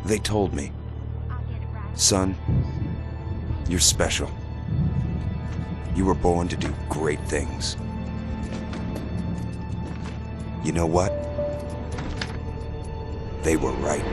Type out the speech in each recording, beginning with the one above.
They told me, son, you're special. You were born to do great things. You know what? They were right.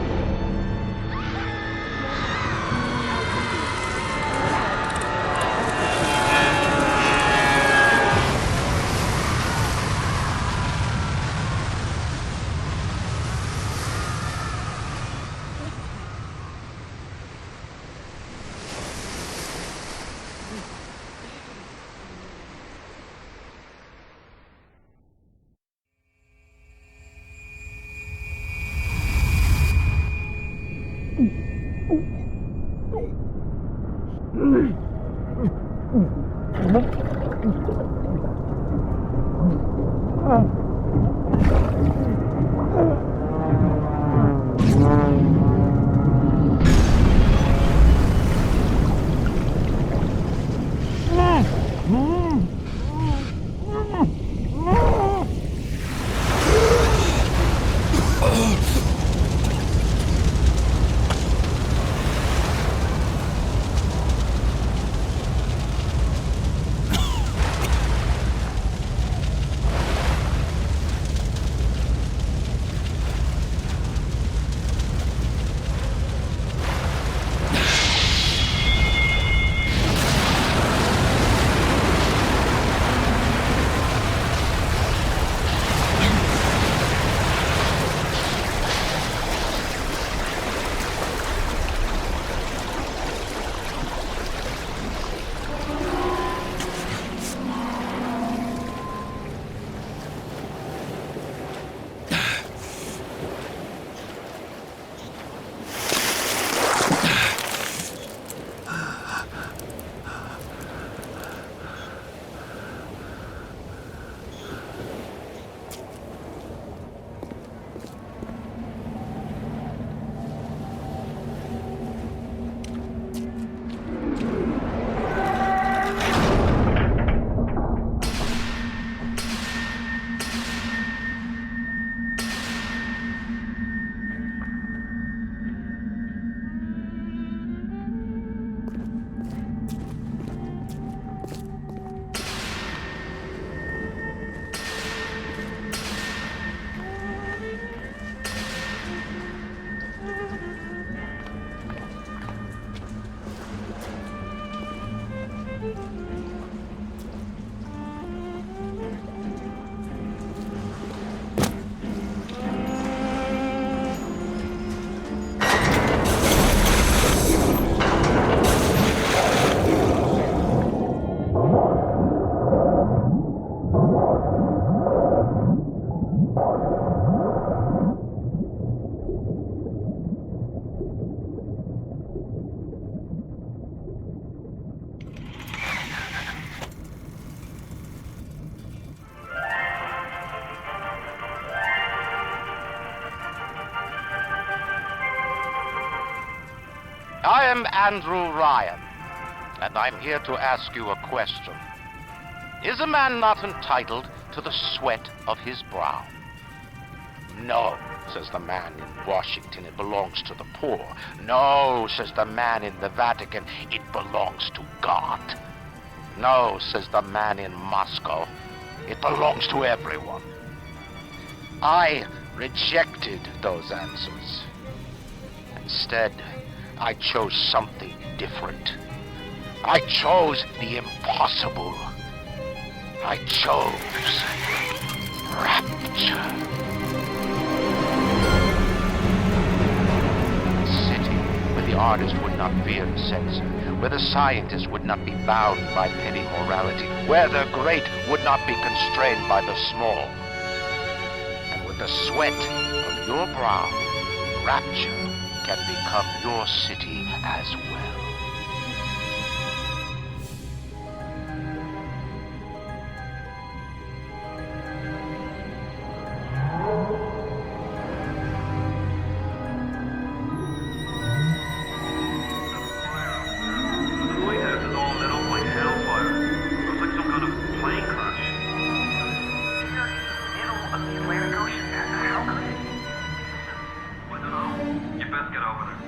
I am Andrew Ryan, and I'm here to ask you a question. Is a man not entitled to the sweat of his brow? No, says the man in Washington, it belongs to the poor. No, says the man in the Vatican, it belongs to God. No, says the man in Moscow, it belongs to everyone. I rejected those answers. Instead, I chose something different. I chose the impossible. I chose Rapture. A city where the artist would not fear the censor, where the scientist would not be bound by petty morality, where the great would not be constrained by the small. And with the sweat of your brow, Rapture can become your city as well. The lighthouse is all lit up like hellfire. Looks like some kind of plane crash. You're in the middle of the Atlantic Ocean. How could it? I don't know. You best get over there.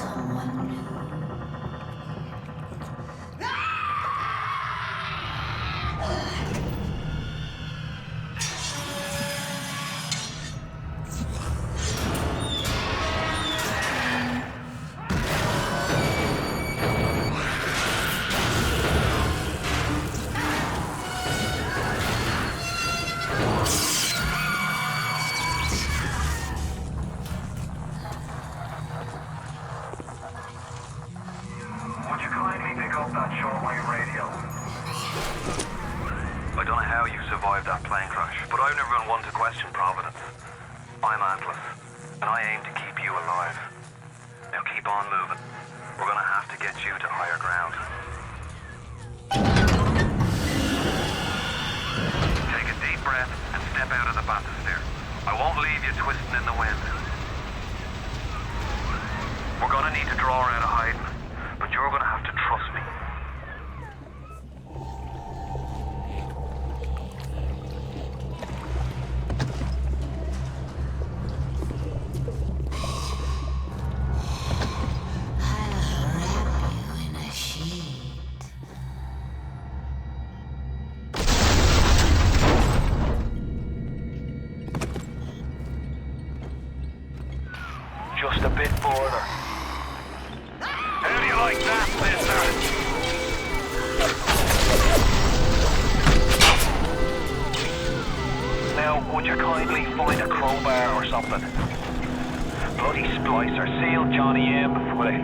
someone new. Would you kindly pick up that shortwave radio? I don't know how you survived that plane crash, but I've never been one to question Providence. I'm Atlas, and I aim to keep you alive. Now keep on moving. We're gonna have to get you to higher ground. Take a deep breath and step out of the bathysphere. I won't leave you twisting in the wind. We're gonna need to draw her out of hiding, but you're gonna have to trust me. I'll wrap you in a sheet. Just a bit border. How do you like that, mister? Now, would you kindly find a crowbar or something? Bloody Splicers sealed Johnny in before they...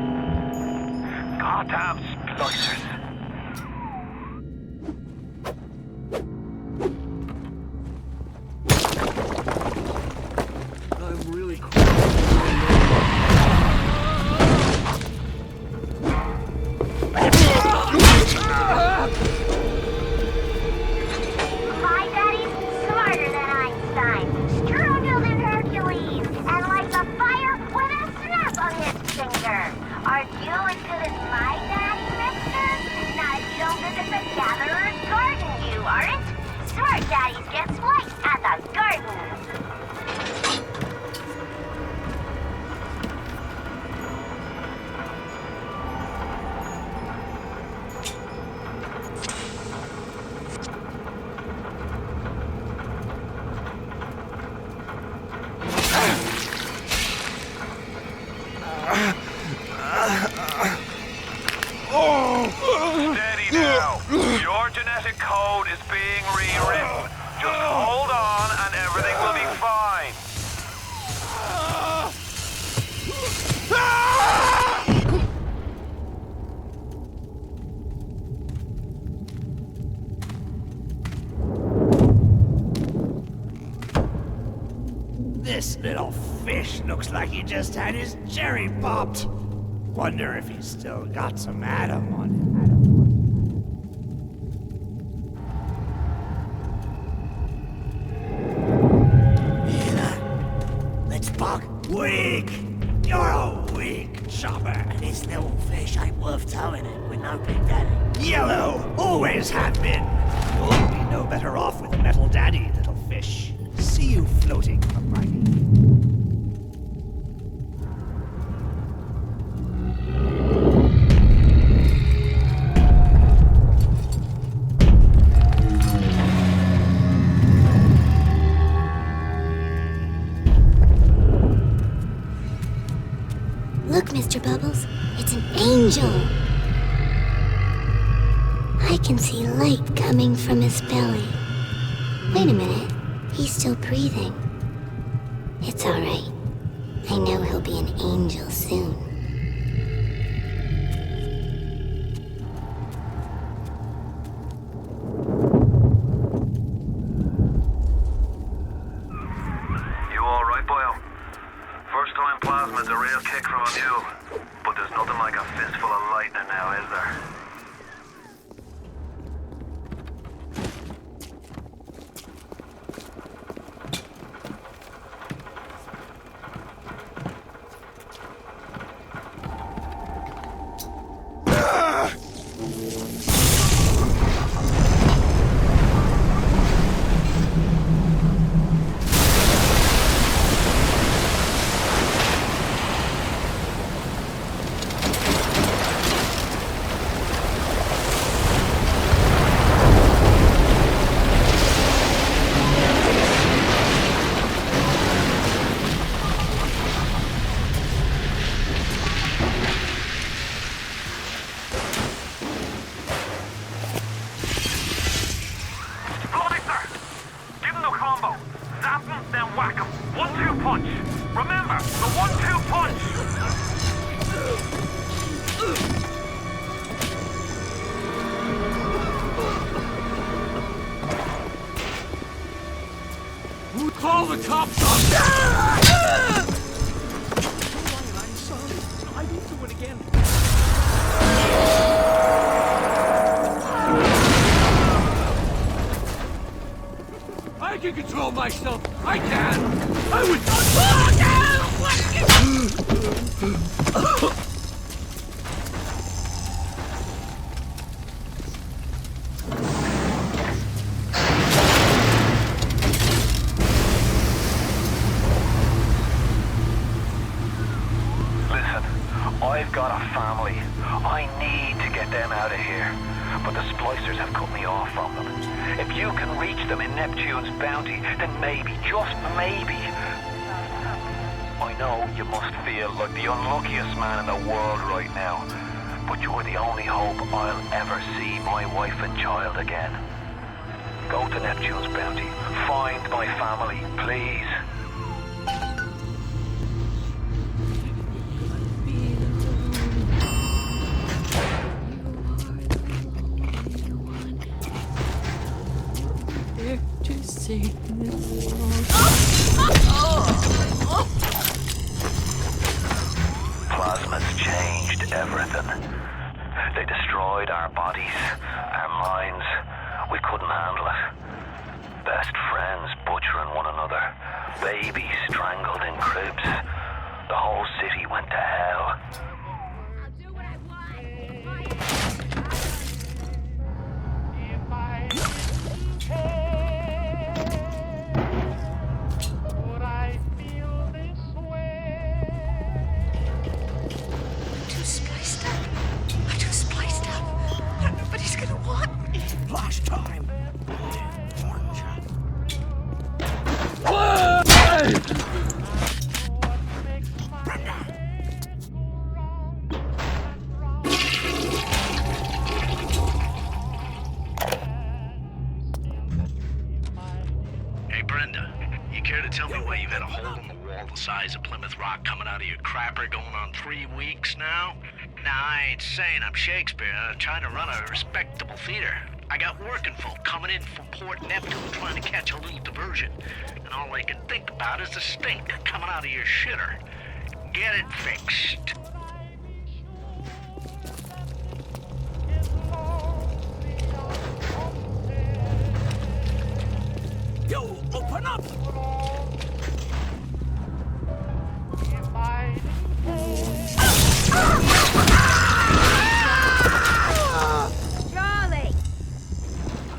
Goddamn Splicers. I'm really cool. My daddy's smarter than Einstein, stronger than Hercules, and lights a fire with a snap of his finger. Are you as good as my daddy, mister? Not if you don't visit the Gatherer's Garden, you aren't. Smart daddies get sliced at the garden. Steady now. Your genetic code is being rewritten. Just hold on and everything will be fine. This little fish looks like he just had his cherry popped. Wonder if he's still got some Adam on him. Hear that? Let's bug. Weak! You're a weak chopper. And this little fish ain't worth towing it with no big daddy. Yellow! Always have been. You'll be no better off with Metal Daddy, little fish. See you floating from my knee. Look, Mr. Bubbles, it's an angel. I can see light coming from his belly. Wait a minute, he's still breathing. It's all right. I know he'll be an angel soon. You alright, boyo? First time plasmid's a real kick from you. But there's nothing like a fistful of lightning now, is there? cops up! I'm sorry. I didn't do it again. I can control myself. I can. I was Listen, I've got a family. I need to get them out of here. But the Splicers have cut me off from them. If you can reach them in Neptune's bounty, then maybe, just maybe. I know you must feel like the unluckiest man in the world right now, but you're the only hope I'll ever see my wife and child again. Go to Neptune's bounty. Find my family, please. Plasma's changed everything. They destroyed our bodies, our minds. We couldn't handle it. Best friends butchering one another. Babies strangled in cribs. The whole city went to hell. I'll do what I want. I'm too spliced up. Nobody's gonna want me. last time. Hey, Brenda, you care to tell me why you've had a hole in the wall the size of Plymouth Rock coming out of your crapper going on 3 weeks now? Nah, I ain't saying I'm Shakespeare. I'm trying to run a respectable theater. I got working folk coming in from Port Neptune trying to catch a little diversion. And all they can think about is the stink coming out of your shitter. Get it fixed. You open up! Charlie!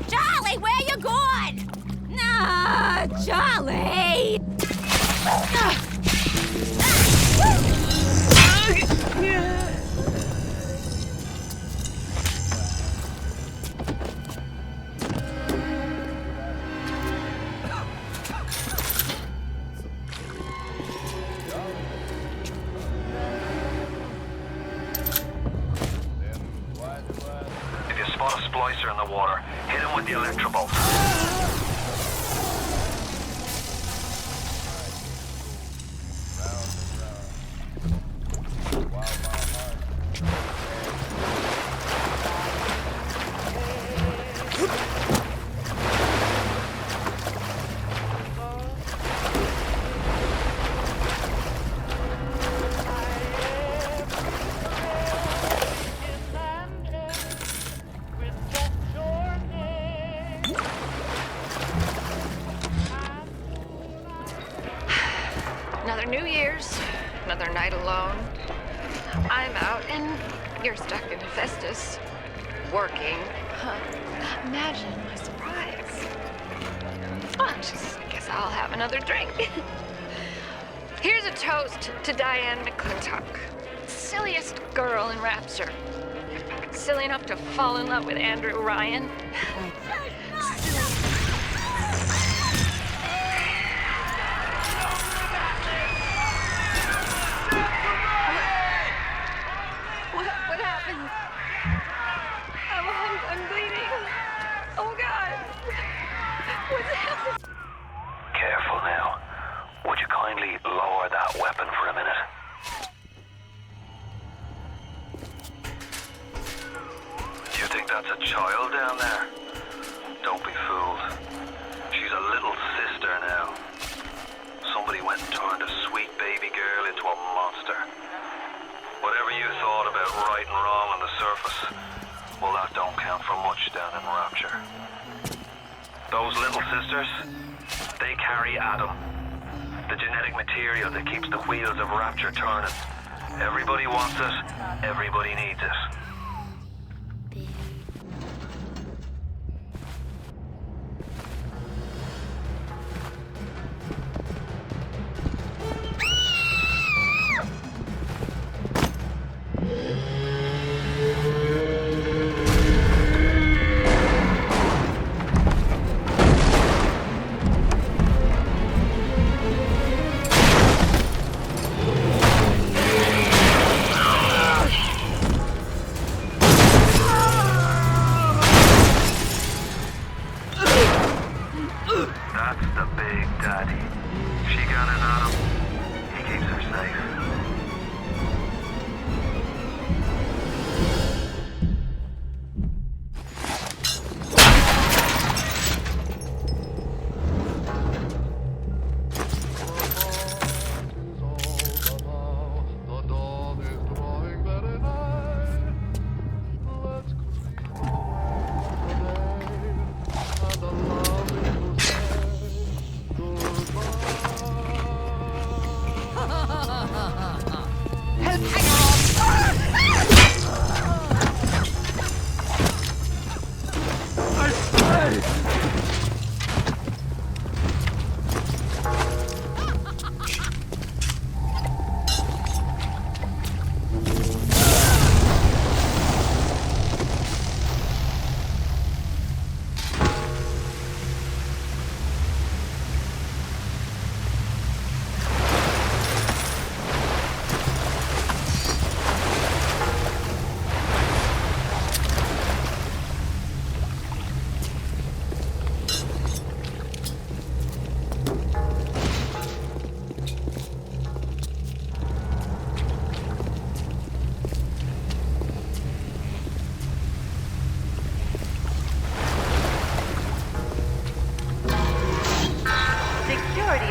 Charlie, where you going? Nah, Charlie! If you spot a splicer in the water, hit him with the electrobolt. Another New Year's, another night alone. I'm out and you're stuck in Festus, working. Huh. Imagine my surprise. Oh, I guess I'll have another drink. Here's a toast to Diane McClintock, silliest girl in Rapture. Silly enough to fall in love with Andrew Ryan. What happened? I'm bleeding. Oh God. What's happening? Careful now. Would you kindly lower that weapon for a minute? Do you think that's a child down there? Don't be fooled. She's a little sister now. went and turned a sweet baby girl into a monster. Whatever you thought about right and wrong on the surface, well, that don't count for much down in Rapture. Those little sisters, they carry Adam, the genetic material that keeps the wheels of Rapture turning. Everybody wants it, everybody needs it. That's the big daddy. She got his Adam. He keeps her safe.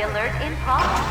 Alert in progress.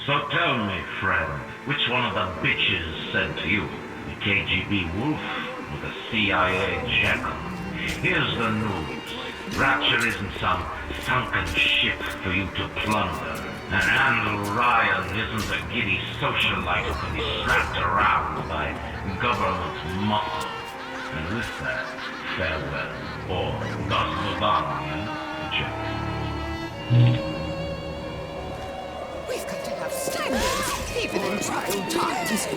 So tell me, friend, which one of the bitches sent to you? The KGB wolf or the CIA jackal? Here's the news. Rapture isn't some sunken ship for you to plunder. And Andrew Ryan isn't a giddy socialite who can be slapped around by government muscle. And with that, farewell, or До свидания, Jack. We've got to have standards, even in trying times.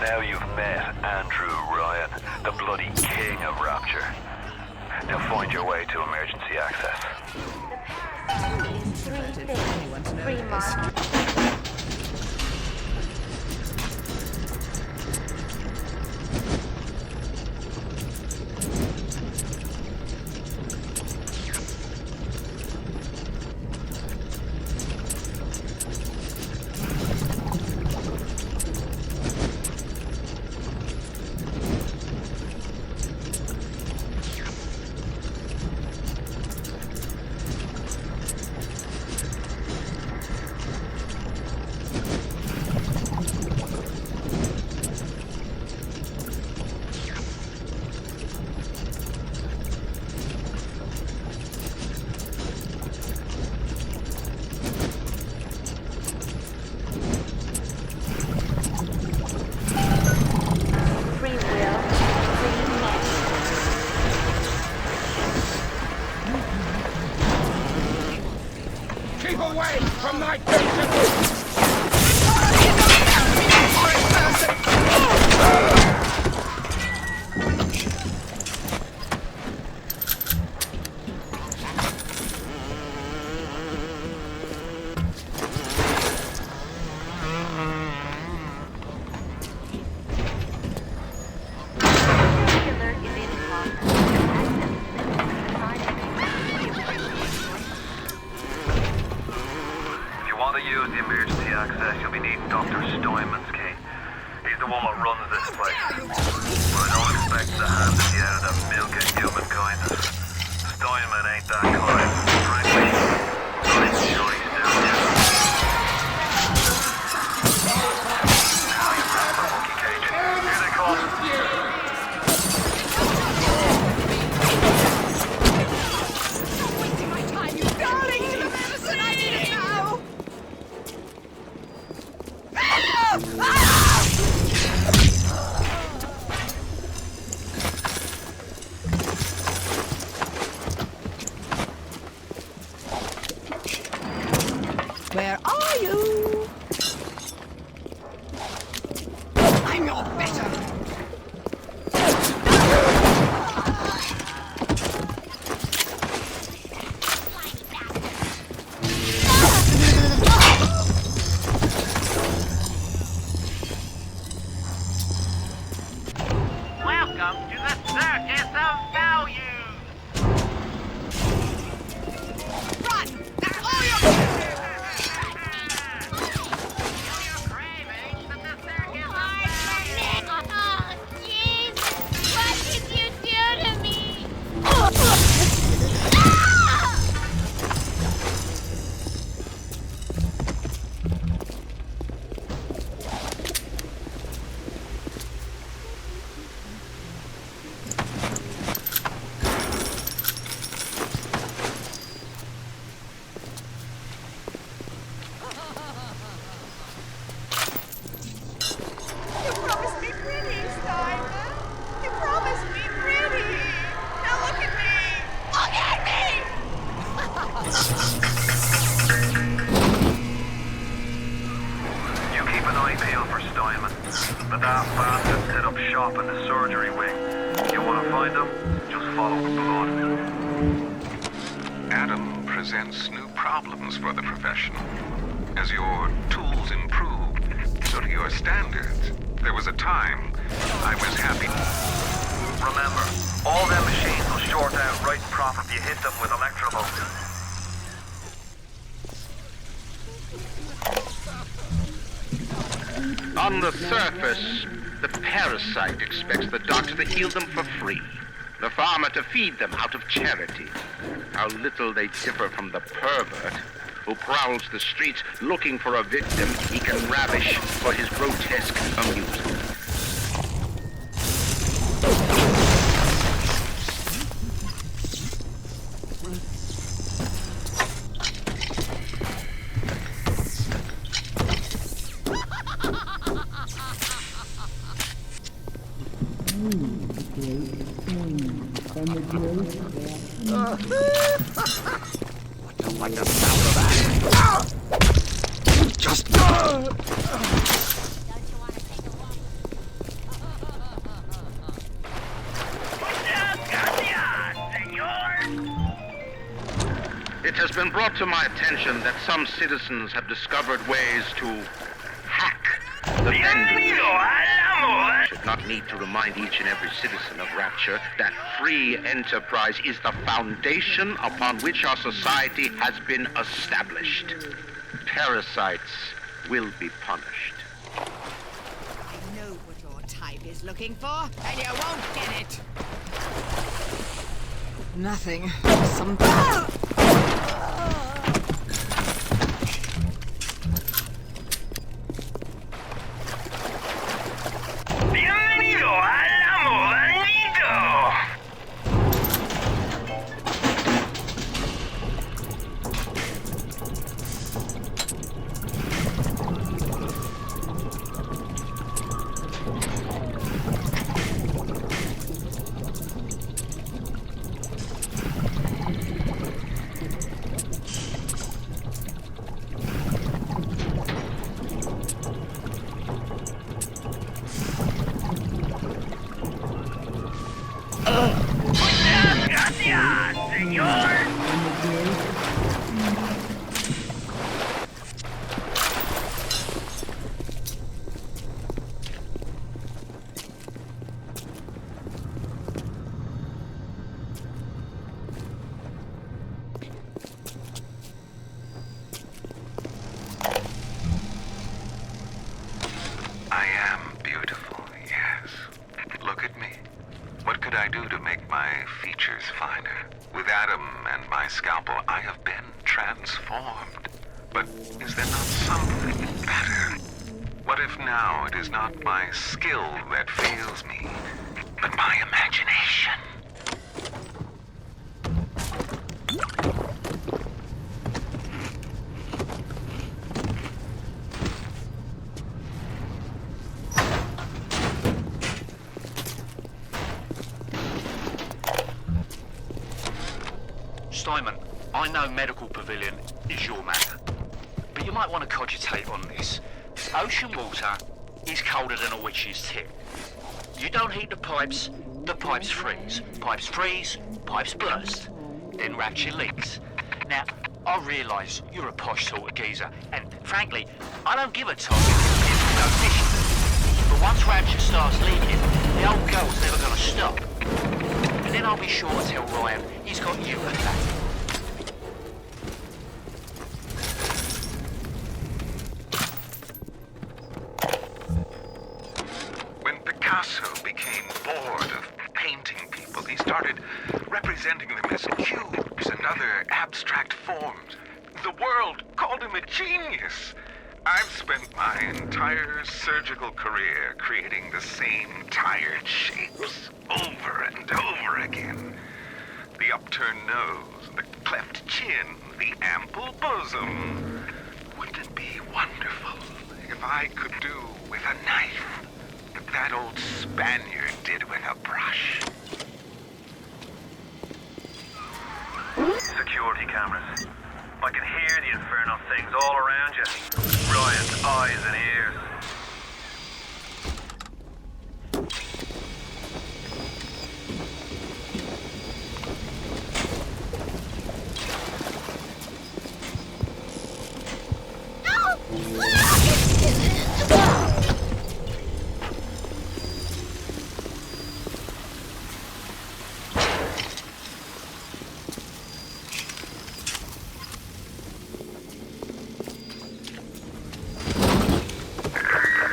Now you've met Andrew Ryan, the bloody king of Rapture. Now find your way to emergency access. Three things. Free mark. away from my patient! Where are you? I'm your better. Welcome to the Circus of Value. Run! That's all you're On the surface, the parasite expects the doctor to heal them for free, the farmer to feed them out of charity. How little they differ from the pervert who prowls the streets looking for a victim he can ravish for his grotesque amusement. What the wonder sound of that? Just... It has been brought to my attention that some citizens have discovered ways to hack the vending machine. Should not need to remind each and every citizen of Rapture that free enterprise is the foundation upon which our society has been established. Parasites will be punished. I know what your type is looking for, and you won't get it. Nothing. Something. Bienvenido al Modanito. it yours? I am beautiful, yes. Look at me. What could I do to make my features finer? With Adam and my scalpel, I have been transformed. But is there not something better? What if now it is not my skill that fails me, but my imagination? Simon, I know Medical Pavilion is your matter, but you might want to cogitate on this. Ocean water is colder than a witch's tit. You don't heat the pipes freeze. Pipes freeze, pipes burst. Then Rapture leaks. Now, I realise you're a posh sort of geezer, and frankly, I don't give a toss if there's no fish. But once Rapture starts leaking, the old girl's never going to stop. And then I'll be sure to tell Ryan he's got you at that. When Picasso became bored of painting people, he started representing them as cubes and other abstract forms. The world called him a genius. I've spent my entire surgical career creating the same tired shapes over and over again. The upturned nose, the cleft chin, the ample bosom. Wouldn't it be wonderful if I could do with a knife what that old Spaniard did with a brush? Security cameras. I can hear the infernal things all around you. Ryan's eyes and ears.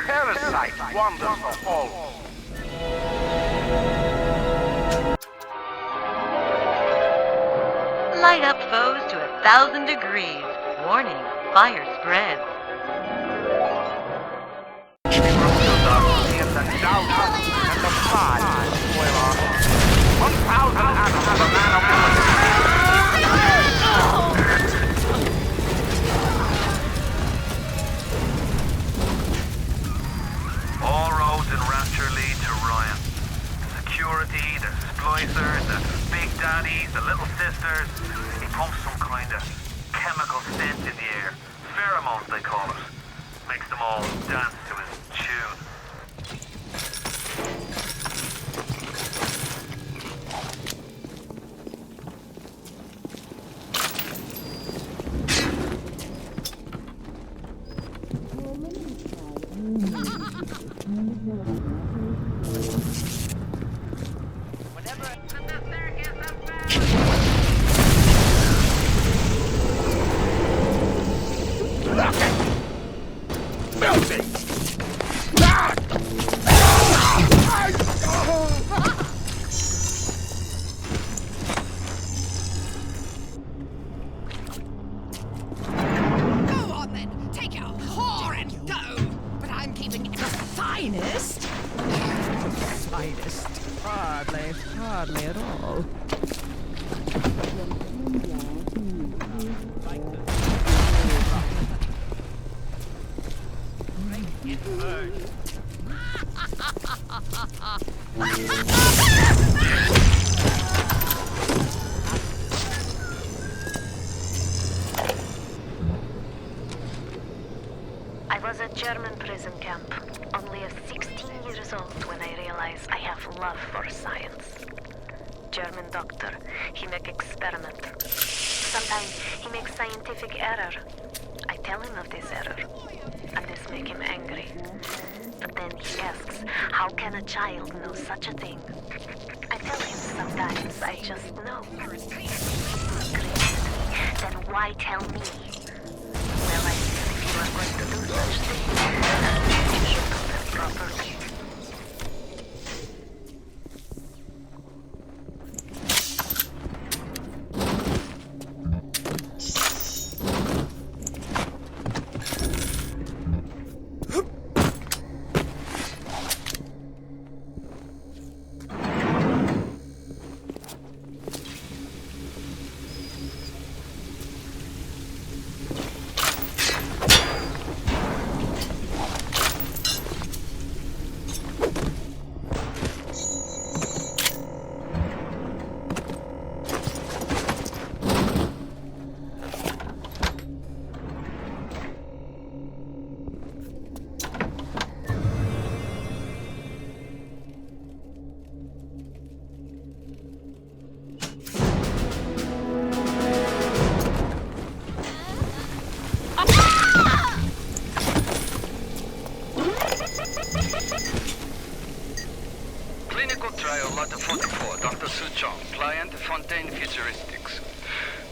Parasite wanders the halls. Light up foes to 1,000 degrees. Warning, fire spreads. All roads in Rapture lead to Ryan. Security, the Splicers, the big daddies, the little sisters. He pumps some kind of chemical scent in the air. Pheromones, they call it. Makes them all dance to his tune. Hardly at all. I was at German prison camp, only 16 years old when I realized I have love for science. German doctor. He make experiment. Sometimes he makes scientific error. I tell him of this error, and this make him angry. But then he asks, how can a child know such a thing? I tell him sometimes I just know. Then why tell me? Well, I feel if you are going to do such things, you should do them properly.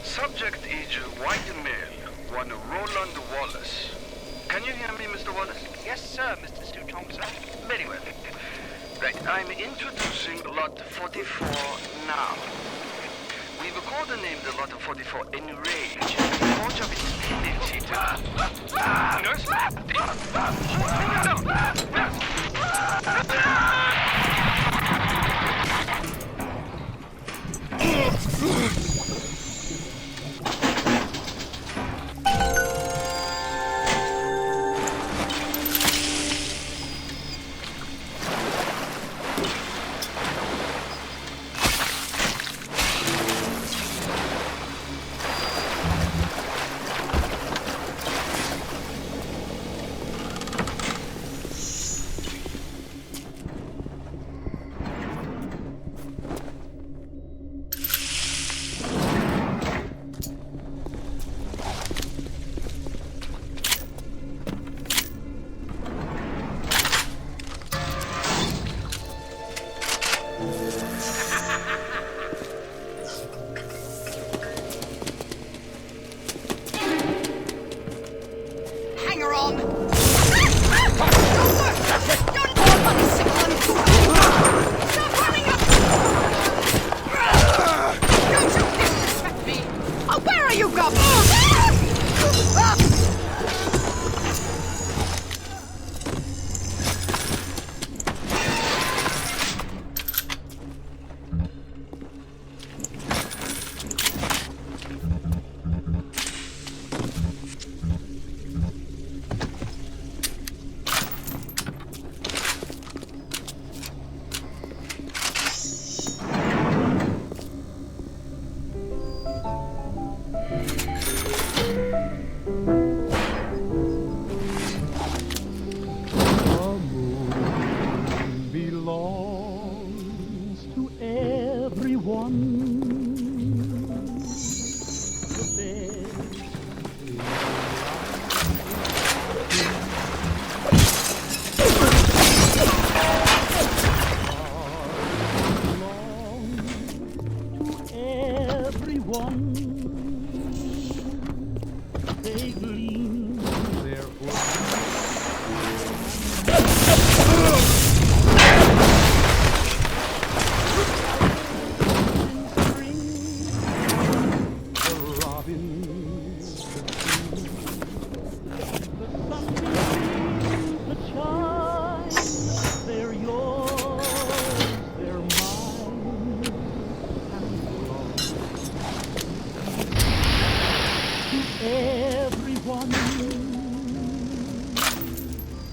Subject is white male, one Roland Wallace. Can you hear me, Mr. Wallace? Yes, sir, Mr. Sutton, sir. Very well. Right, I'm introducing Lot 44 now. We've codenamed the Lot 44 Enrage because of its tendency to... Nurse?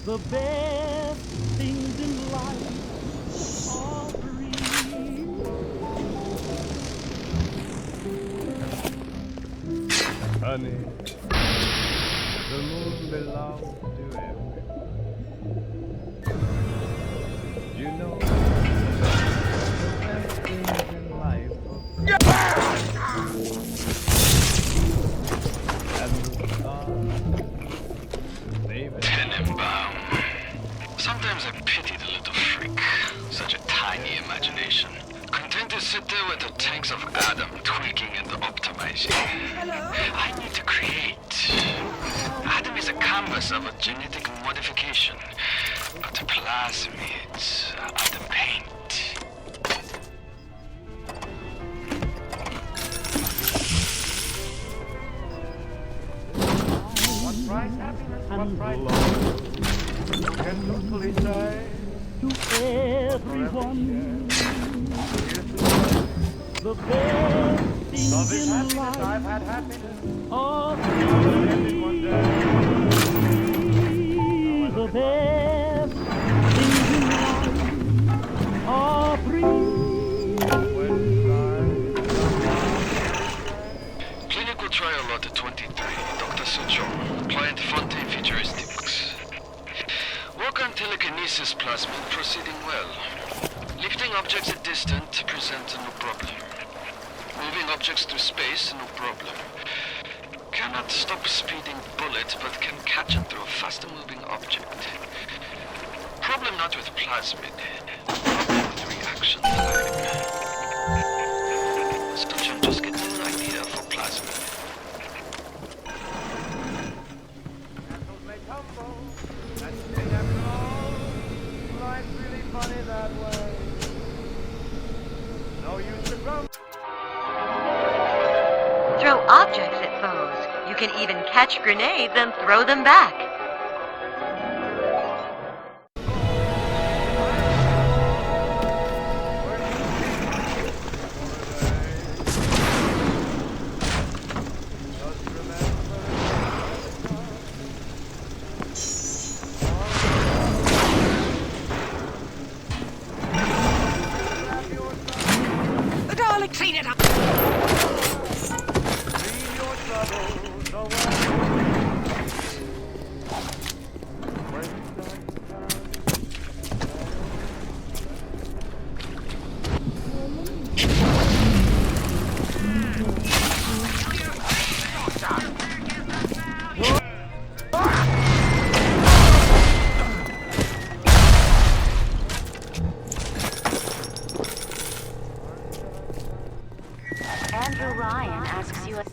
The best things in life are free. Honey, the moon belongs to everyone. You know, the best things in life station. Content to sit there with the tanks of Adam tweaking and optimizing. I need to create. Adam is a canvas of a genetic modification, but the plasmids are the paint. What price happiness? What price love? You can truthfully say to everyone, the best things in life. I've had happiness. All free. The best things in life are free. Clinical trial lot 23, Dr. Sucho, client Fontaine Futuristics. Work on telekinesis plasmid proceeding well. Lifting objects at distance presents no problem. Moving objects through space, no problem. Cannot stop speeding bullet, but can catch it through a faster moving object. Problem not with plasmid. Problem with reaction time. Sucho, just getting an idea for plasmid. Castles may tumble, that's the thing after all. Life's really funny that way. No use to grumble. Throw objects at foes. You can even catch grenades and throw them back. Darling, clean it up! Andrew Ryan asks you a...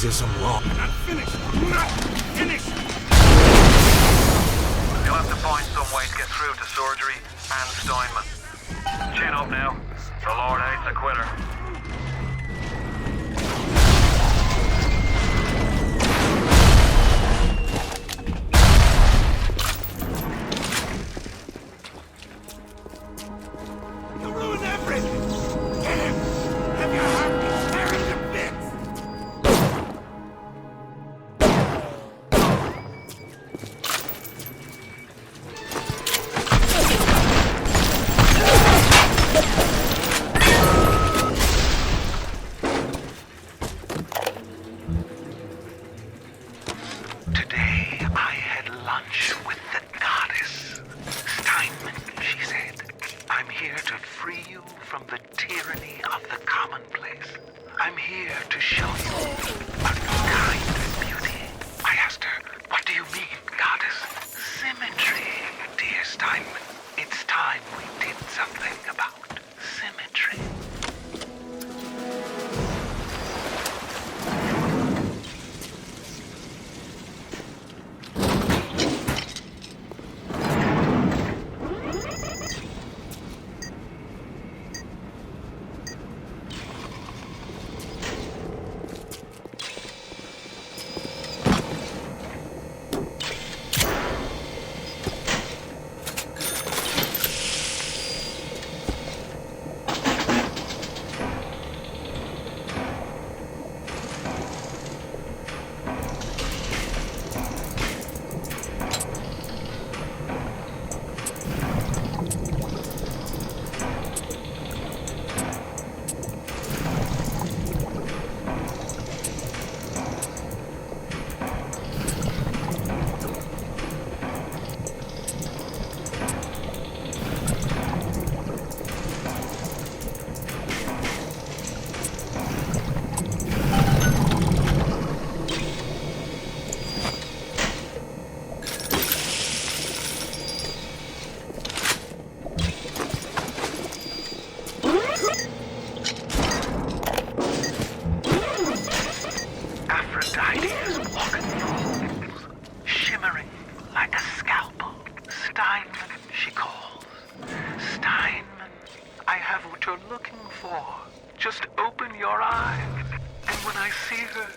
baptism long. I'm not finished! I'm not finished! You'll have to find some way to get through to surgery and Steinman. Chin up now. The Lord hates a quitter. You ruined everything! Get him! Have your heartbeat tear him to bits! Today I had lunch with the goddess. Steinman, she said. I'm here to free you from the tyranny of the commonplace. I'm here to show you a new kind of beauty. I asked her, what do you mean, goddess? Symmetry, dear Steinman. It's time we did something about symmetry. Aphrodite is walking the halls, shimmering like a scalpel. Steinman, she calls. Steinman, I have what you're looking for. Just open your eyes. And when I see her,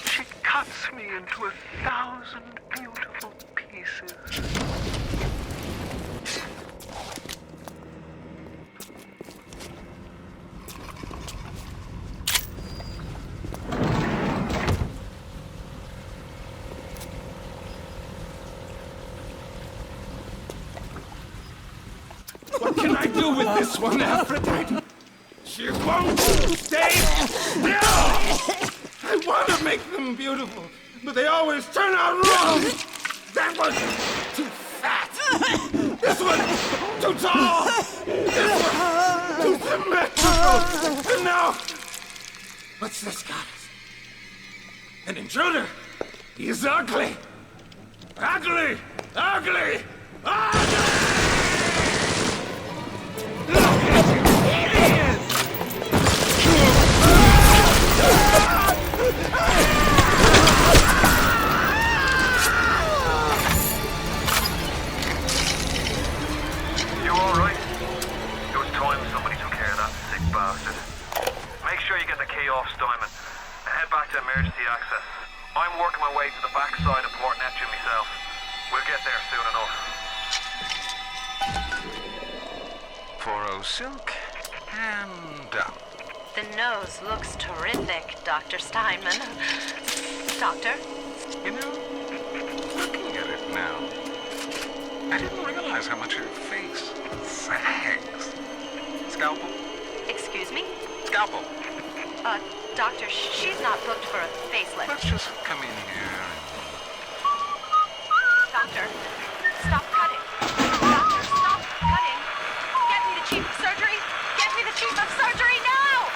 she cuts me into 1,000 beautiful pieces. What can I do with this one, Aphrodite? She won't stay still! I want to make them beautiful, but they always turn out wrong! That one too fat! This one too tall! This one too symmetrical! And now, what's this, goddess? An intruder! He's ugly! Ugly! Ugly! Ugly! You alright? It was time somebody took care of that sick bastard. Make sure you get the key off Steinman and head back to emergency access. I'm working my way to the backside of Port Neptune myself. We'll get there soon enough. 4-0 silk and down. The nose looks terrific, Dr. Steinman. Doctor? You know, looking at it now, I didn't realize how much her face sags. Scalpel? Excuse me? Scalpel. Doctor, she's not booked for a facelift. Let's just come in here. Doctor, stop cutting. Doctor, stop cutting. Get me the chief of surgery. Get me the chief of surgery now!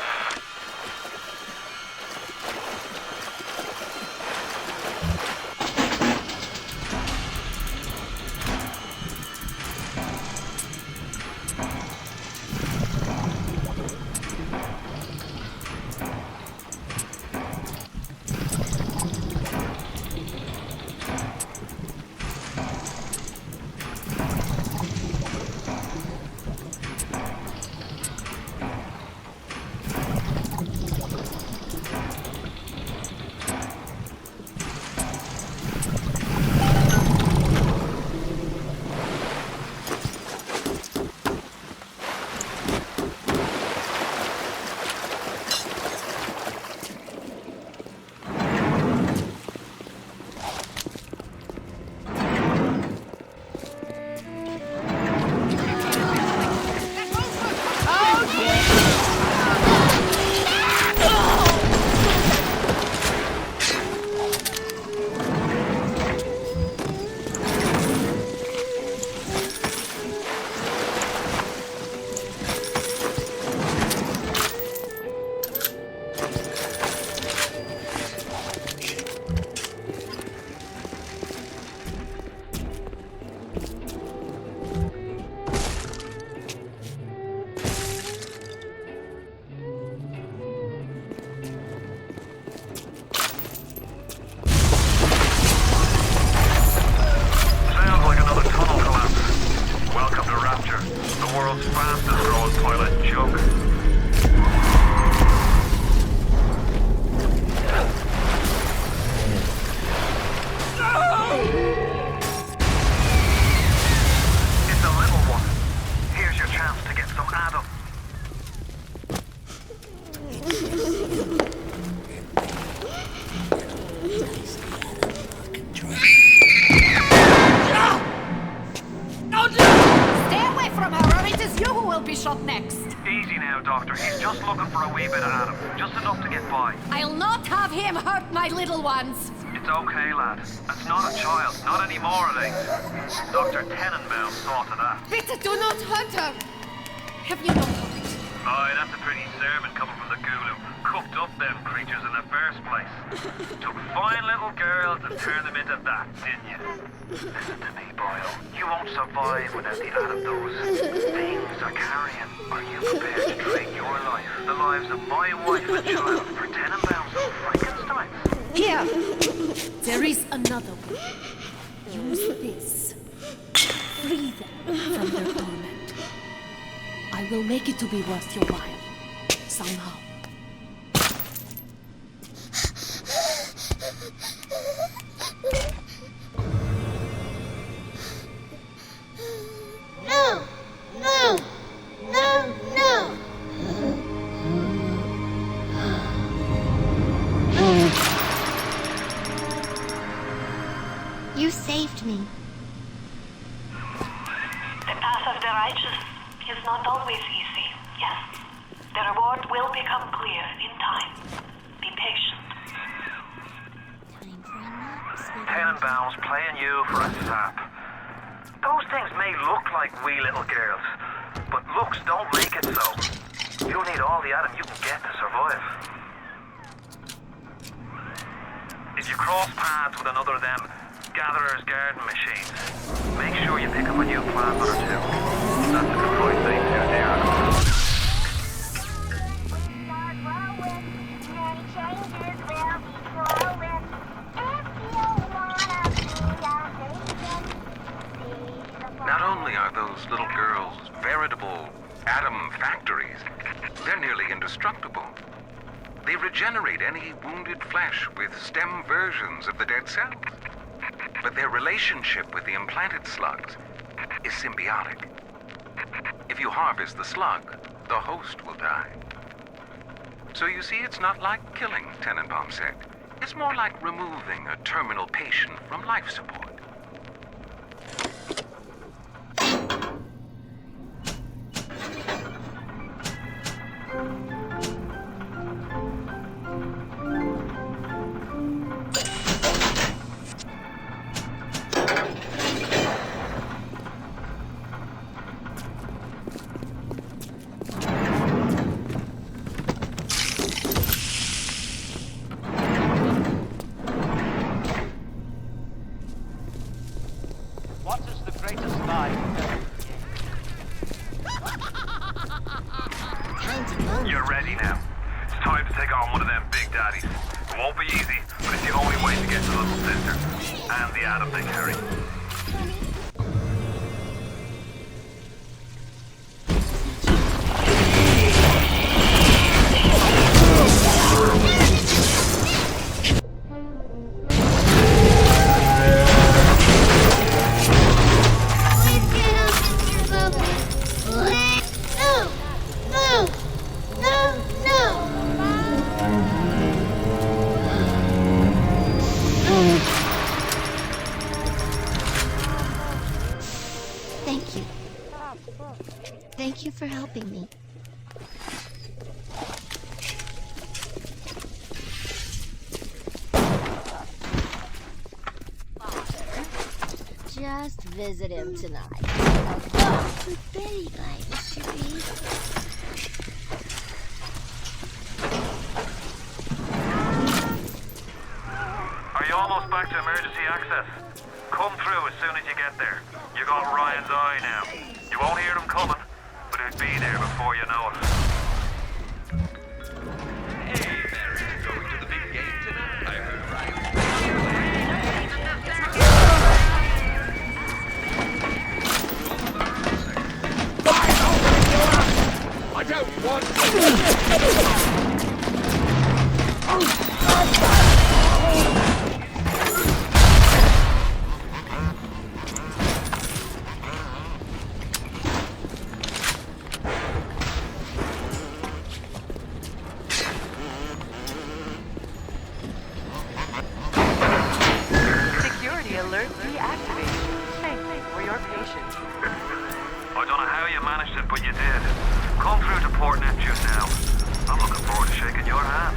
shot next. Easy now, Doctor. He's just looking for a wee bit of Adam. Just enough to get by. I'll not have him hurt my little ones. It's okay, lad. It's not a child. Not anymore, it ain't. Dr. Tenenbaum saw to that. Bitte do not hurt her. Have you no heart? Aye, that's a pretty sermon coming from the guru. Cooked up them creatures in the first place. Took fine little girls and turned them into that, didn't you? Listen to me, Boyle. You won't survive without the Adam those things are carrying. Are you prepared to trade your life, the lives of my wife and child, for Tenenbaum's old Frankenstein? Here! There is another way. Use this. Free them from their torment. I will make it to be worth your while. Somehow. No! No! No! No! You saved me. The path of the righteous is not always easy, yes. The reward will become clear in time. Be patient. Tenenbaum's playing you for a sap. Those things may look like wee little girls, but looks don't make it so. You'll need all the Adam you can get to survive. If you cross paths with another of them gatherer's garden machines, make sure you pick up a new plant or two. That's a good point they do there. Not only are those little girls veritable atom factories, they're nearly indestructible. They regenerate any wounded flesh with stem versions of the dead cells. But their relationship with the implanted slugs is symbiotic. If you harvest the slug, the host will die. So you see, it's not like killing, Tenenbaum said. It's more like removing a terminal patient from life support. What is the greatest lie You're ready now. It's time to take on one of them big daddies. It won't be easy, but it's the only way to get to little sister and the Adam they carry. Thank you. Thank you for helping me. Just visit him tonight. Oh, good Betty guy, Mr. B. Are you almost back to emergency access? Come through as soon as you get there. You got Ryan's eye now. You won't hear them coming, but he'll be there before you know it. Hey, Mary, going to the big game tonight? I heard Ryan. I don't want Security alert deactivated. Thanks for your patience. I don't know how you managed it, but you did. Come through to Port Neptune now. I'm looking forward to shaking your hand.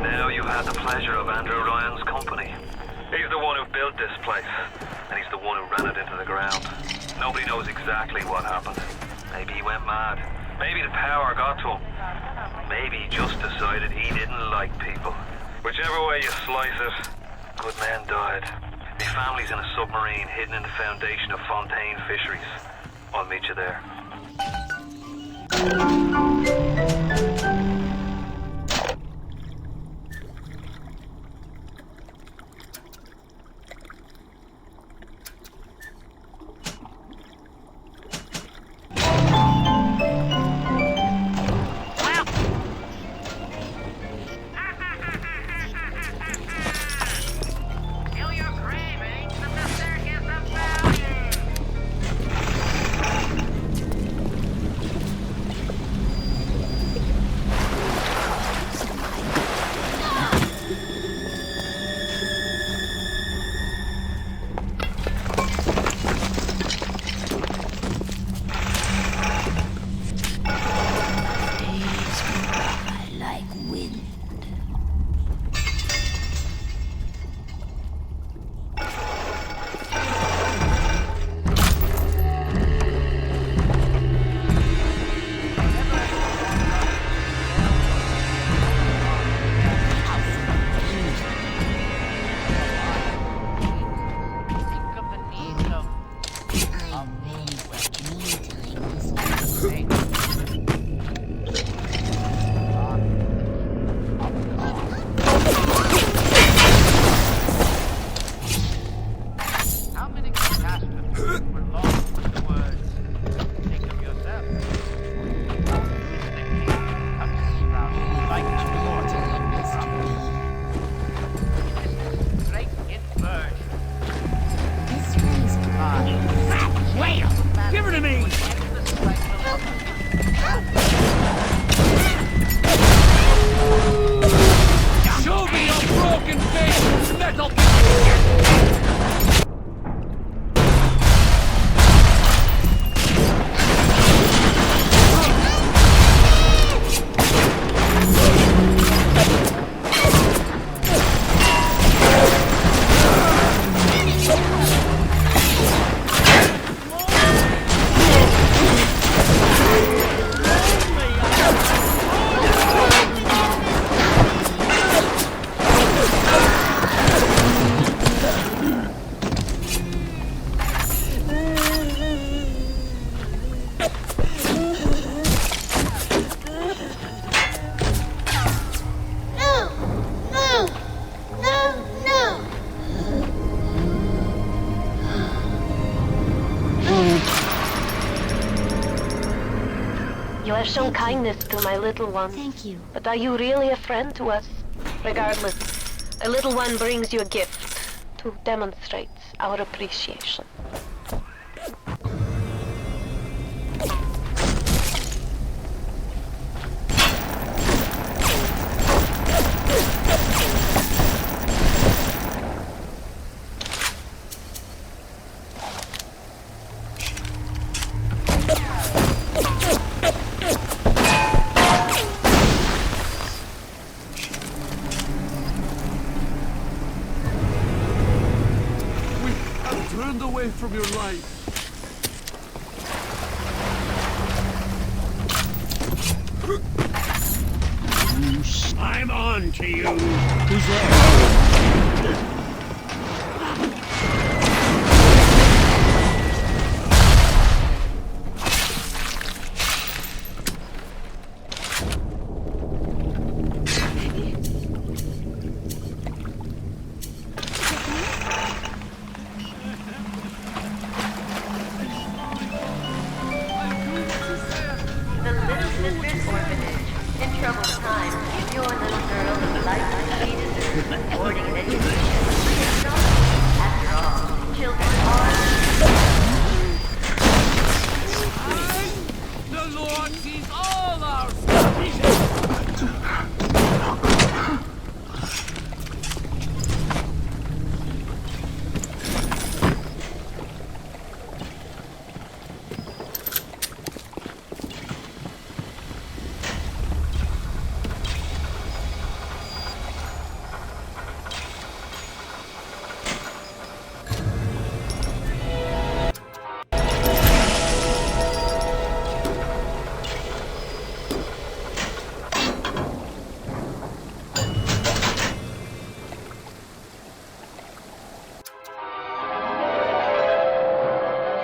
Now you've had the pleasure of Andrew Ryan's company. He's the one who built this place, and he's the one who ran it into the ground. Nobody knows exactly what happened. Maybe he went mad. Maybe the power got to him. Maybe he just decided he didn't like people. Whichever way you slice it, good men died. My family's in a submarine hidden in the foundation of Fontaine Fisheries. I'll meet you there. You have shown kindness to my little one. Thank you. But are you really a friend to us? Regardless, a little one brings you a gift to demonstrate our appreciation. From your life. I'm on to you. Who's there? Troubled times, give your little girl the life she deserves.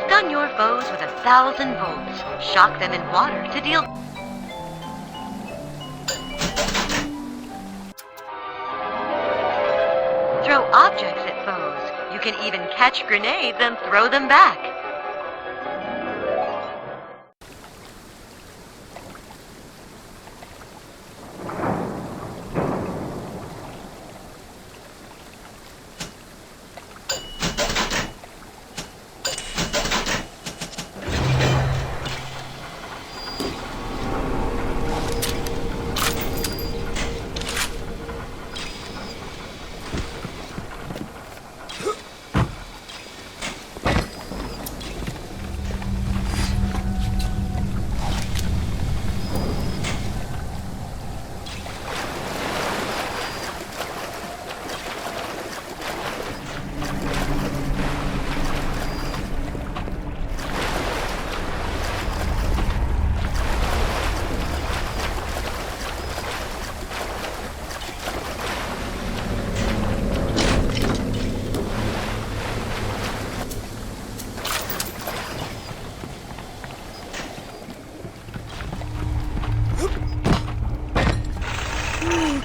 Stun your foes with 1,000 volts. Shock them in water to deal... Throw objects at foes. You can even catch grenades and throw them back.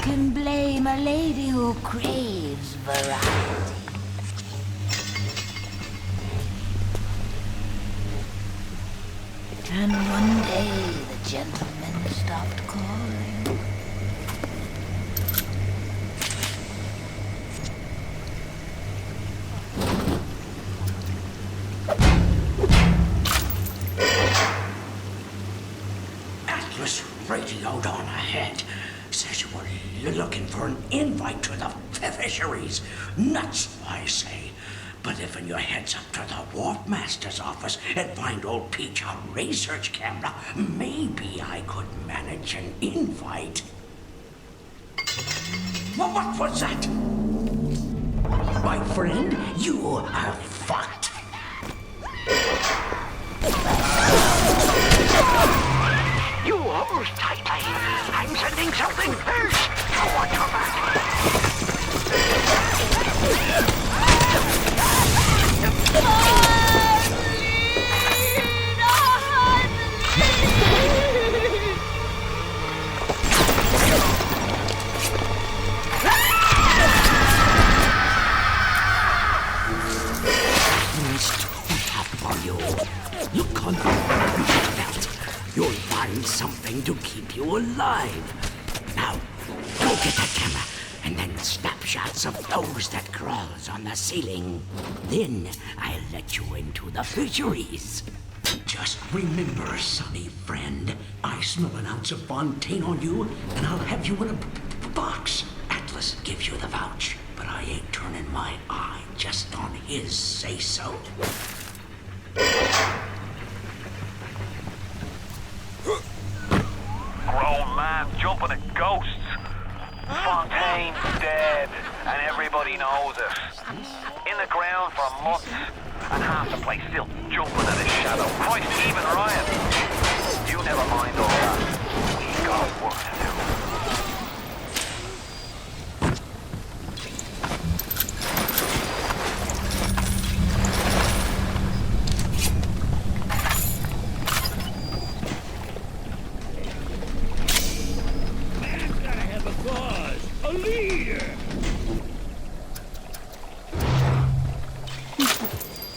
Can blame a lady who craves variety. And one day the gentleman stopped calling. Atlas radioed on ahead. Says you were looking for an invite to the fisheries. Nuts, I say. But if your head's up to the Warp Master's office and find old Peach a research camera, maybe I could manage an invite. Well, what was that? My friend, you are fucked. You hold tightly. I'm sending something first. Watch your back. Look on the belt. You'll find something to keep you alive. Now, go get that camera, and then snapshots of those that crawls on the ceiling. Then I'll let you into the fisheries. Just remember, sonny friend, I smell an ounce of Fontaine on you, and I'll have you in a box. Atlas gives you the vouch, but I ain't turning my eye just on his say-so. Grown man jumping at ghosts. Fontaine's dead, and everybody knows it. In the ground for months, and half the place still jumping at his shadow. Christ, even Ryan. You never mind all that. We got work to do.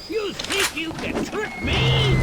You think you can trick me?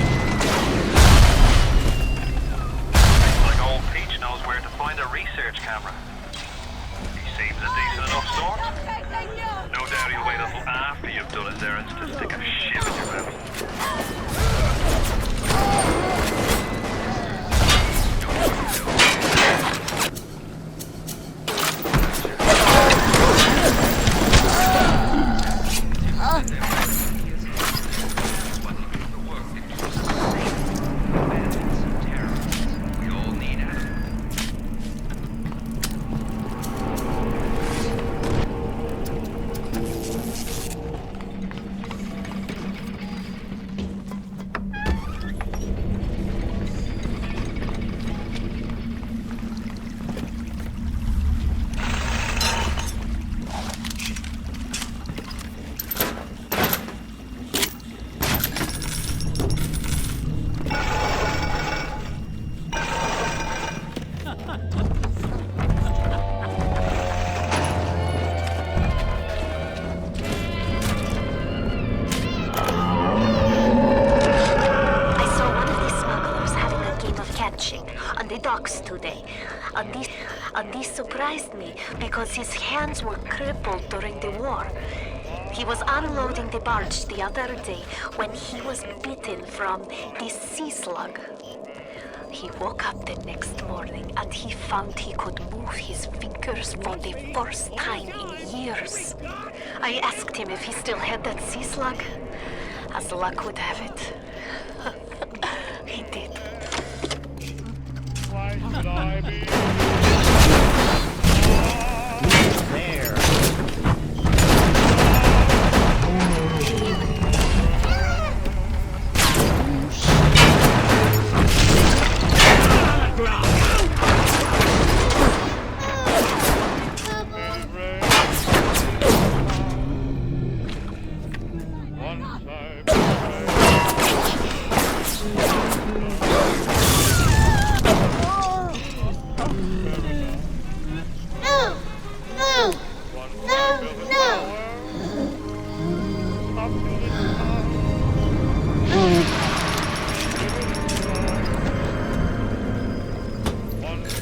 shocks today. And this surprised me because his hands were crippled during the war. He was unloading the barge the other day when he was bitten from this sea slug. He woke up the next morning and he found he could move his fingers for the first time in years. I asked him if he still had that sea slug. As luck would have it, he did. Why should I be there?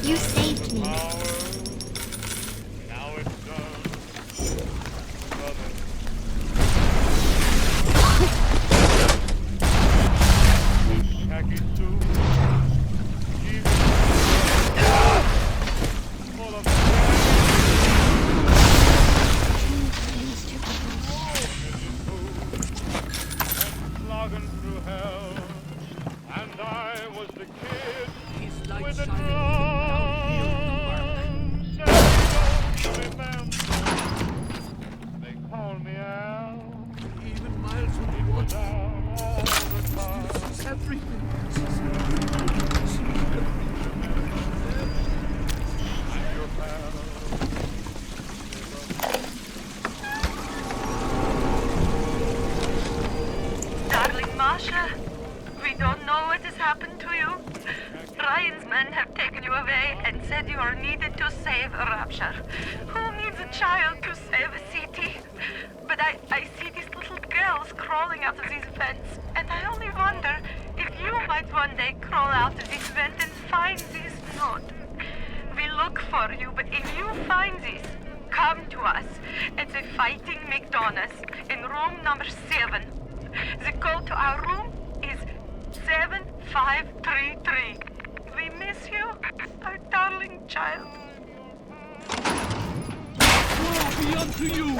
You saved me. Now it's done. Khaki suit. Full of slogging through hell. And I was the kid with the drum. They call me Al. Even miles from the water. This is everything. I'm your pal. Darling Masha, we don't know what has happened to you. Ryan's men have taken you away and said you are needed to save Rapture. Who needs a child to save a city? But I see these little girls crawling out of these vents, and I only wonder if you might one day crawl out of this vent and find this note. We look for you, but if you find this, come to us. It's a Fighting McDonald's in room number 7. The code to our room is 7533. We miss you, our darling child. Woe be unto you!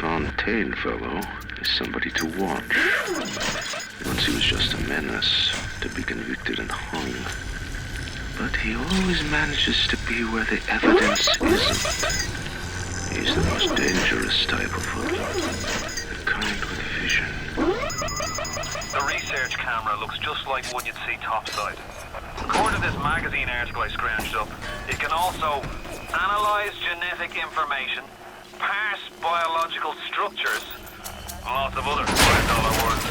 Fontaine fellow is somebody to watch. Once he was just a menace, to be convicted and hung. But he always manages to be where the evidence isn't. He's the most dangerous type of hoodlum. The kind with vision. The research camera looks just like one you'd see topside. According to this magazine article I scrounged up, it can also analyze genetic information, parse biological structures, and lots of other $5 words.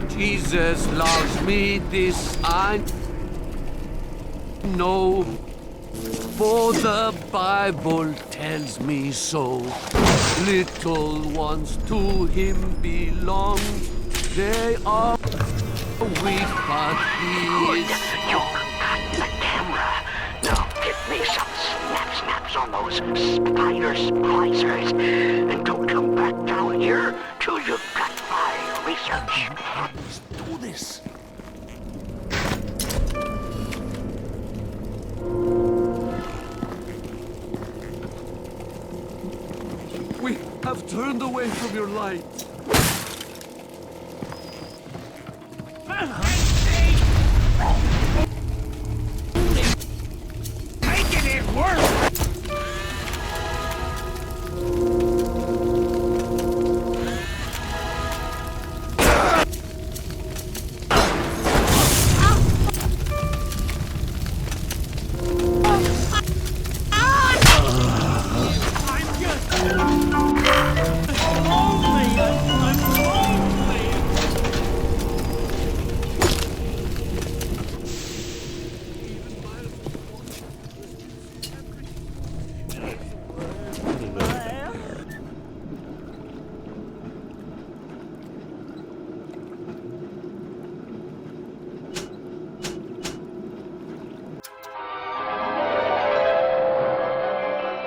Jesus loves me, this I know, for the Bible tells me so. Little ones to him belong, they are weak, but he is... You got the camera. Now give me some snaps on those splicers, and don't come back down here till you've got my research. Let's do this. We have turned away from your light. Making it worse!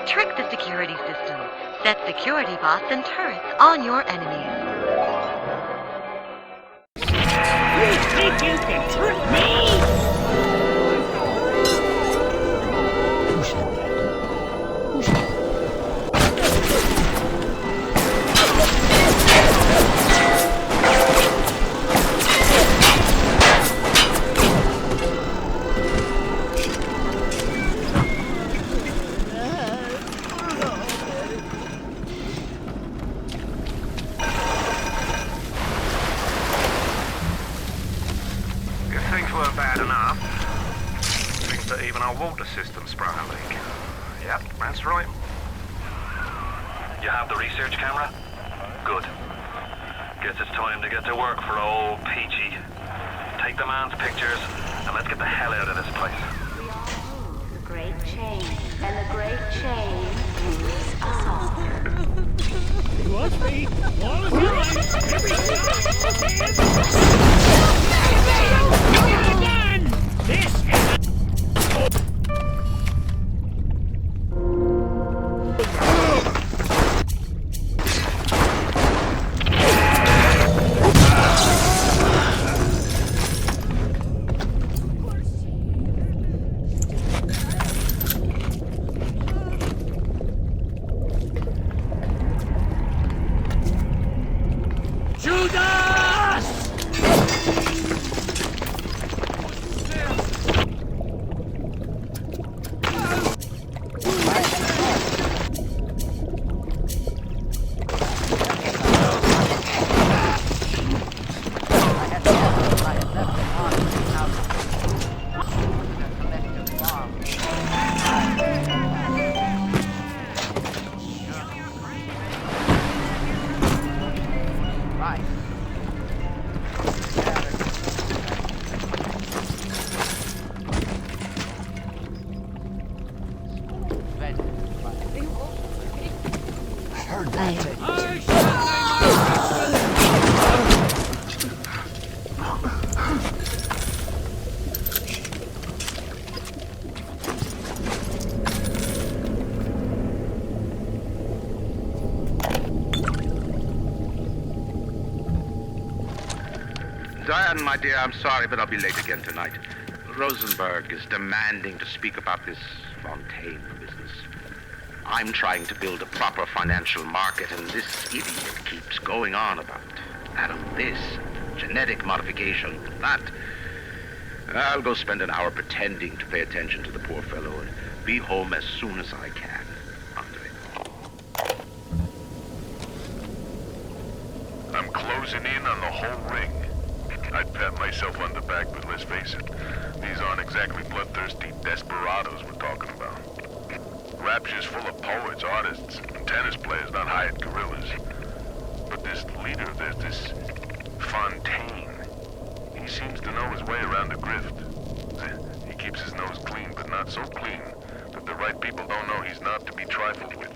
Trick the security system. Set security bots and turrets on your enemies. You think you can trick me? Our water system sprung a leak. Yep, that's right. You have the research camera? Good. Guess it's time to get to work for old Peachy. Take the man's pictures, and let's get the hell out of this place. We all move the great chain, and the great chain moves us all. Watch me, all the time, everything. This is... Diane, my dear, I'm sorry, but I'll be late again tonight. Rosenberg is demanding to speak about this Fontaine business. I'm trying to build a proper financial market, and this idiot keeps going on about Adam this, genetic modification, that. I'll go spend an hour pretending to pay attention to the poor fellow and be home as soon as I can. Andre. closing in on the whole ring. I'd pat myself on the back, but let's face it, these aren't exactly bloodthirsty desperados we're talking about. Rapture's full of poets, artists, and tennis players, not hired guerrillas. But this leader, there's this Fontaine. He seems to know his way around the grift. He keeps his nose clean, but not so clean that the right people don't know he's not to be trifled with.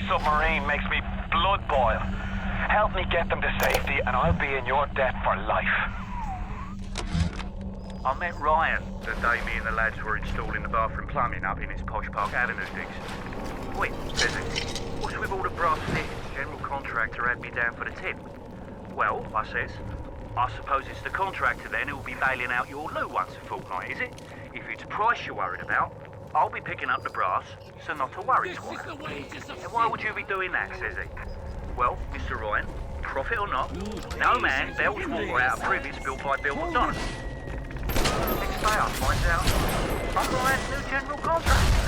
Submarine makes me blood boil. Help me get them to safety and I'll be in your debt for life. I met Ryan the day me and the lads were installing the bathroom plumbing up in his Posh Park Avenue digs. Wait, says he, what's with all the brass fittings? General contractor had me down for the tip. Well, I says, I suppose it's the contractor then who'll be bailing out your loot once a fortnight, is it? If it's price you're worried about, I'll be picking up the brass, so not to worry, Squire. And why would you be doing that, says he? Well, Mr. Ryan, profit or not, no man belch water out of privies built by Bill McDonough. Next day I find out I'm Ryan's new general contractor.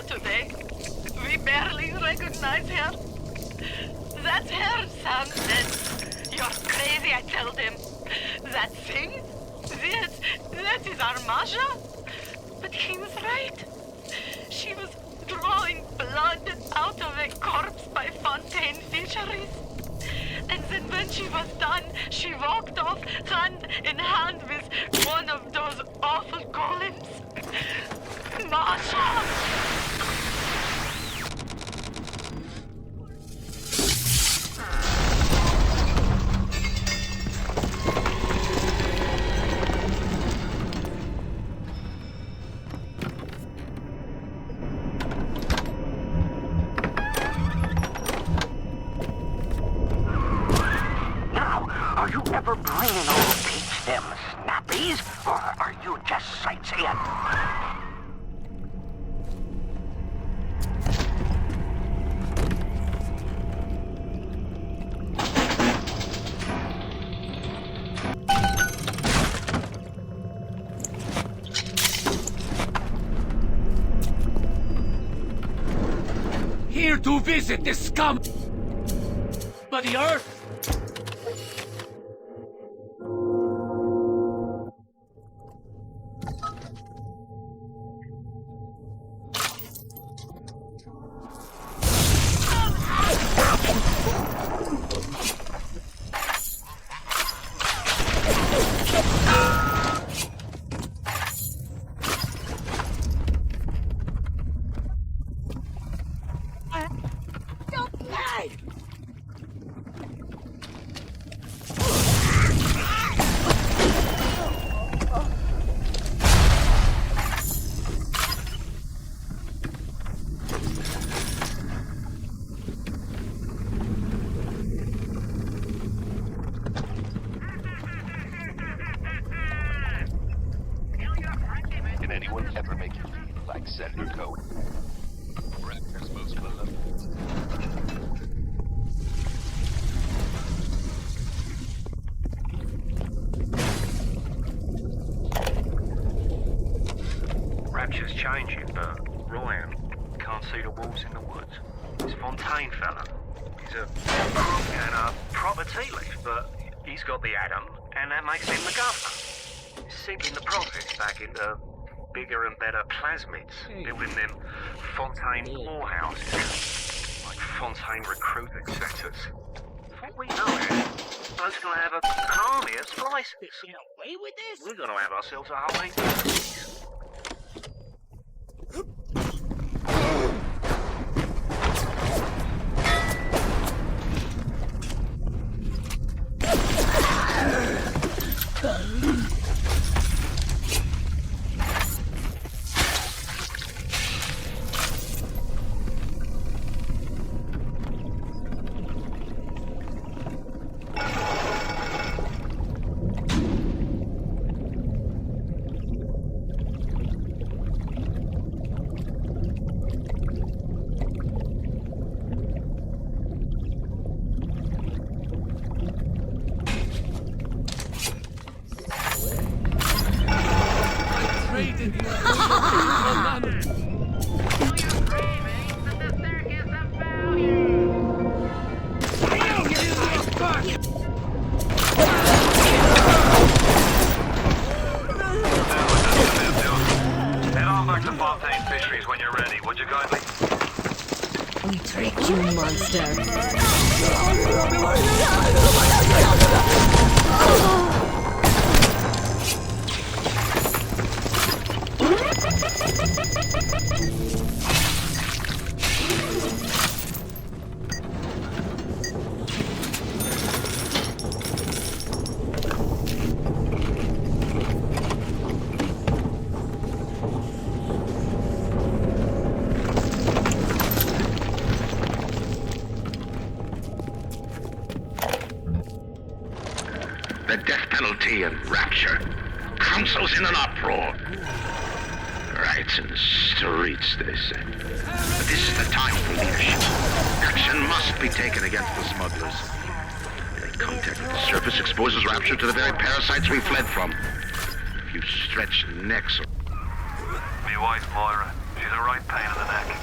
Today. We barely recognize her. That's her, Sam said. You're crazy, I told him. That thing? That is our Masha? But he was right. She was drawing blood out of a corpse by Fontaine Fisheries. And then when she was done, she walked off hand in hand with one of those awful golems. Masha! Bringing all peach them snappies, or are you just sightseeing? Here to visit the scum of the earth. anyone ever make you feel like Senator Coe? Rapture's most beloved. Rapture's changing, but Ryan can't see the wolves in the woods. This Fontaine fella, he's a crook and a proper tea leaf, but he's got the atom, and that makes him the governor. He's sinking the profits back into bigger and better plasmids, building them Fontaine whorehouses, like Fontaine recruiting centers. Before we know it, we're gonna have an army of Splicers. Get away with this? We're gonna have ourselves a whole heap. The death penalty and Rapture. Council's in an uproar. Riots in the streets, they say. But this is the time for leadership. Action must be taken against the smugglers. Any contact with the surface exposes Rapture to the very parasites we fled from. If you stretch necks... Me wife, Moira. She's a right pain in the neck.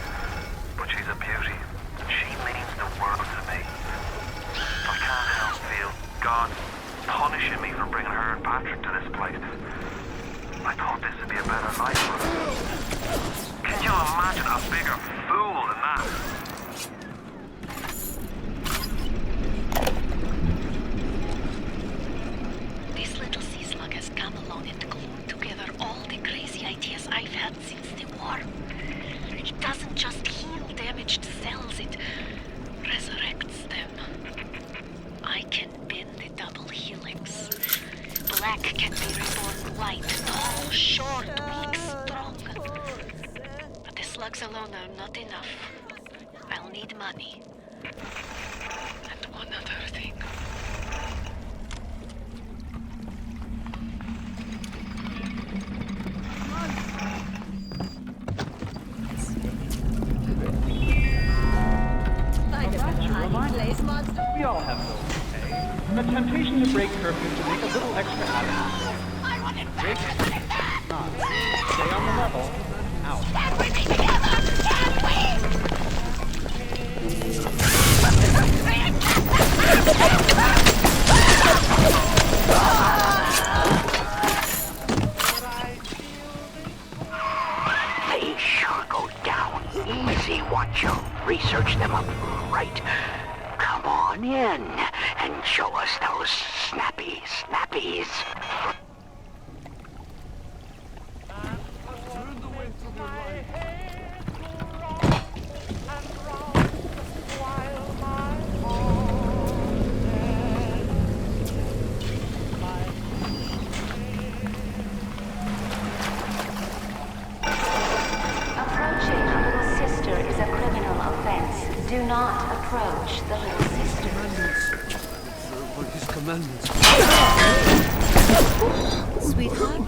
But she's a beauty. She means the world to me. I can't help feel God punishing me for bringing her and Patrick to this place. I thought this would be a better life for us. Can you imagine a bigger fool than that? This little sea slug has come along and glued together all the crazy ideas I've had since the war. It doesn't just heal damaged cells, it resurrects them. I can bend the double helix. Black can be reborn white, tall, short, weak, strong. But the slugs alone are not enough. I'll need money. And one other thing. We all have those to pay. The temptation to break curfew to make a little extra out of it. Break it. Not. Stay on the level. Out. Stand with me together! Stand with! They sure go down easy, watch you. Research them up right. Come on in and show us those snappies. Approaching a little sister is a criminal offense. Do not approach the little sister. His commandments. Sweetheart?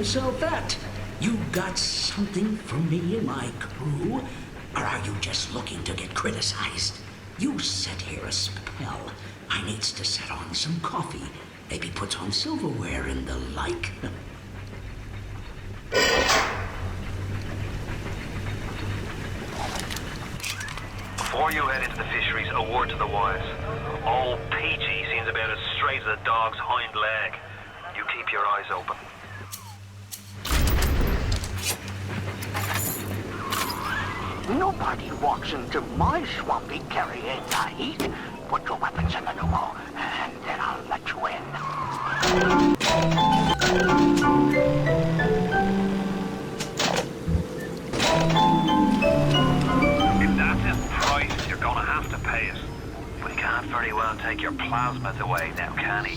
So that you got something for me and my crew? Or are you just looking to get criticized? You set here a spell. I needs to set on some coffee. Maybe put on silverware and the like. Before you head into the fisheries, a word to the wise. Old Peachy seems about as straight as a dog's hind leg. You keep your eyes open. Nobody walks into my swampy carrying the heat. Put your weapons in the pneumo, and then I'll let you in. If that's his price, you're gonna have to pay it. But he can't very well take your plasmas away now, can he?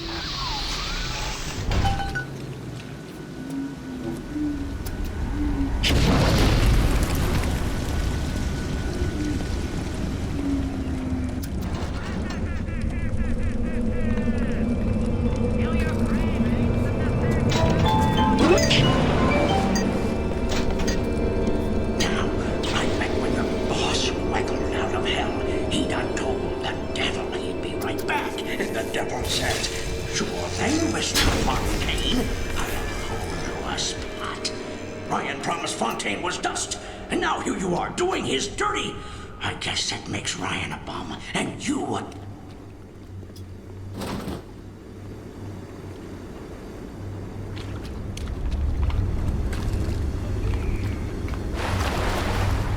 Ryan promised Fontaine was dust, and now here you are doing his dirty. I guess that makes Ryan a bum, and you a...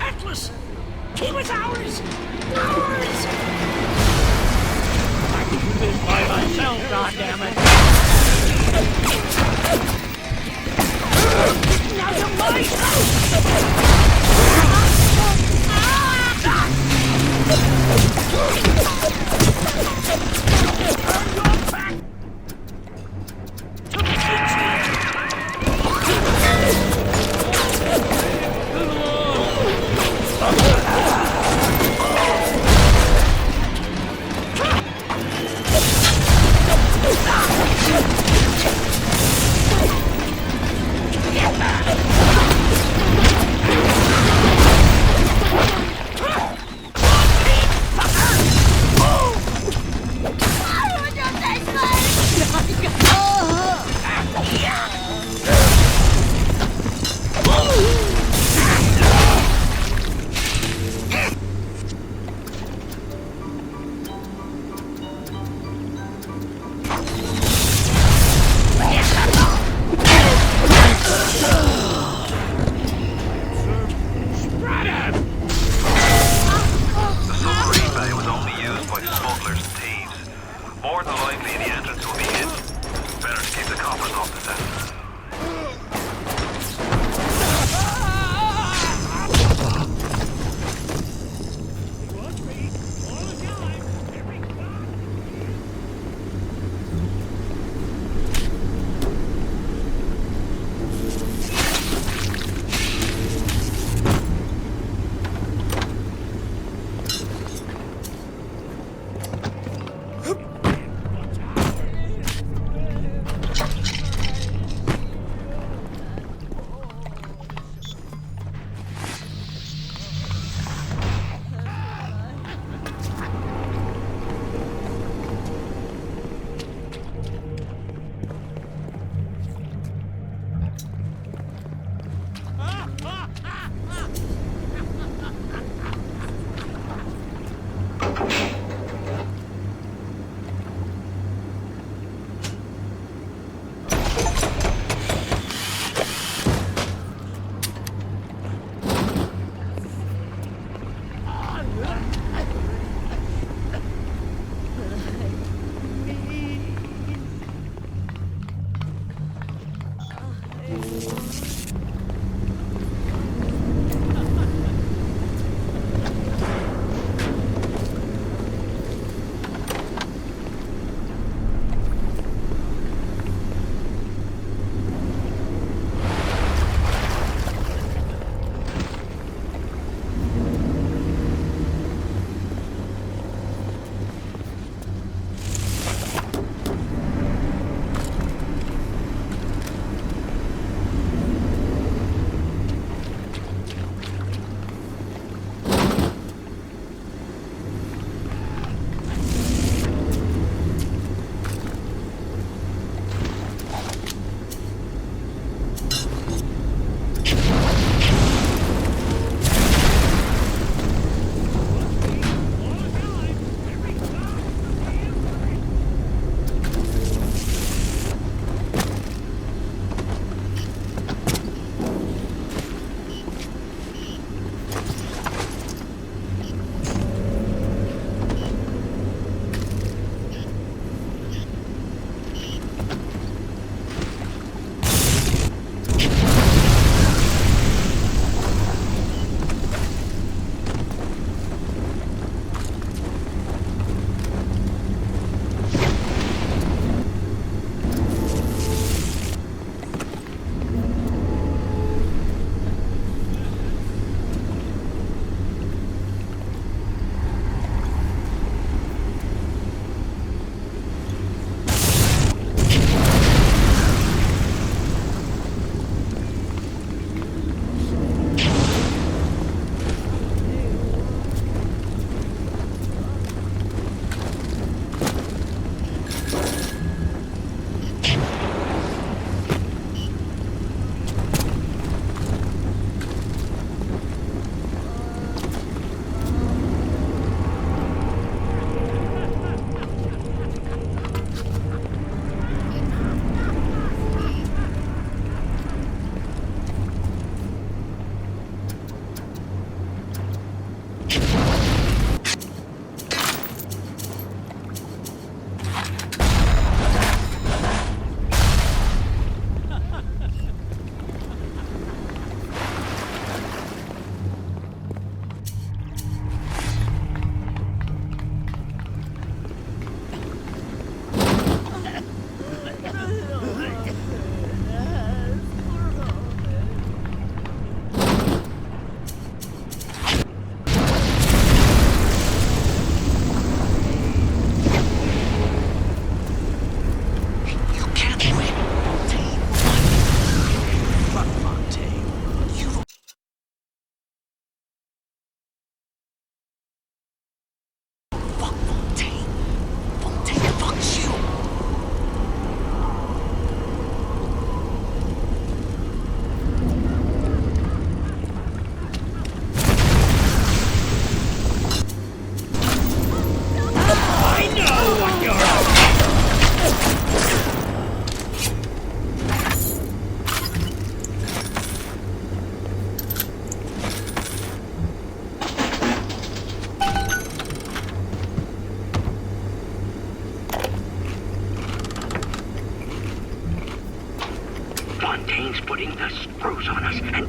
Atlas! He was ours! Ours! I can do this by myself, goddammit! Now you're mine!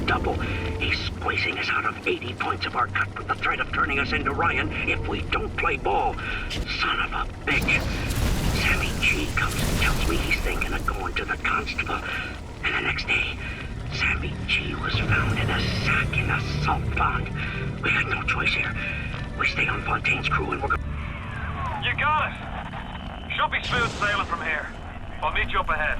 double. He's squeezing us out of 80 points of our cut with the threat of turning us into Ryan if we don't play ball. Son of a bitch. Sammy G comes and tells me he's thinking of going to the constable. And the next day, Sammy G was found in a sack in a salt pond. We had no choice here. We stay on Fontaine's crew and we're going... You got it! Should be smooth sailing from here. I'll meet you up ahead.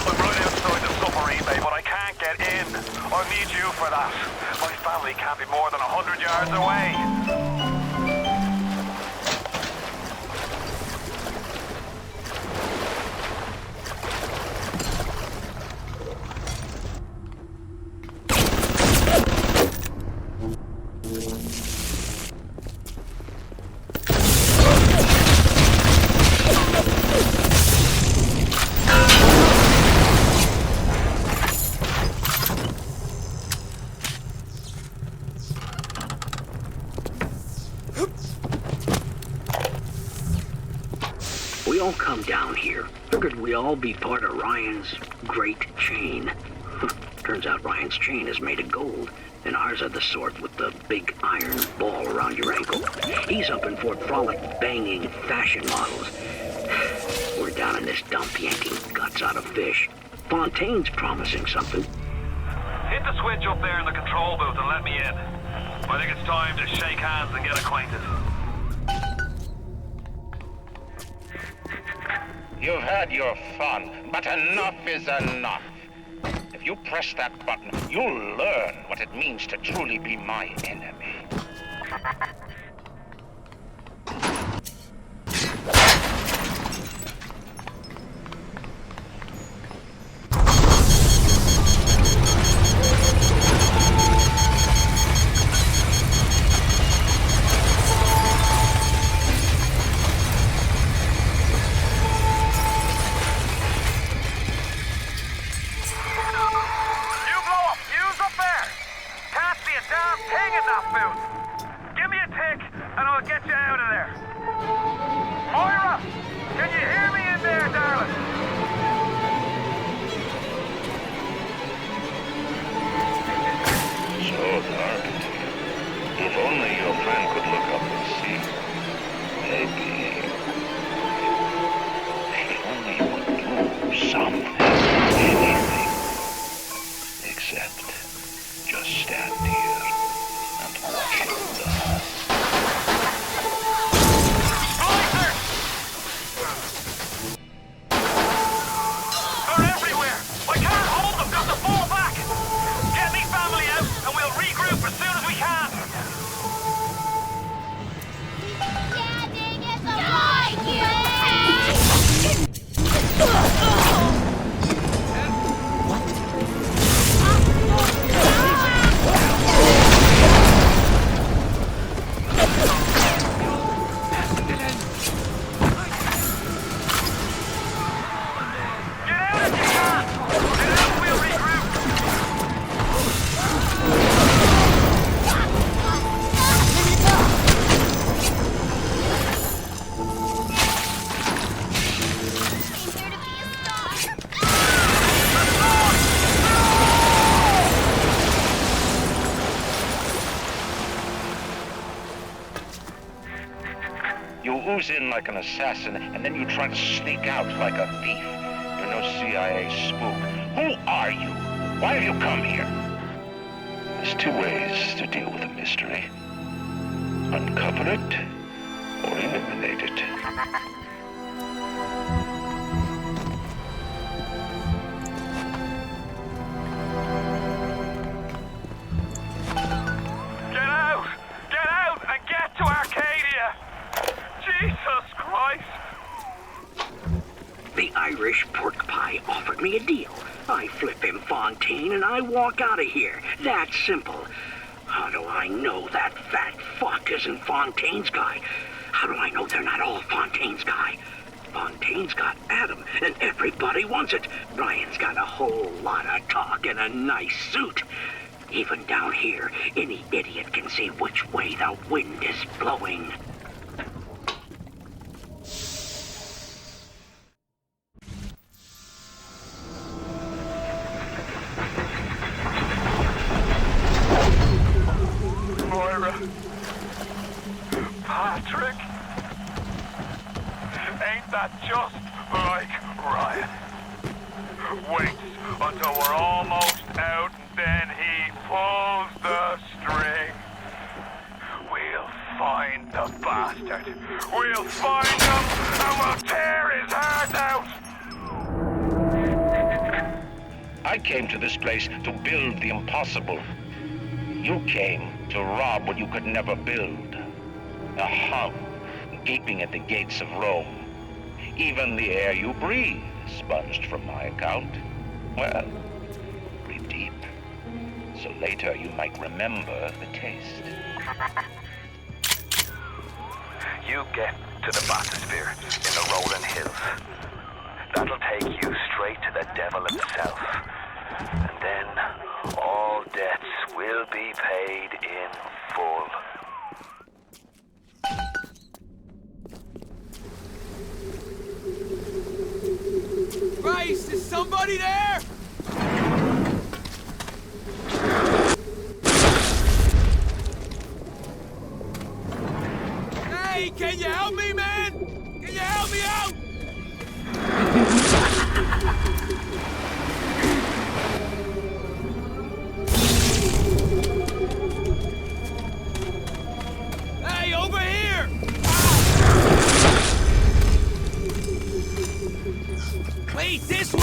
I'm right outside the submarine bay, but I can't get in. I'll need you for that. My family can't be more than 100 yards away. We all come down here. Figured we all be part of Ryan's great chain. Turns out Ryan's chain is made of gold, and ours are the sort with the big iron ball around your ankle. He's up in Fort Frolic banging fashion models. We're down in this dump yanking guts out of fish. Fontaine's promising something. Hit the switch up there in the control booth and let me in. I think it's time to shake hands and get acquainted. You've had your fun, but enough is enough. If you press that button, you'll learn what it means to truly be my enemy. In like an assassin, and then you try to sneak out like a thief. You're no CIA spook. Who are you? Why have you come here? There's two ways to deal with a mystery. Uncover it, or eliminate it. Get out! Get out and get to Arcadia! Jesus Christ! The Irish pork pie offered me a deal. I flip him Fontaine and I walk out of here. That simple. How do I know that fat fuck isn't Fontaine's guy? How do I know they're not all Fontaine's guy? Fontaine's got Adam, and everybody wants it. Ryan's got a whole lot of talk and a nice suit. Even down here, any idiot can see which way the wind is blowing. Moira. Patrick. Ain't that just like Ryan? Waits until we're almost out and then he pulls the string. We'll find the bastard. We'll find him and we'll tear his heart out. I came to this place to build the impossible. You came to rob what you could never build. A hum gaping at the gates of Rome. Even the air you breathe sponged from my account. Well, breathe deep, so later you might remember the taste. You get to the bathysphere in the rolling hills. That'll take you straight to the devil himself. And then all debts will be paid in full. Grace, is somebody there? Hey, can you help me, man? Can you help me out? Hey, over here! Wait, this way!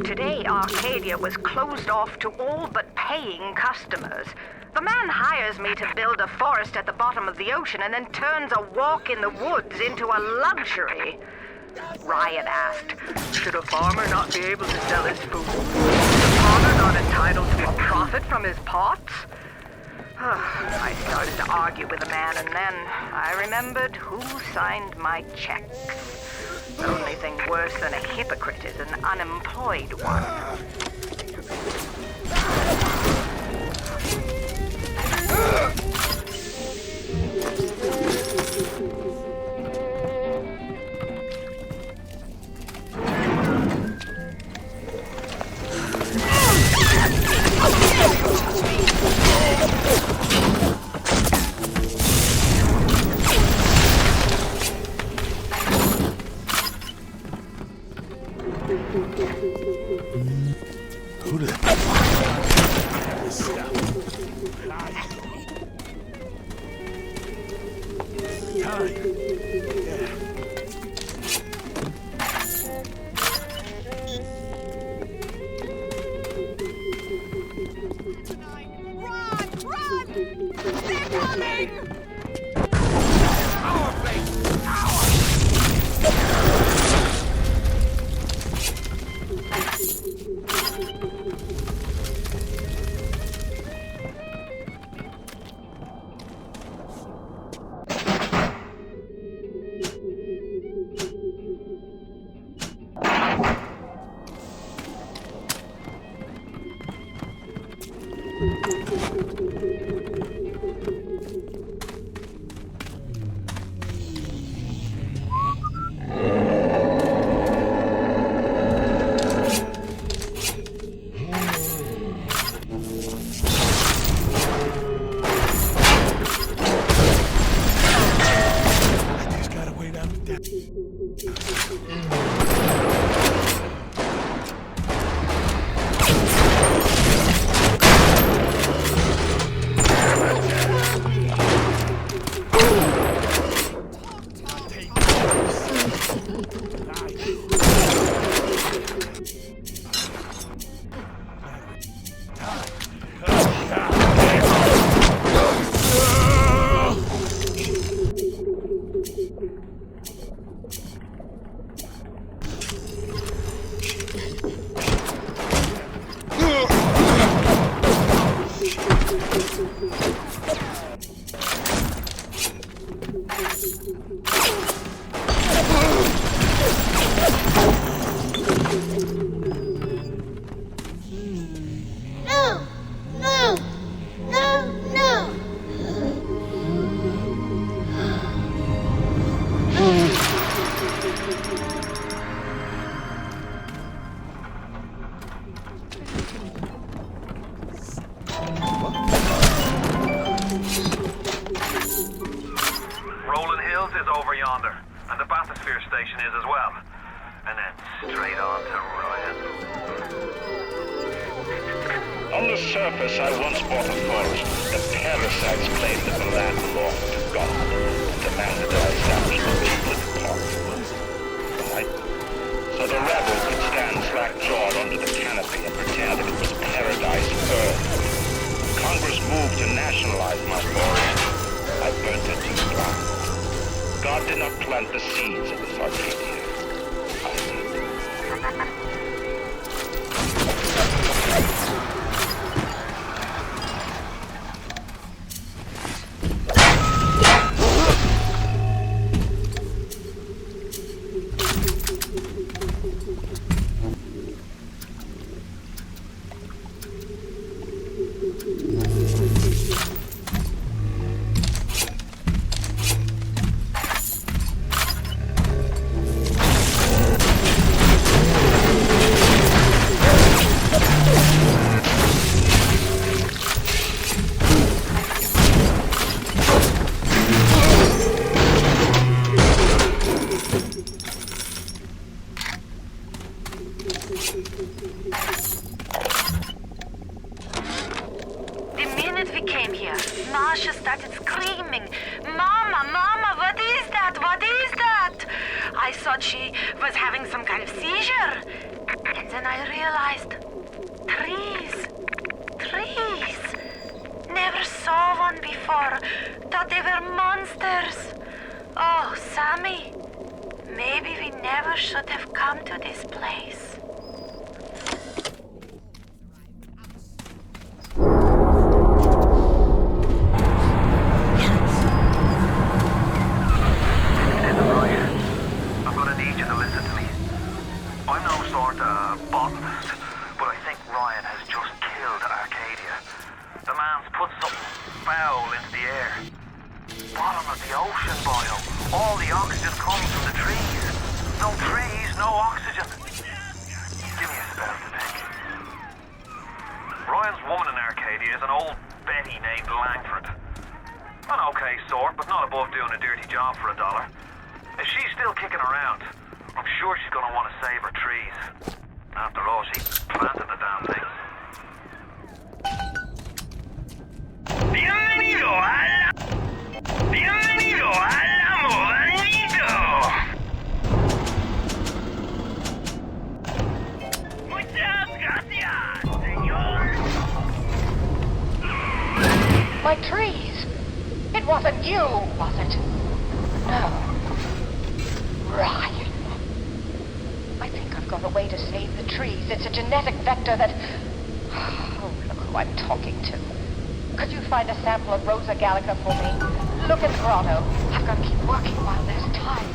Today, Arcadia was closed off to all but paying customers. The man hires me to build a forest at the bottom of the ocean and then turns a walk in the woods into a luxury. Ryan asked, should a farmer not be able to sell his food? Is a farmer not entitled to a profit from his pots? I started to argue with the man, and then I remembered who signed my checks. The only thing worse than a hypocrite is an unemployed one. Who the... This stuff. Time. Yeah. Run! They're coming! Our face! Our! over yonder, and the bathysphere station is as well. And then straight on to Ryan. On the surface, I once bought a forest. The parasites claimed that the land belonged to God and demanded that I establish a England park. Right? So the rebel could stand slack-jawed under the canopy and pretend that it was paradise Earth. Congress moved to nationalize my forest. I burnt it to the ground. God did not plant the seeds of this Arcadia. I did. My trees! It wasn't you, was it? No. Ryan. I think I've got a way to save the trees. It's a genetic vector that... Oh, look who I'm talking to. Could you find a sample of Rosa Gallica for me? Look in the grotto. I've got to keep working while there's time.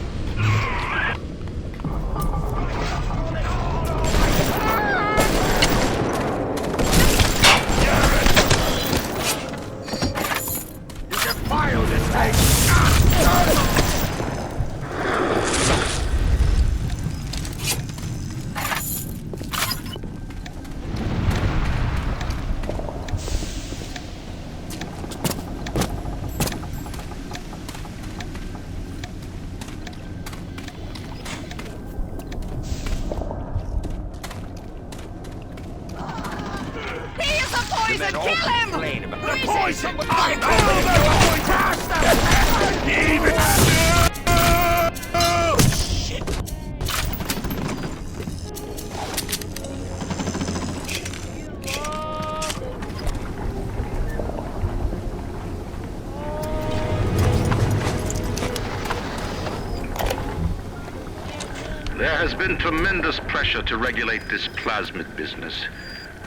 There has been tremendous pressure to regulate this plasmid business.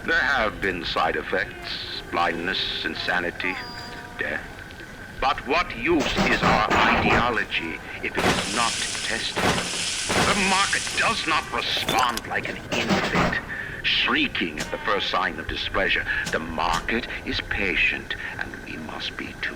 There have been side effects, blindness, insanity, death. But what use is our ideology if it is not tested? The market does not respond like an infant, shrieking at the first sign of displeasure. The market is patient, and we must be too.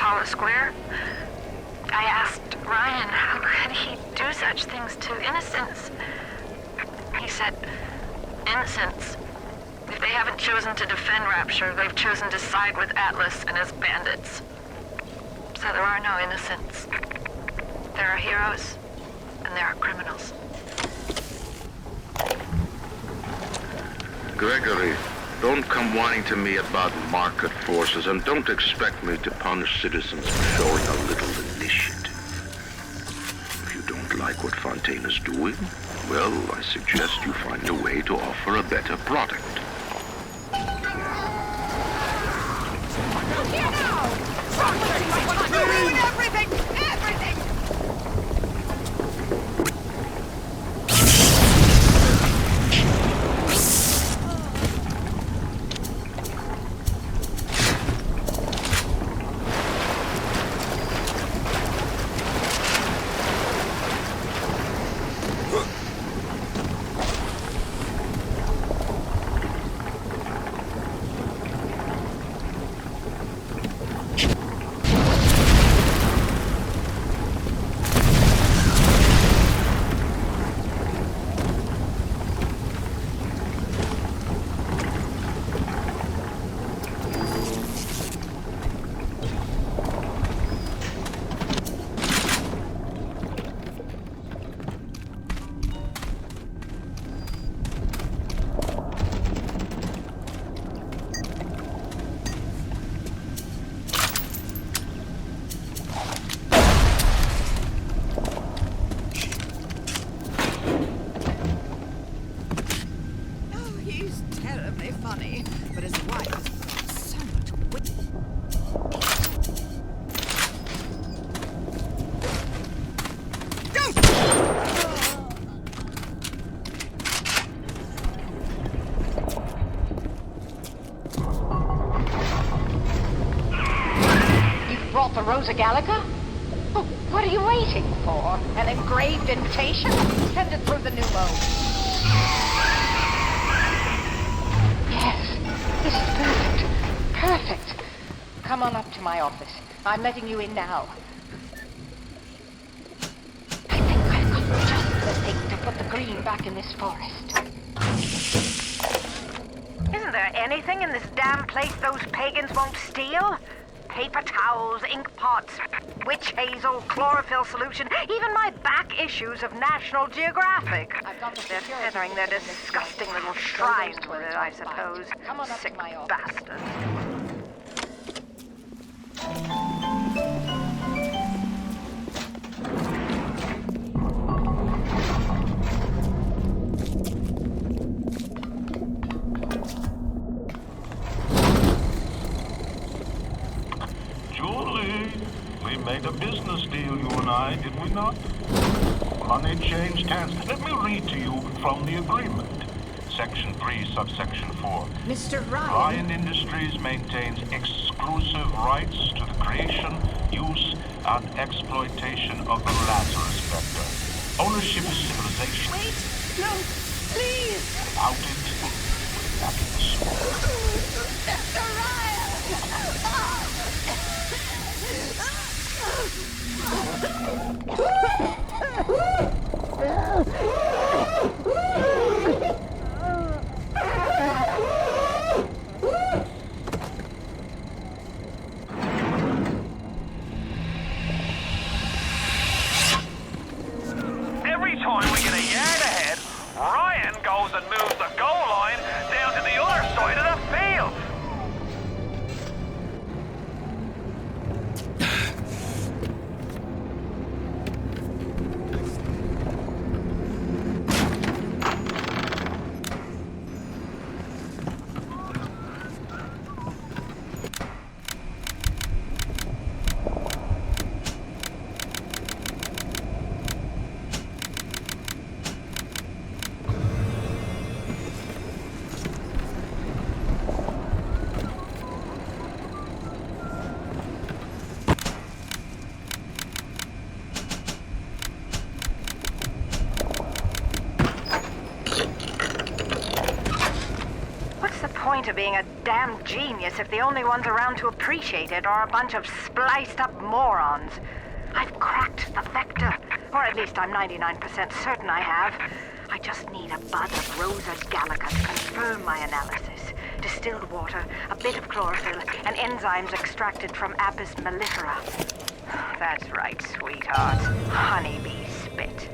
call a square. I asked Ryan how could he do such things to innocents. He said, innocents. If they haven't chosen to defend Rapture, they've chosen to side with Atlas and his bandits. So there are no innocents. There are heroes, and there are criminals. Gregory, don't come whining to me about market forces, and don't expect me to punish citizens for showing a little initiative. If you don't like what Fontaine is doing, well, I suggest you find a way to offer a better product. Ruin everything! Everything! Funny, but his wife has got so much wit. You've brought the Rosa Gallica? Oh, what are you waiting for? An engraved invitation? Send it through the pneumo. This is perfect. Perfect. Come on up to my office. I'm letting you in now. I think I've got just the thing to put the green back in this forest. Isn't there anything in this damn place those pagans won't steal? Paper towels, ink pots, witch hazel, chlorophyll solution, even my back issues of National Geographic. They're feathering their disgusting little shrines with it, I suppose. Sick bastards. We made a business deal, you and I, did we not? Money changed hands. Let me read to you from the agreement. Section 3, subsection 4. Mr. Ryan. Ryan Industries maintains exclusive rights to the creation, use, and exploitation of the Lazarus Vector. Ownership is civilization. Wait! No! Please! Without it, we're back in the swamp. Mr. Ryan! Every time we get a yard ahead, Ryan goes and moves the goal line down to the other side of the field. to being a damn genius if the only ones around to appreciate it are a bunch of spliced-up morons. I've cracked the vector, or at least I'm 99% certain I have. I just need a bud of Rosa gallica to confirm my analysis. Distilled water, a bit of chlorophyll, and enzymes extracted from Apis mellifera. That's right, sweetheart. Honeybee spit.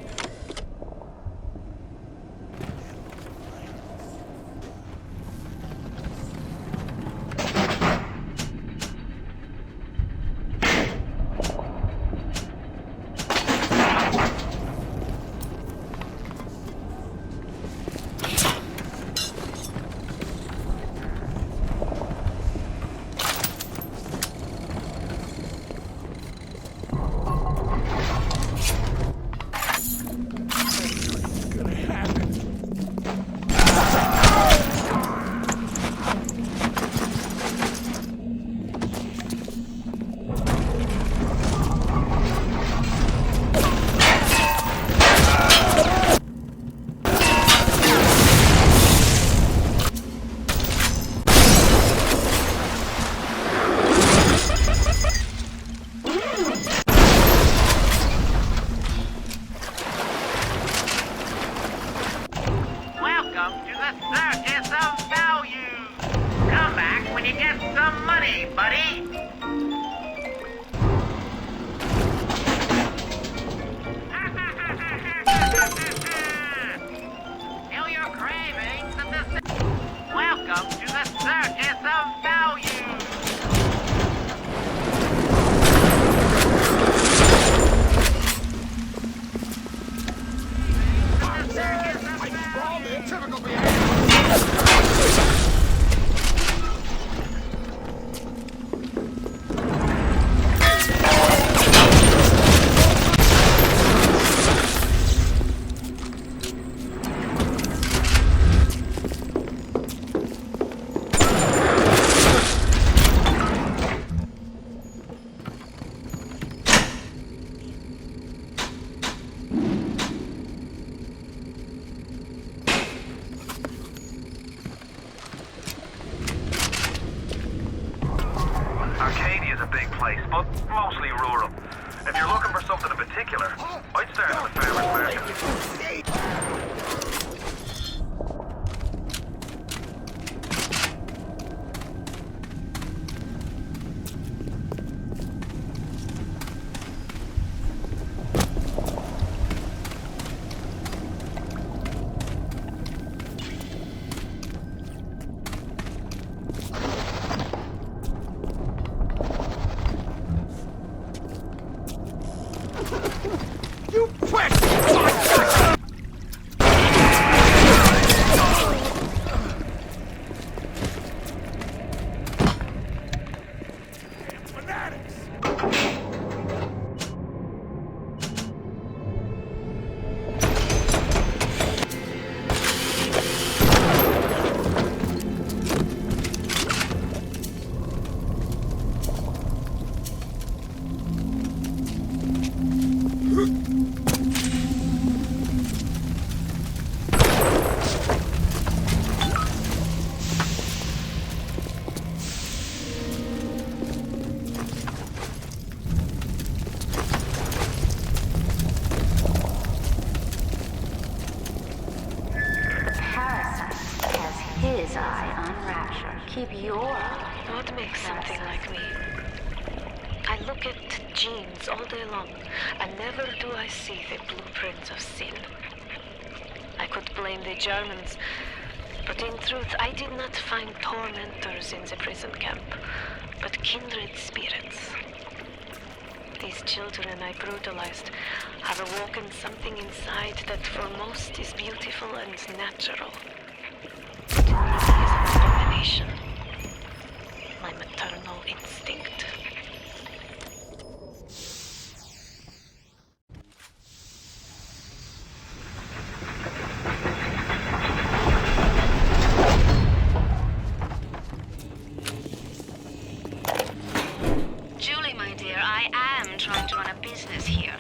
Keep your... What makes something like me? I look at genes all day long, and never do I see the blueprints of sin. I could blame the Germans, but in truth I did not find tormentors in the prison camp, but kindred spirits. These children I brutalized have awoken something inside that for most is beautiful and natural. To me is an abomination. My maternal instinct. Julie, my dear, I am trying to run a business here.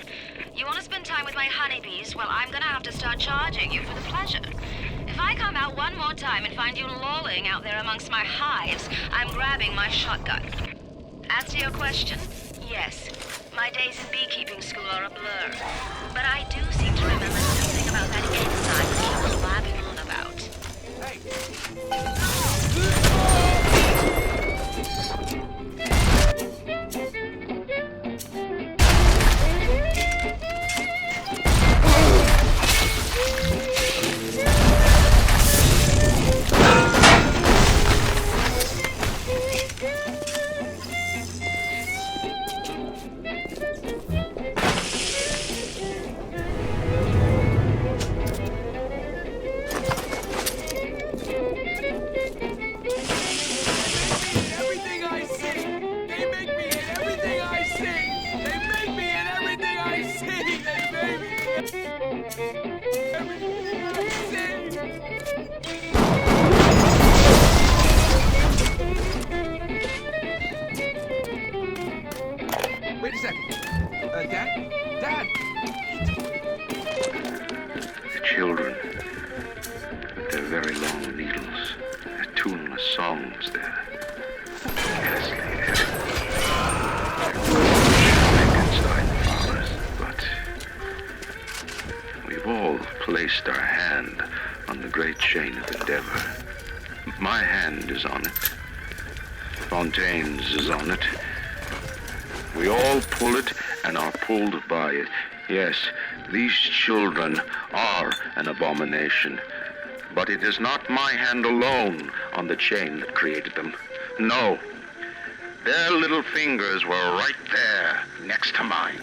You want to spend time with my honeybees? Well, I'm gonna have to start charging you for the pleasure. If I come out one more time and find you lolling out there amongst my hives, I'm grabbing my shotgun. As to your question, yes, my days in beekeeping school are a blur. But I do seem to remember something about that enzyme that you were blabbing on about. Wait a second. Dad? Dad! The children, with their very long needles, their tuneless songs, their ghastly edits, inside the flowers. But we've all placed our hand on the great chain of endeavor. My hand is on it. Fontaine's is on it. We all pull it and are pulled by it. Yes, these children are an abomination. But it is not my hand alone on the chain that created them. No. Their little fingers were right there, next to mine.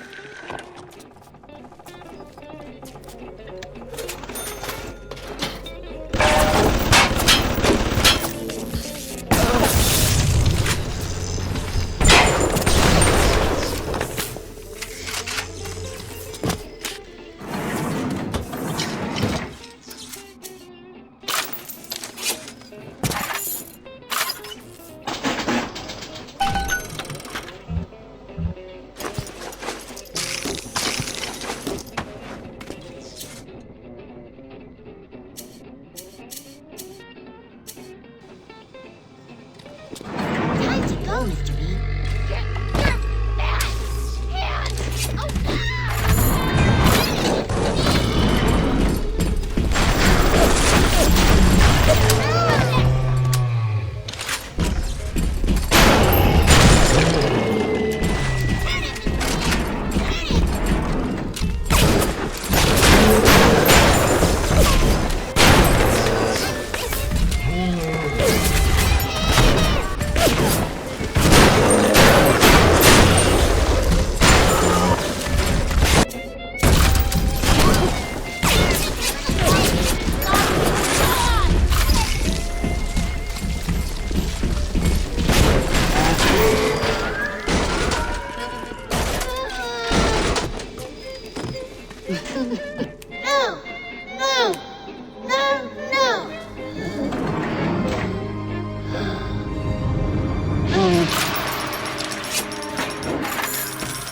Time to go, Mr. B.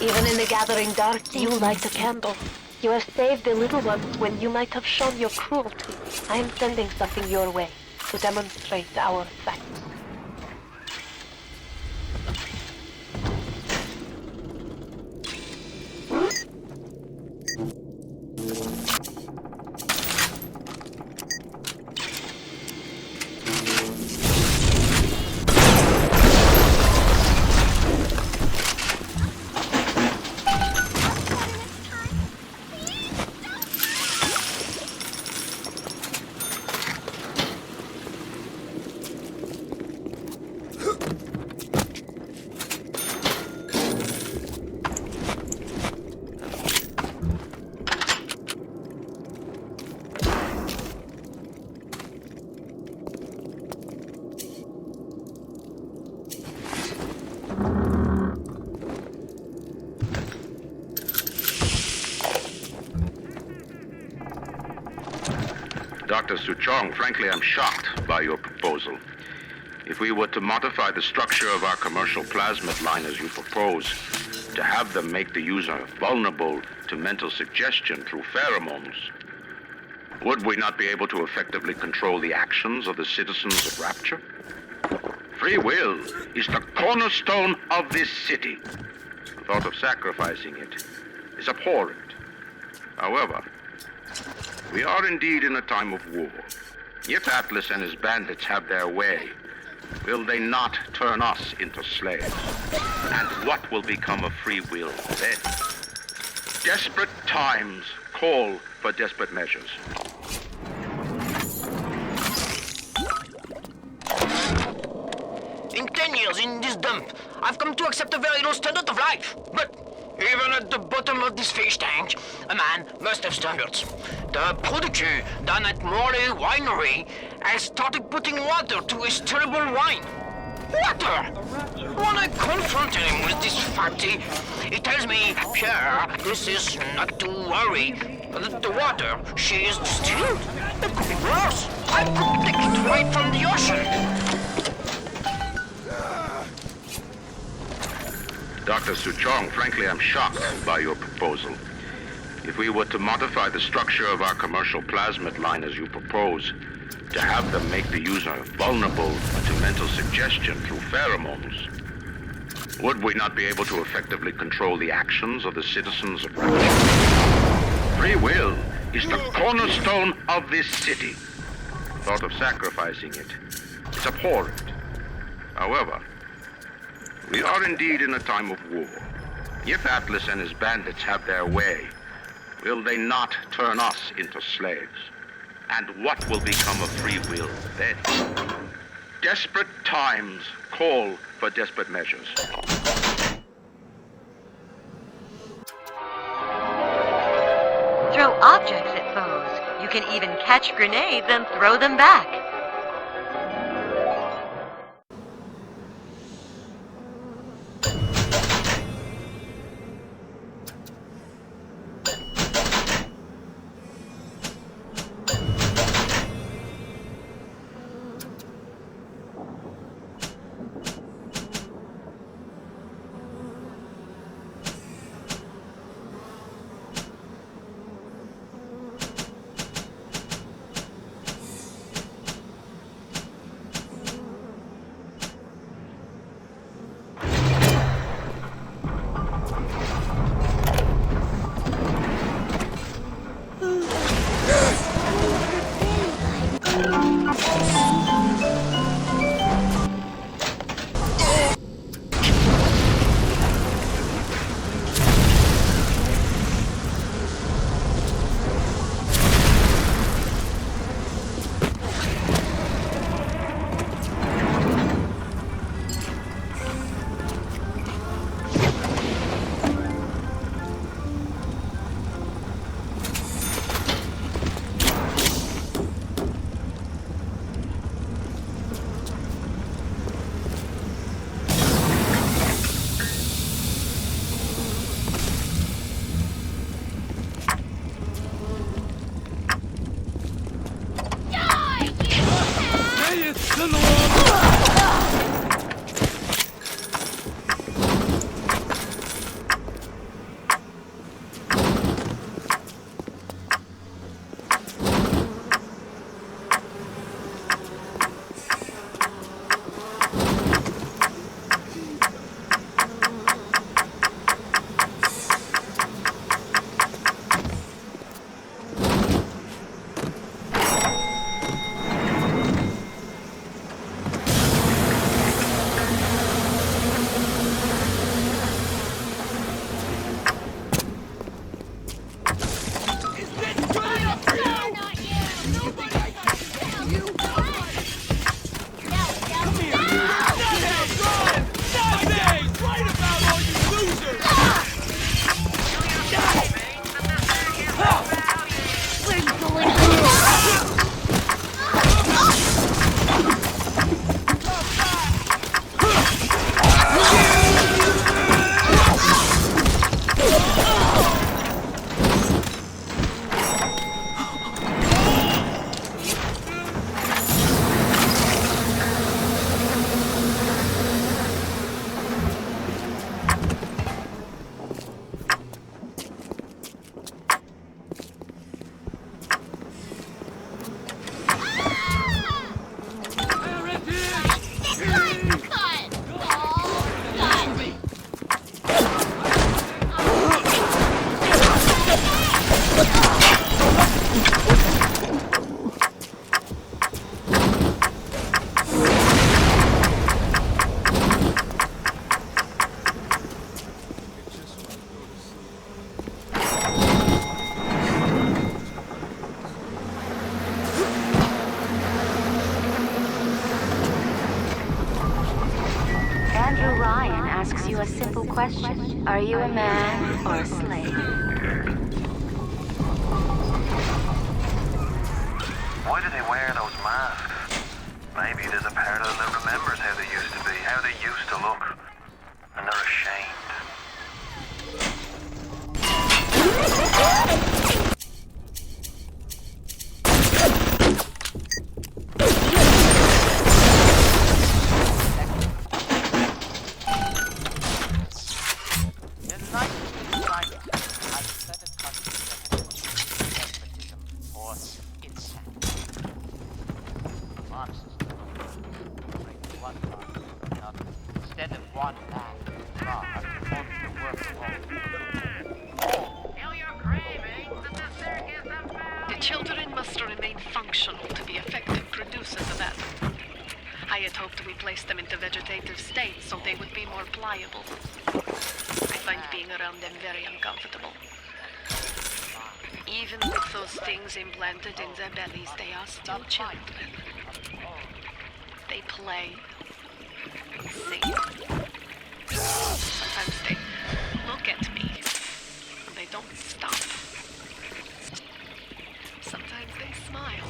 Even in the gathering dark, you light a candle. You have saved the little ones when you might have shown your cruelty. I am sending something your way to demonstrate our effect. Dr. Suchong, frankly, I'm shocked by your proposal. If we were to modify the structure of our commercial plasmid line as you propose, to have them make the user vulnerable to mental suggestion through pheromones, Would we not be able to effectively control the actions of the citizens of Rapture? Free will is the cornerstone of this city. The thought of sacrificing it is abhorrent. However, we are indeed in a time of war. If Atlas and his bandits have their way, will they not turn us into slaves? And what will become of free will then? Desperate times call for desperate measures. In 10 years in this dump, I've come to accept a very low standard of life. But even at the bottom of this fish tank, a man must have standards. The producer down at Morley Winery has started putting water to his terrible wine. Water! When I confronted him with this fact, he tells me, Pierre, this is not to worry. The water, she is distilled. It could be worse. I could take it right from the ocean. Dr. Suchong, frankly, I'm shocked by your proposal. If we were to modify the structure of our commercial plasmid line as you propose, to have them make the user vulnerable to mental suggestion through pheromones, would we not be able to effectively control the actions of the citizens of Rapture? Free will is the cornerstone of this city. The thought of sacrificing it is abhorrent. However, we are indeed in a time of war. If Atlas and his bandits have their way, will they not turn us into slaves? And what will become of free will then? Desperate times call for desperate measures. Throw objects at foes. You can even catch grenades and throw them back. Question: are you a man or a slave? Why do they wear those masks? Maybe there's a part of them that remembers how they used to be, how they used to look, and they're ashamed. Implanted in their bellies, they are still children. They play, sing. Sometimes they look at me, and they don't stop. Sometimes they smile.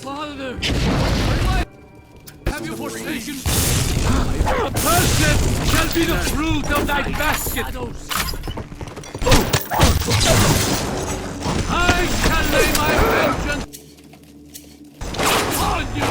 Father! Have you forsaken? A person shall be the fruit of thy basket! I shall lay my vengeance on you!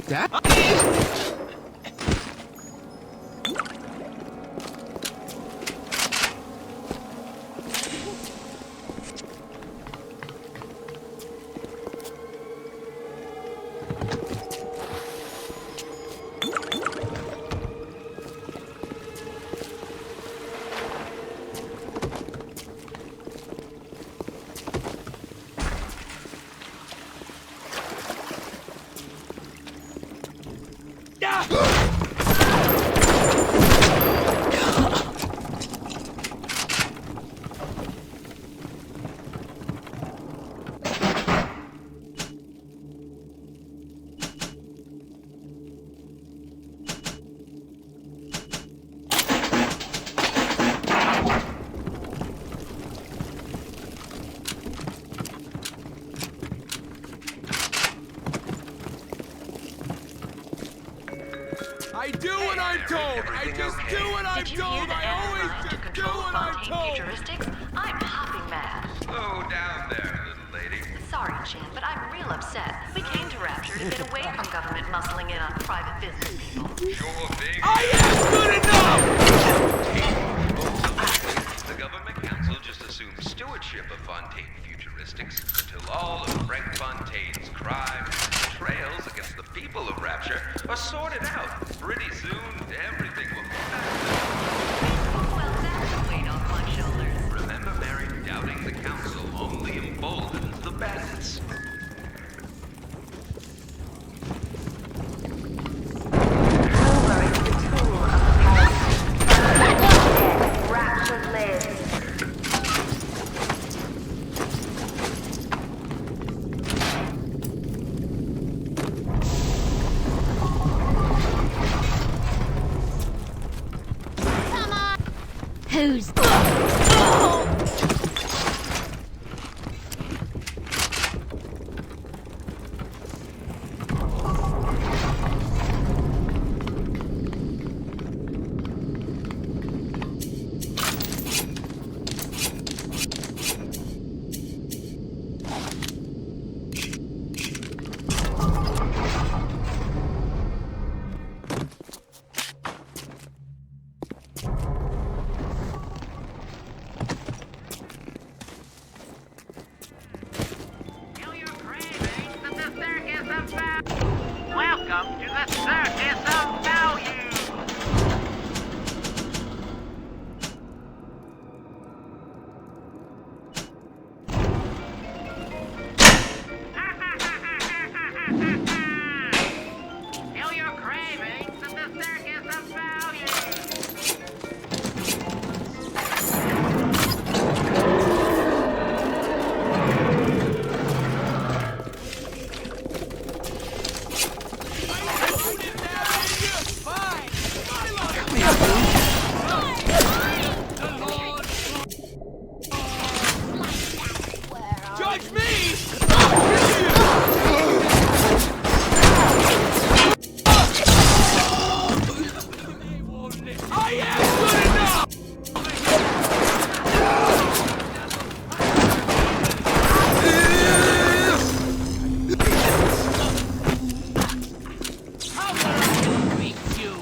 Dad? I do what I'm told! I just do what I'm told! I always just do what I'm told! Futuristics? I'm hopping mad. Slow down there, little lady. Sorry, Jim, but I'm real upset. We came to Rapture to get away from government muscling in on private business people. Sure thing. I am good enough! The government council just assumed stewardship of Fontaine Futuristics until all of Frank Fontaine's crimes and betrayals against the people of Rapture are sorted out. Pretty soon, everything will be back. Well, that's a weight off my shoulders. Remember, Mary, doubting the council only emboldens the bandits. Rumor is the tool of the parasite. Rapture lives. Who's... Welcome to the Circus of Value! Feel your cravings at the Circus of Value! Judge me! I am good enough! How can I beat you?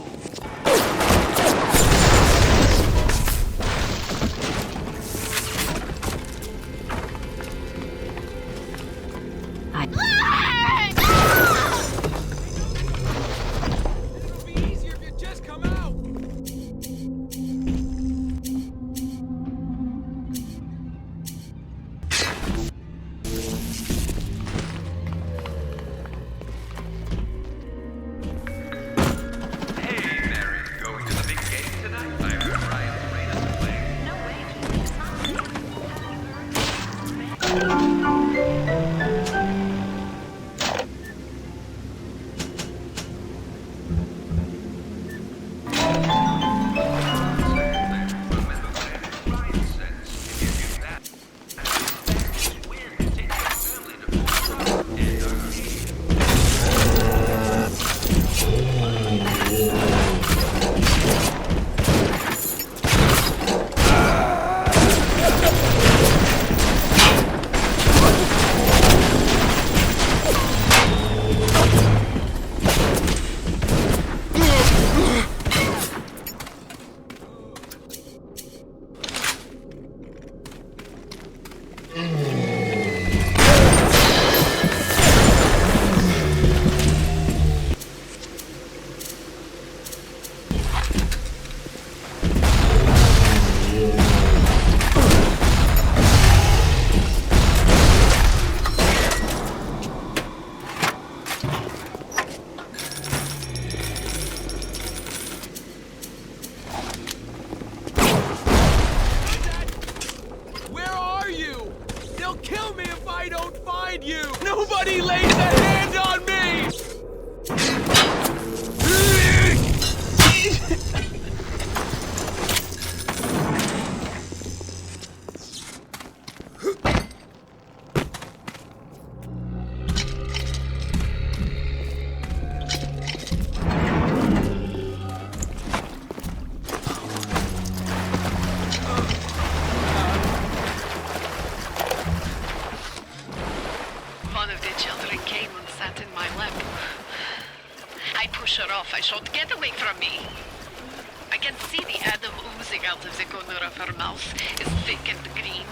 It'll be easier if you just come out! Hey, Mary, going to the big game tonight? I heard Ryan's Raiders playing. No way, Jim. It's not Where are you? They'll kill me if I don't find you! Nobody lays a hand on me! pressure off, I shot. Get away from me. I can see the Adam oozing out of the corner of her mouth. It's thick and green.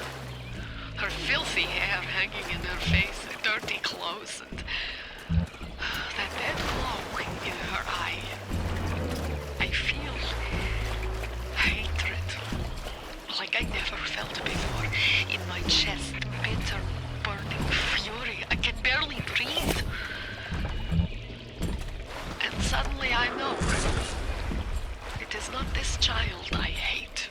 Her filthy hair hanging in her face, dirty clothes, and that dead glow in her eye. I feel hatred, like I never felt before, in my chest. Bitter, burning fury. I can barely breathe. And suddenly I know it is not this child I hate.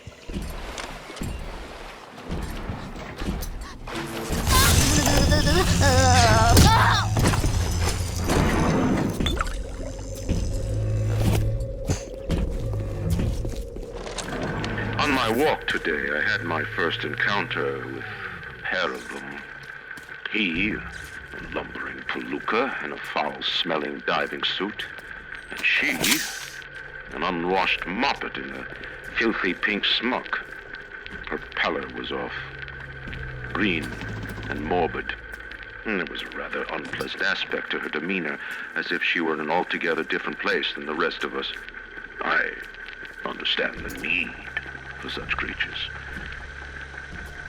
On my walk today, I had my first encounter with a pair of them. He, a lumbering palooka in a foul-smelling diving suit, and she, an unwashed moppet in a filthy pink smock. Her pallor was off, green and morbid. And there was a rather unpleasant aspect to her demeanor, as if she were in an altogether different place than the rest of us. I understand the need for such creatures.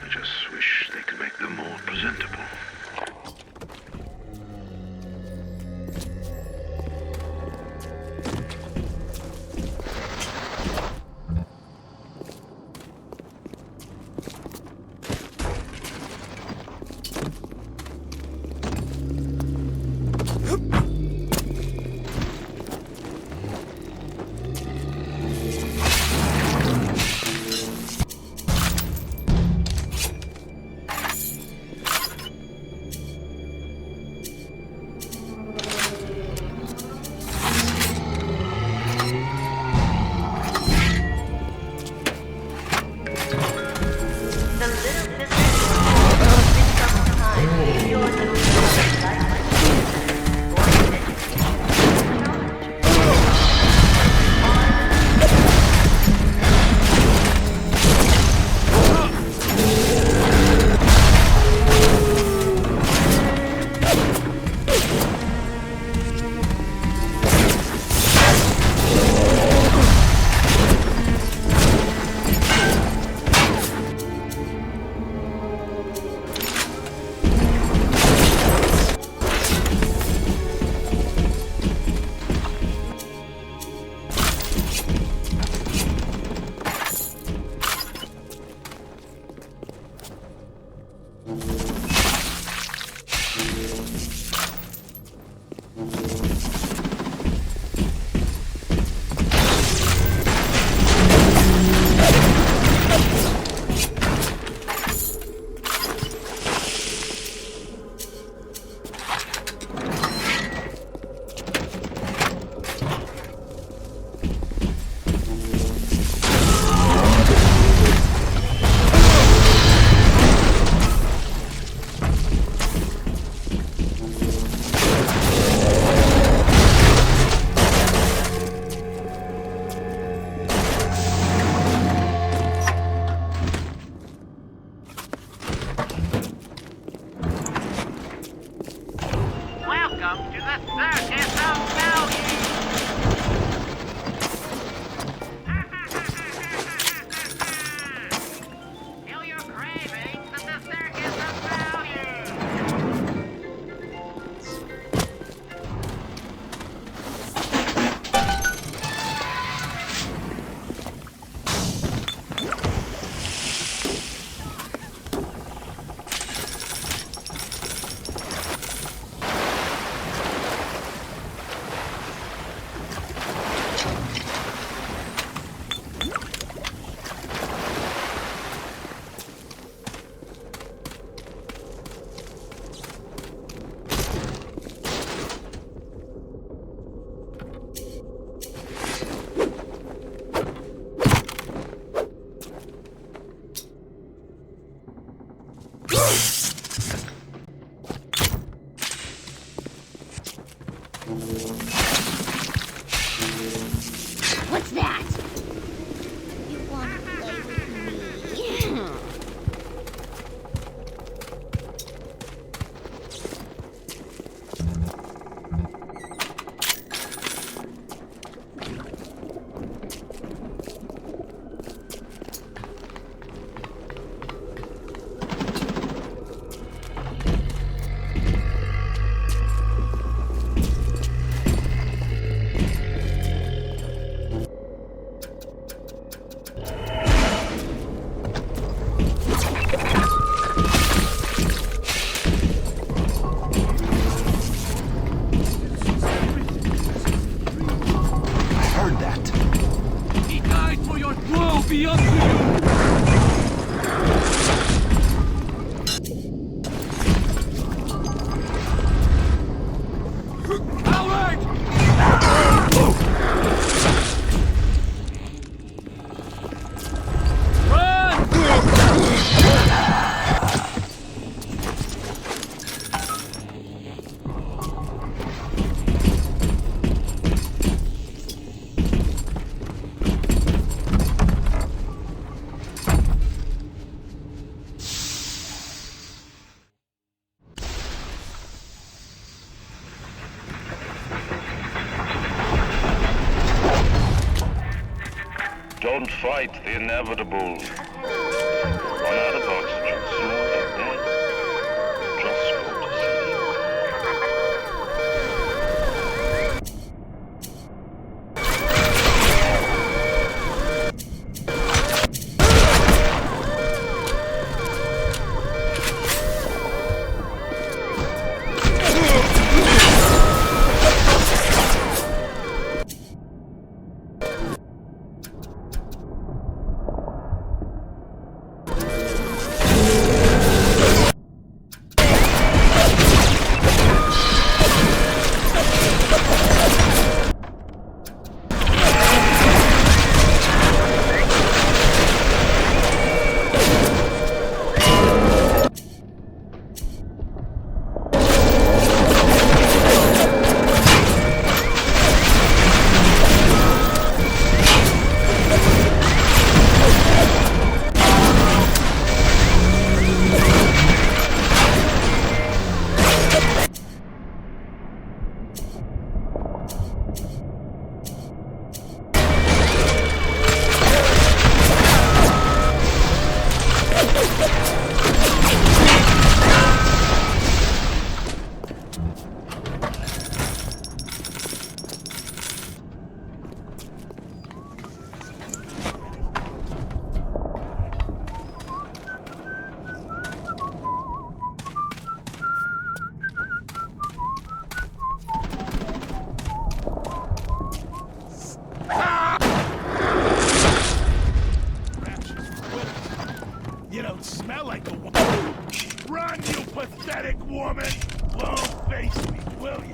I just wish they could make them more presentable. What's that? You wanna play with me? Don't fight the inevitable. Run out of oxygen soon and then just go to sleep. You don't smell like a woman. Run, you pathetic woman! Won't face me, will you?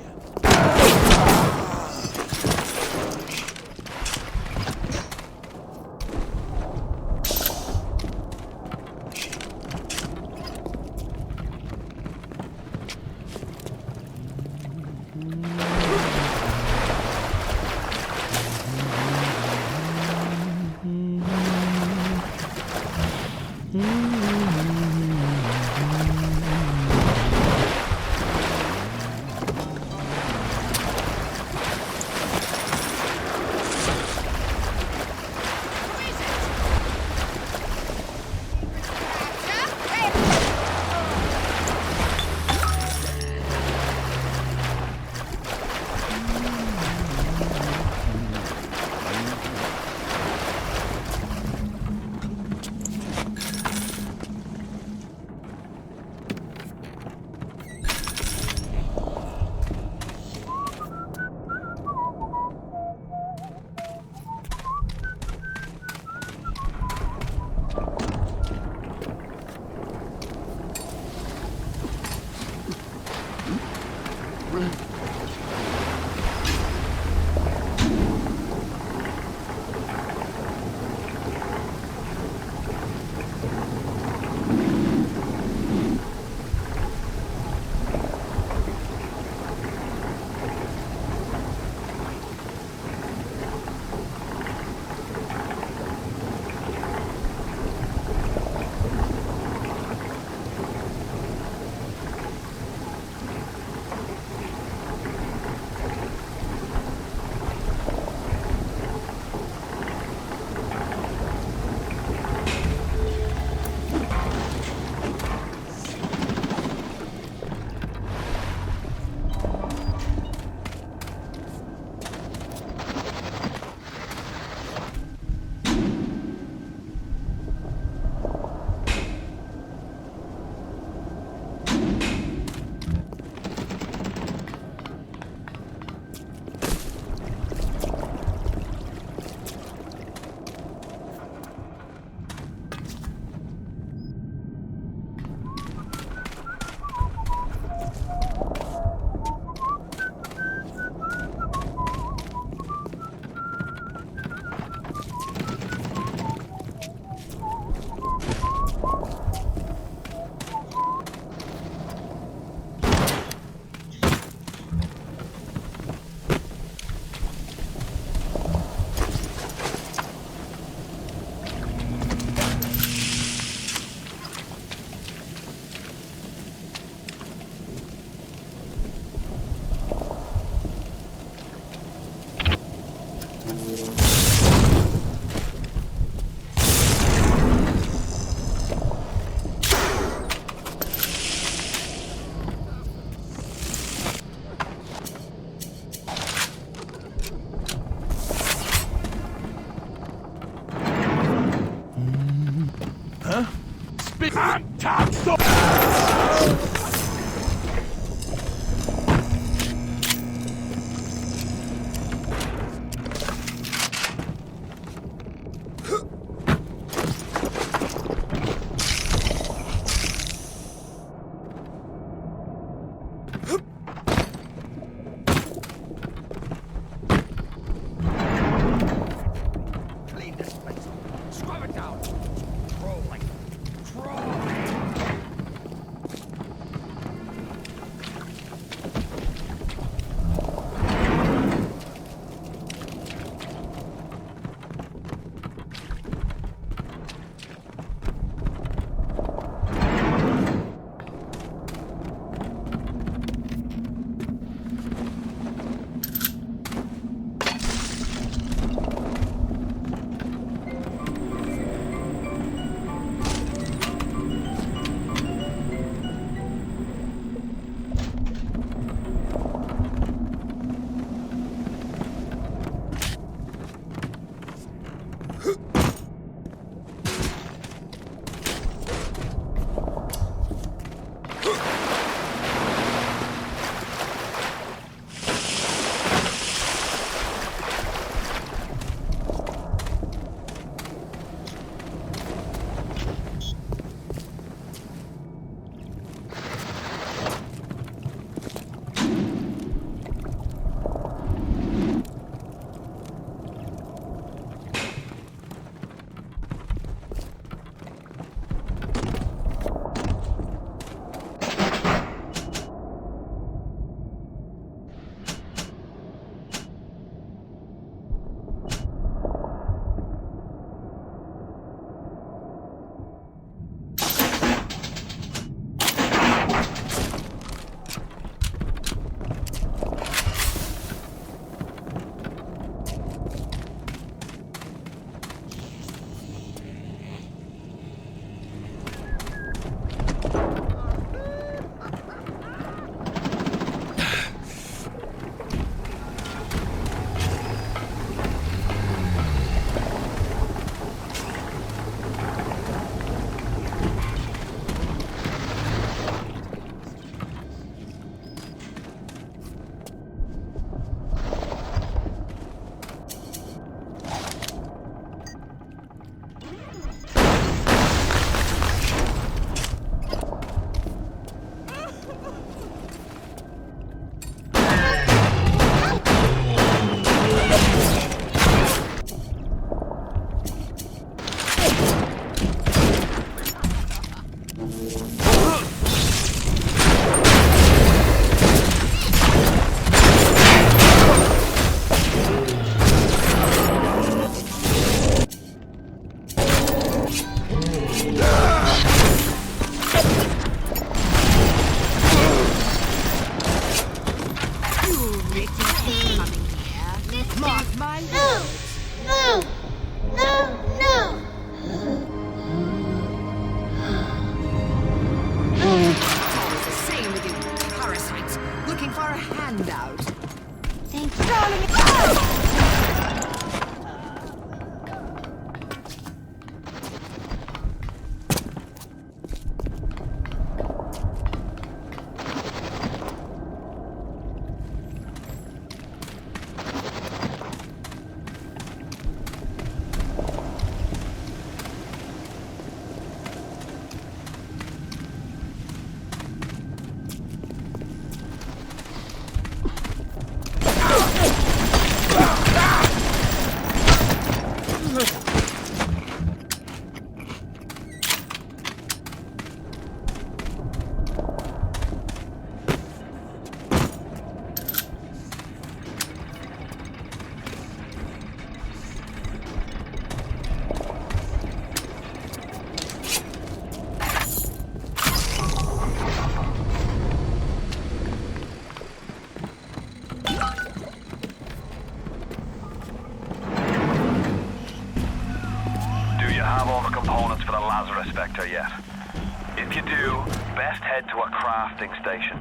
crafting station.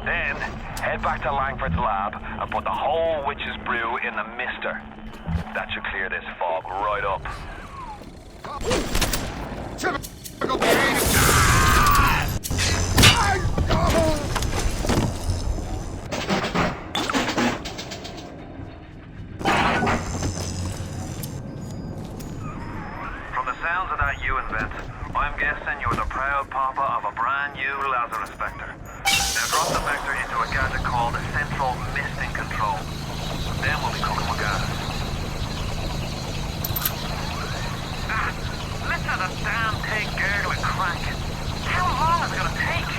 Then, head back to Langford's lab and put the whole witch's brew in the mister. That should clear this fog right up. Typical behavior. From the sounds of that you invent, I'm guessing you're the proud papa of a brand new Lazarus Vector. Now drop the Vector into a gadget called the Central Misting Control. Then we'll be cooking with gas. Listen to the damn thing gurgling crack. How long is it gonna take?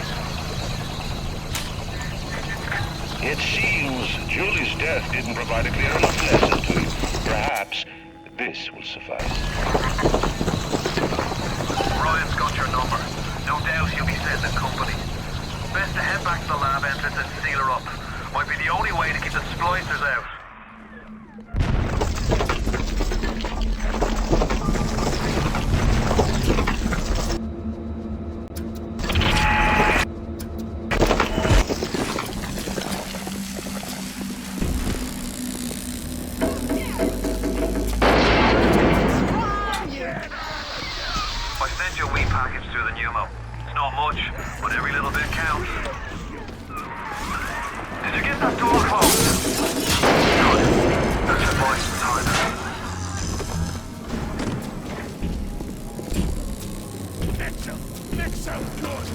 It seems Julie's death didn't provide a clear enough lesson to you. Perhaps this will suffice. Ryan's got your number. No doubt he'll be sending company. Best to head back to the lab entrance and seal her up. Might be the only way to keep the Splicers out. I sent you a wee package through the pneumo. It's not much, but every little bit counts. Did you get that door closed? Good. That should buy some time. That's so good.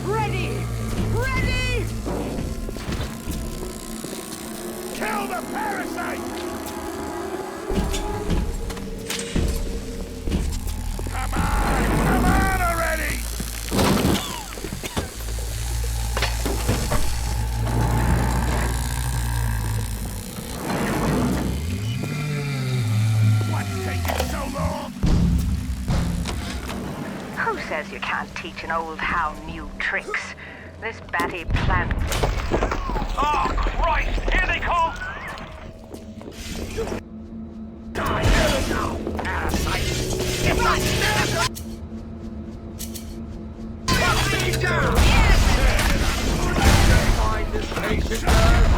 Ready! Ready! Kill the parasite! Come on already! What's taking so long? Who says you can't teach an old hound new tricks? This batty plant... Oh, Christ! Here they come! Die now, parasite! Get back there! Put me down! Find this patient girl!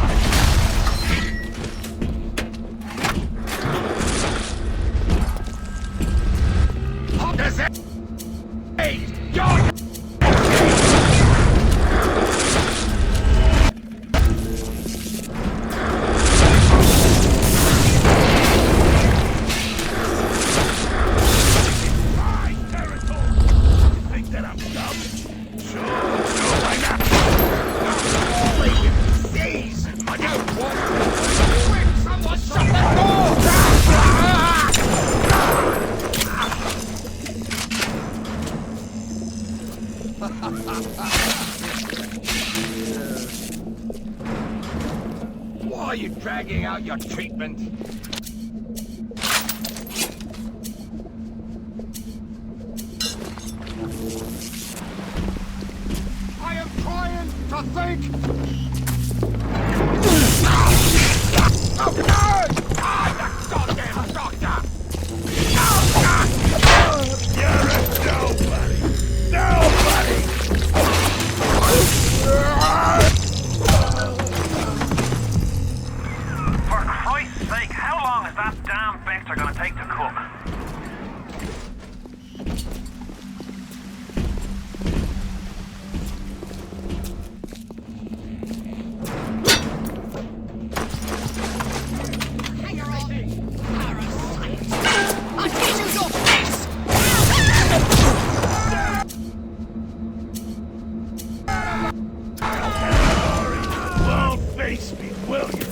Does it? Hey, yo! Why are you dragging out your treatment? I am trying to think! Oh, God! Ah, the goddamn doctor! You're a nobody! Nobody! For Christ's sake, how long is that damn Vector gonna take to cook? Well, face me, will you?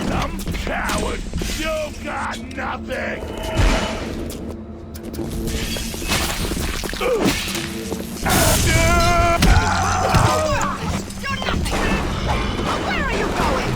Dumb coward! You got nothing! Where are you going?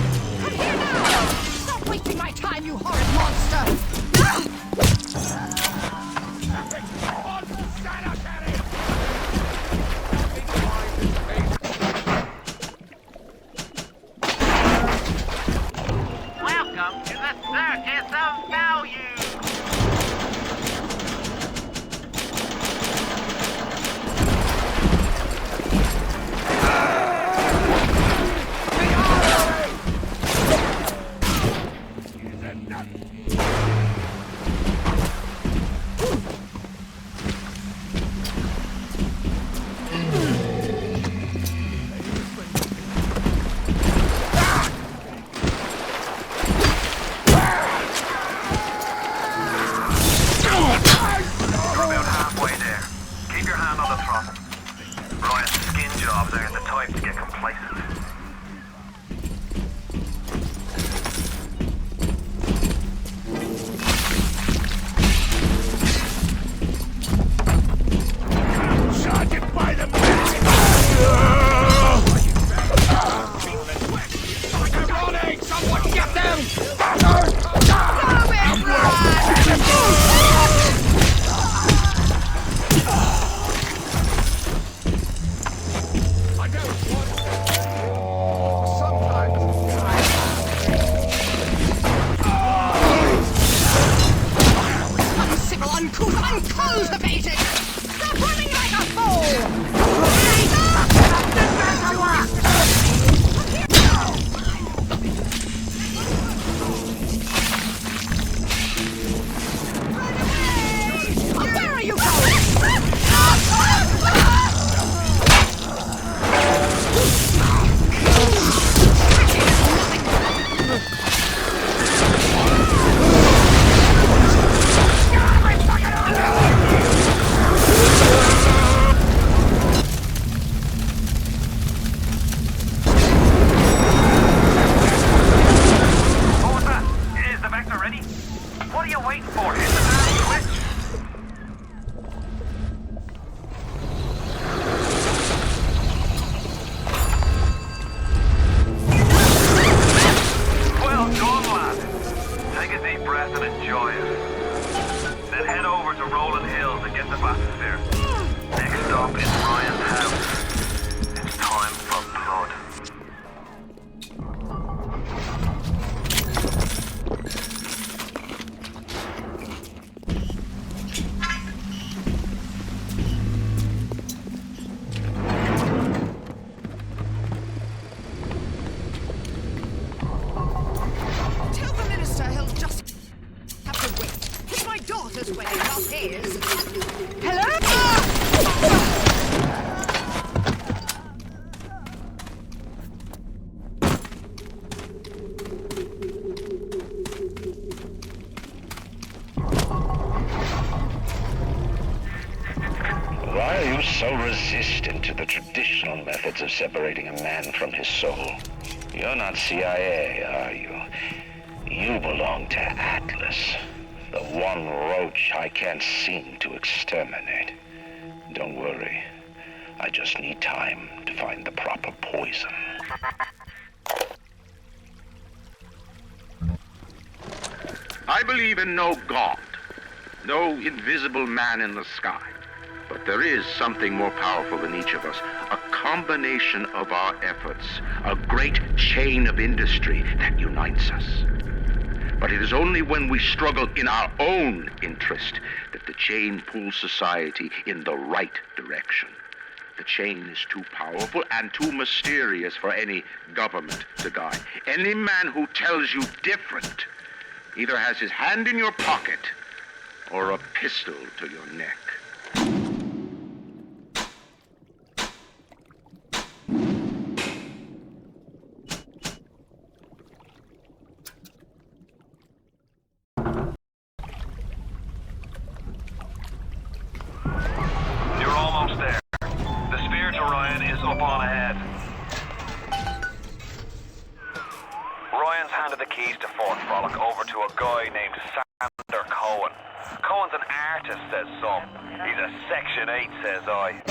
Jesus when it's not his. Hello? Why are you so resistant to the traditional methods of separating a man from his soul? You're not CIA, are you? You belong to Atlas, the one roach I can't seem to exterminate. Don't worry. I just need time to find the proper poison. I believe in no God, no invisible man in the sky. But there is something more powerful than each of us, a combination of our efforts, a great chain of industry that unites us. But it is only when we struggle in our own interest that the chain pulls society in the right direction. The chain is too powerful and too mysterious for any government to guide. Any man who tells you different either has his hand in your pocket or a pistol to your neck. You're almost there. The Spirit Orion is up on ahead. Ryan's handed the keys to Fort Frolic over to a guy named Sander Cohen. Cohen's an artist, says some. He's a Section 8, says I.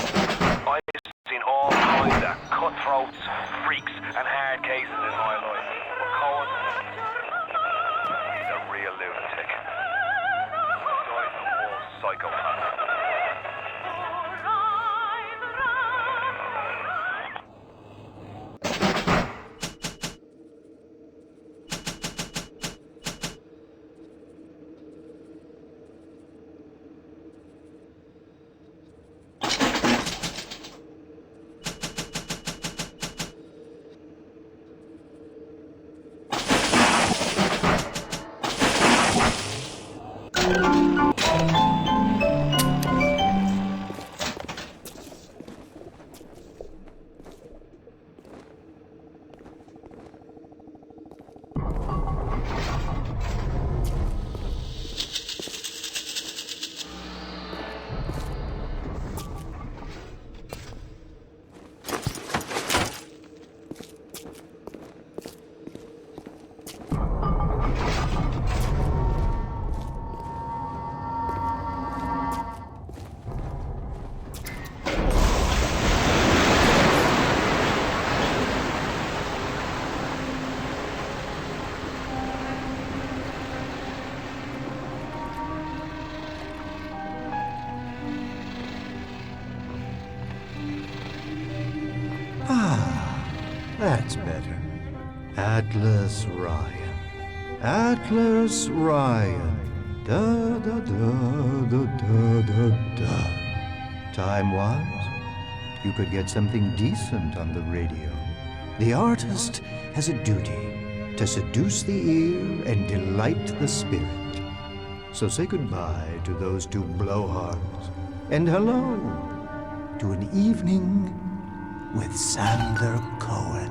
I've seen all kinds of cutthroats, freaks, and hard cases in my life. But Cohen, he's a real lunatic. The guy's a whole psychopath. That's better. Atlas Ryan. Atlas Ryan. Da da da da da da da. Time-wise, you could get something decent on the radio. The artist has a duty to seduce the ear and delight the spirit. So say goodbye to those two blowhards, and hello to an evening with Sander Cohen.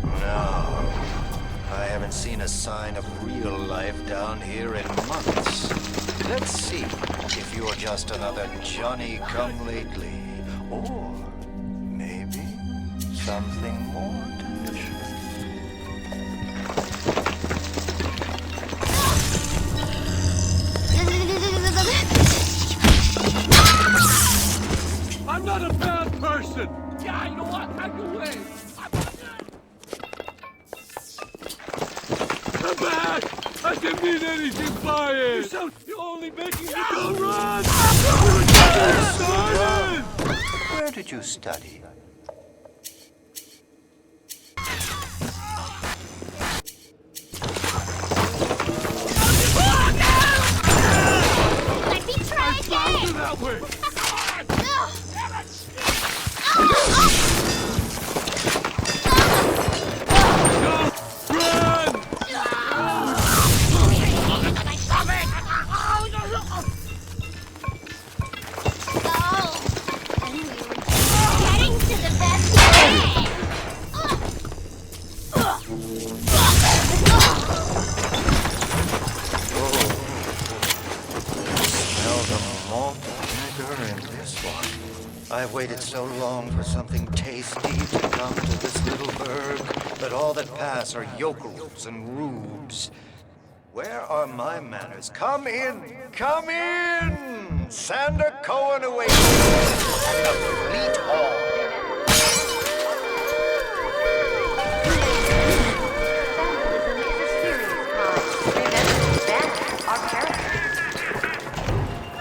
No, I haven't seen a sign of real life down here in months. Let's see if you're just another Johnny-come-lately, or maybe something more delicious. I'm not a bad person! Yeah, you know what? I can wait! Come back! I didn't mean anything by it! You're only making me go run! Where did you study? Let me try again! That way! one. I've waited so long for something tasty to come to this little burg, but all that pass are yokels and rubes. Where are my manners? Come in! Come in! Sander Cohen awaits at the Fleet Hall.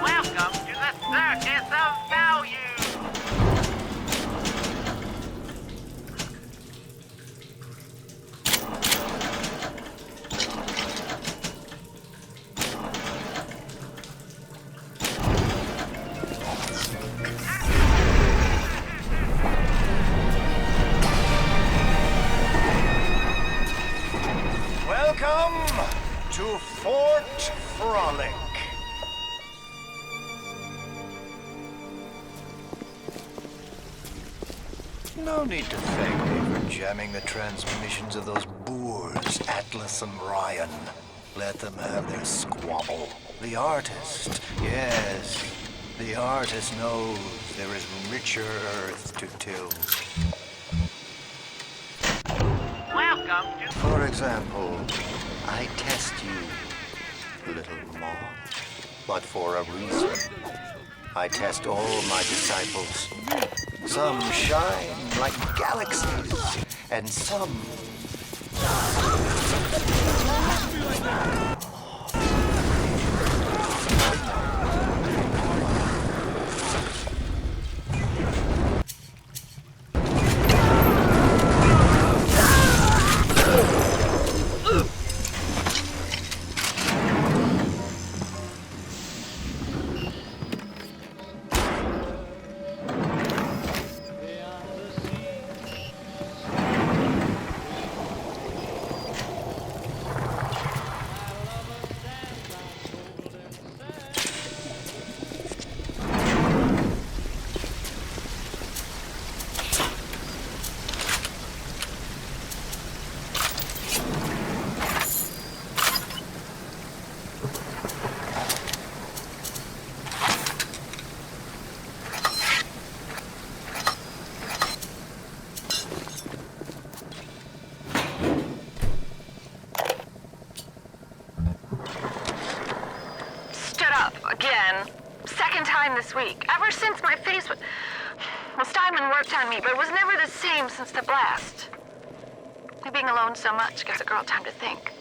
Welcome to the Circus of Value! Welcome to Fort Frolic. No need to thank me for jamming the transmissions of those boors, Atlas and Ryan. Let them have their squabble. The artist, yes, the artist knows there is richer earth to till. Welcome to... For example, I test you, little moth, but for a reason. I test all my disciples. Some shine like galaxies, and some... Again. Second time this week. Ever since my face was... Well, Steinman worked on me, but it was never the same since the blast. Being alone so much gives a girl time to think.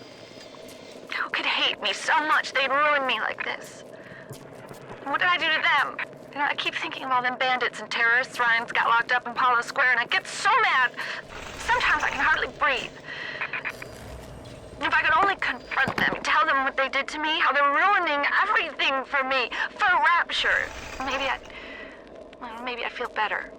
Who could hate me so much they'd ruin me like this? What did I do to them? You know, I keep thinking of all them bandits and terrorists Ryan's got locked up in Palo Square, and I get so mad. Sometimes I can hardly breathe. If I could only confront them, tell them what they did to me, how they're ruining everything for me, for Rapture, maybe I'd feel better.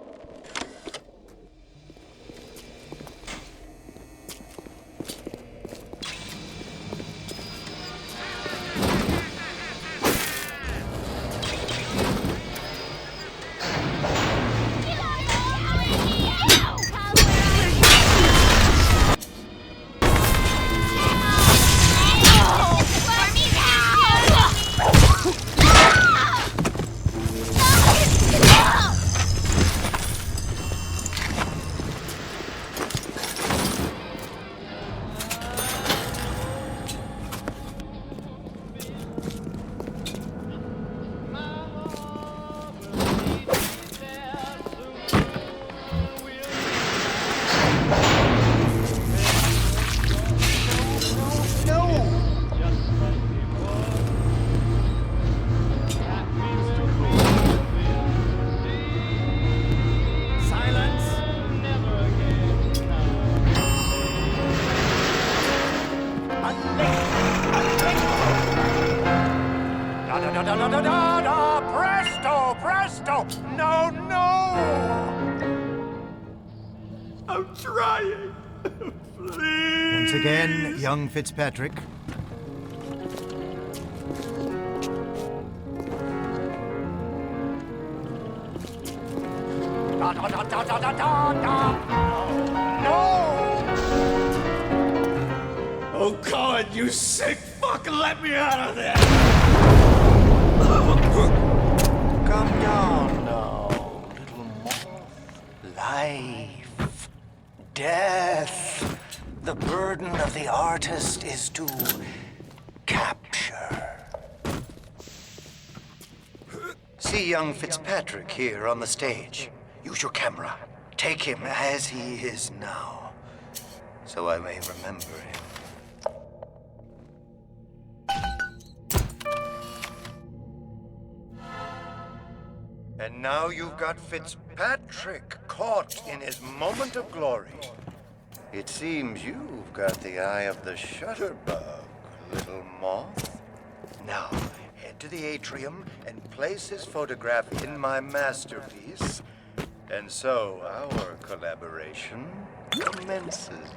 Presto! No, no! I'm trying. Please. Once again, young Fitzpatrick. No! Oh, God, you sick fuck! Let me out of there! Come down now. Death. The burden of the artist is to capture. See young Fitzpatrick here on the stage. Use your camera. Take him as he is now, so I may remember him. And now you've got Fitzpatrick caught in his moment of glory. It seems you've got the eye of the shutterbug, little moth. Now, head to the atrium and place his photograph in my masterpiece. And so our collaboration commences.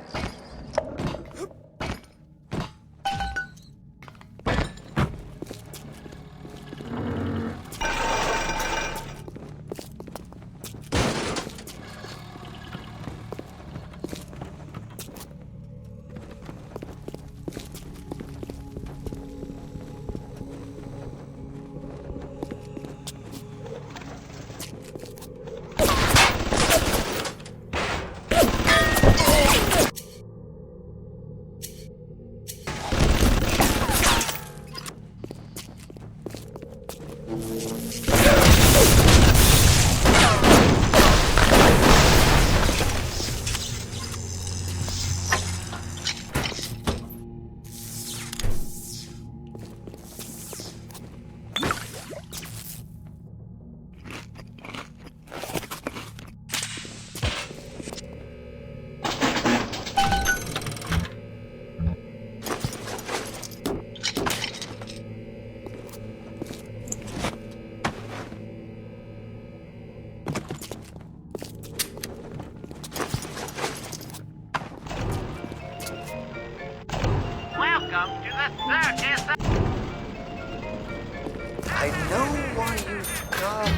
I know why you've come,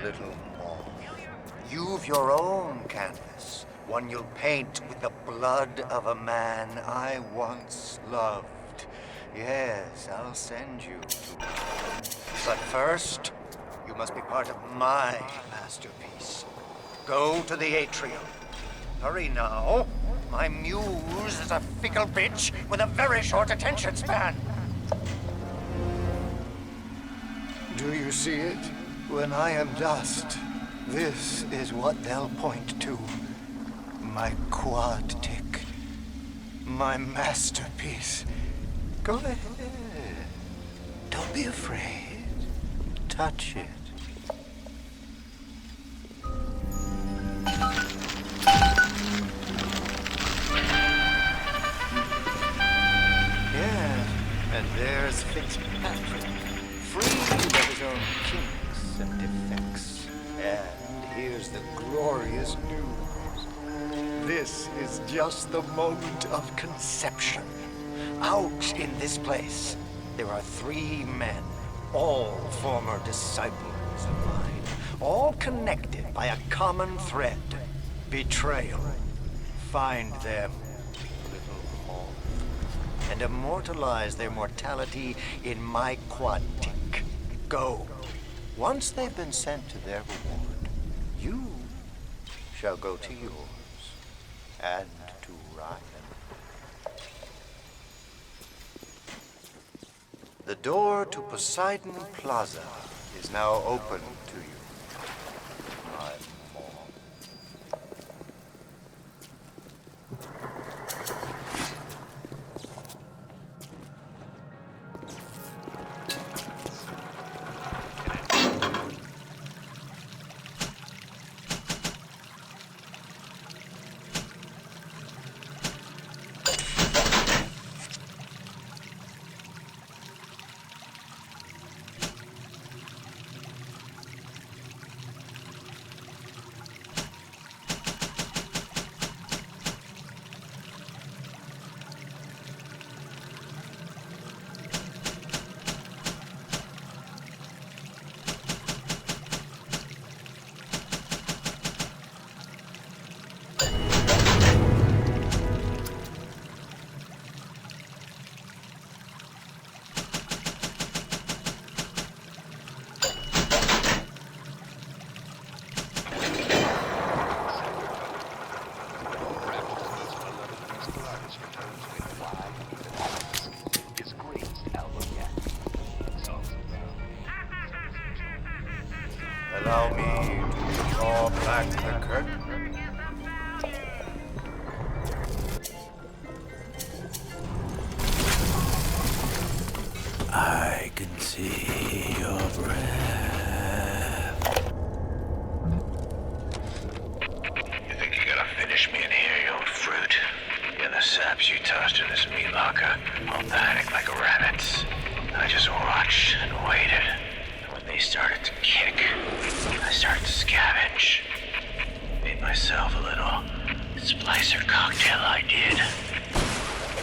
little moth. You've your own canvas, one you'll paint with the blood of a man I once loved. Yes, I'll send you to him. But first, you must be part of my masterpiece. Go to the atrium. Hurry now. My muse is a fickle bitch with a very short attention span. Do you see it? When I am dust, this is what they'll point to. My quad tick. My masterpiece. Go ahead. Don't be afraid. Touch it. Yeah, and there's Fitzpatrick. Free of his own kinks and defects. And here's the glorious news. This is just the moment of conception. Out in this place, there are 3 men, all former disciples of mine, all connected by a common thread, betrayal. Find them, little moth, and immortalize their mortality in my quad tick. Go. Once they've been sent to their reward, you shall go to yours, and to Ryan. The door to Poseidon Plaza is now open to you, my moth. that clicker. I can see your breath. You think you're gonna finish me in here, you old fruit? You're the saps you tossed in this meat locker, all panicked like rabbits. I just watched and waited. And when they started to kick, I started to scavenge. Made myself a little Splicer cocktail, I did.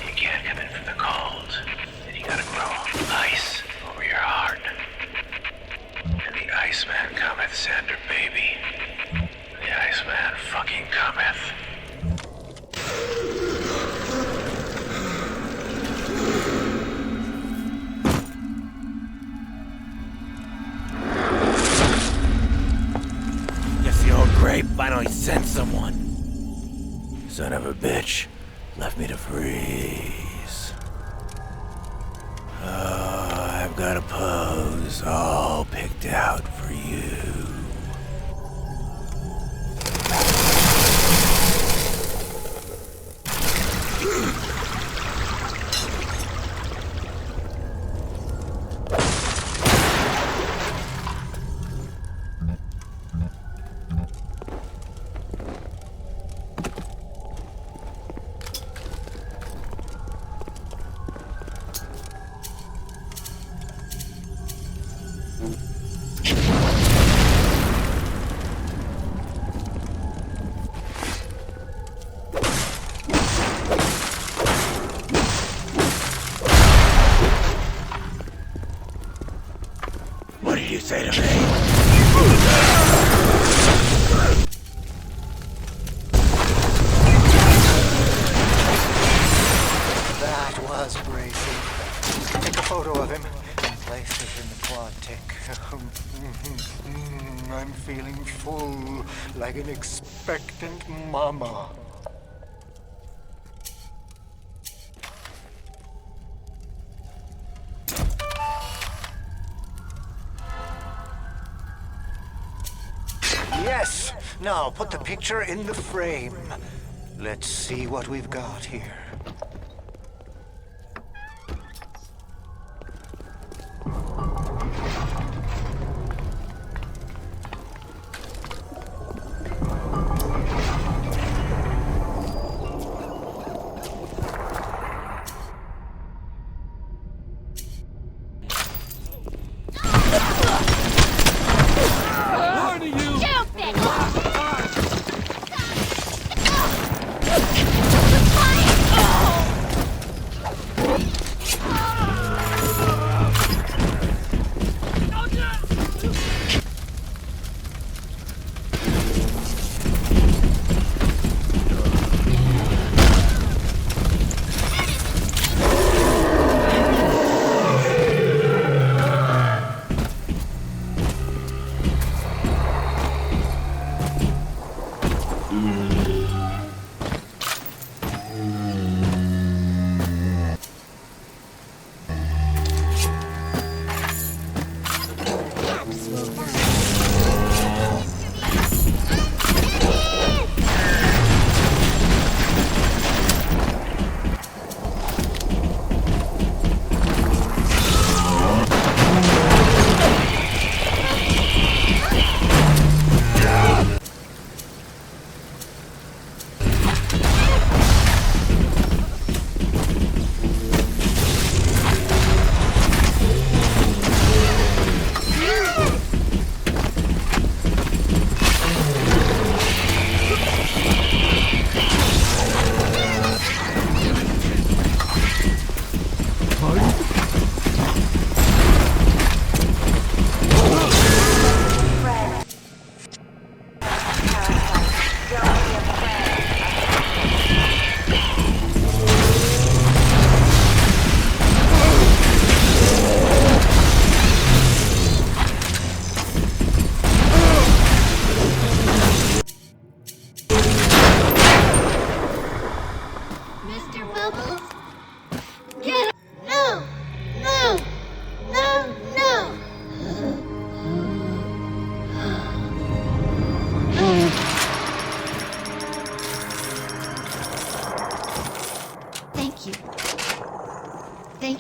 You can't come in from the cold. And you gotta grow ice over your heart. And the Iceman cometh, Sander, baby. The Iceman fucking cometh. Guess the old grape finally sent someone. Son of a bitch left me to freeze. I've got a pose all picked out for you. What did you say to me? That was bracing. Take a photo of him and place it in the quad tick. I'm feeling full, like an expectant mama. Yes! Now put the picture in the frame. Let's see what we've got here.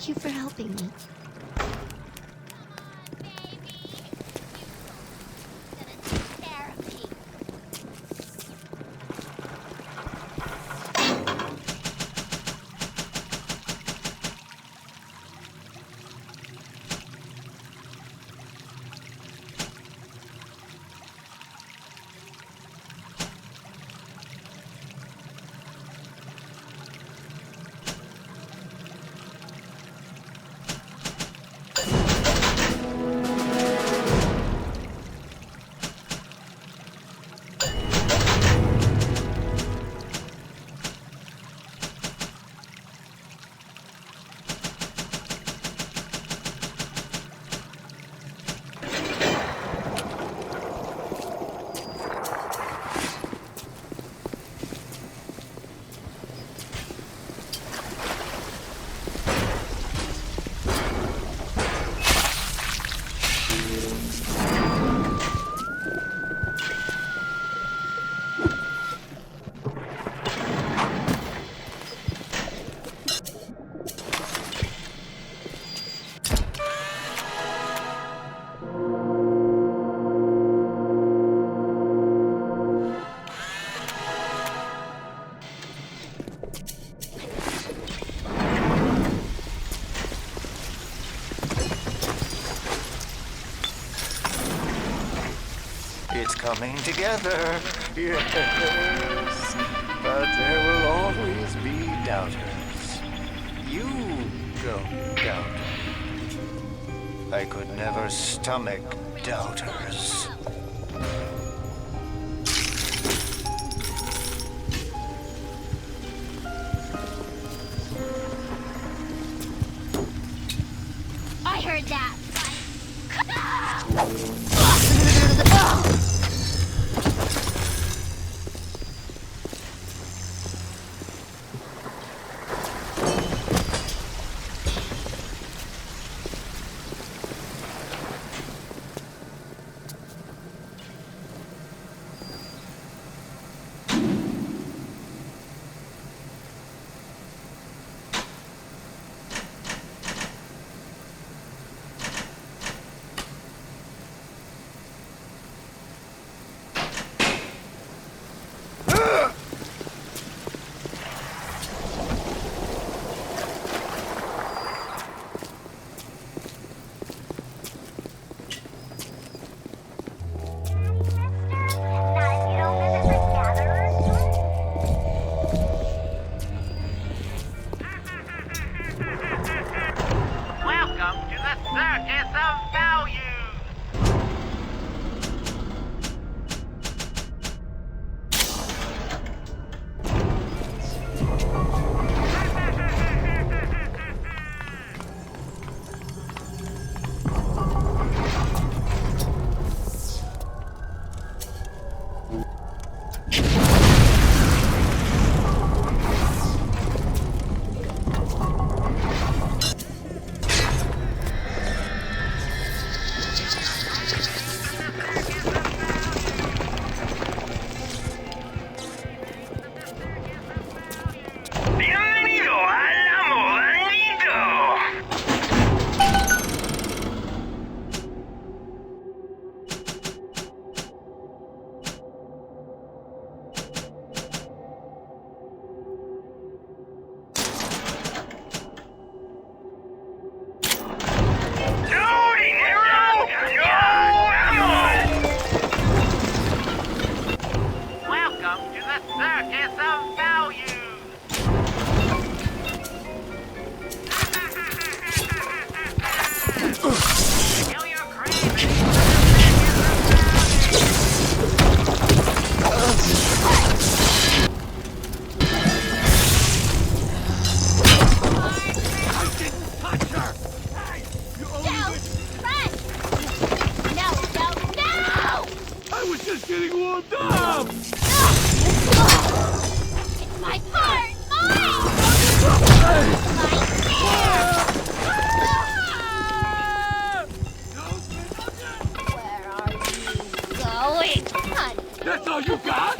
Thank you for helping me. It's coming together, yes. But there will always be doubters. You don't doubt. I could never stomach doubters. I heard that. That's all you got?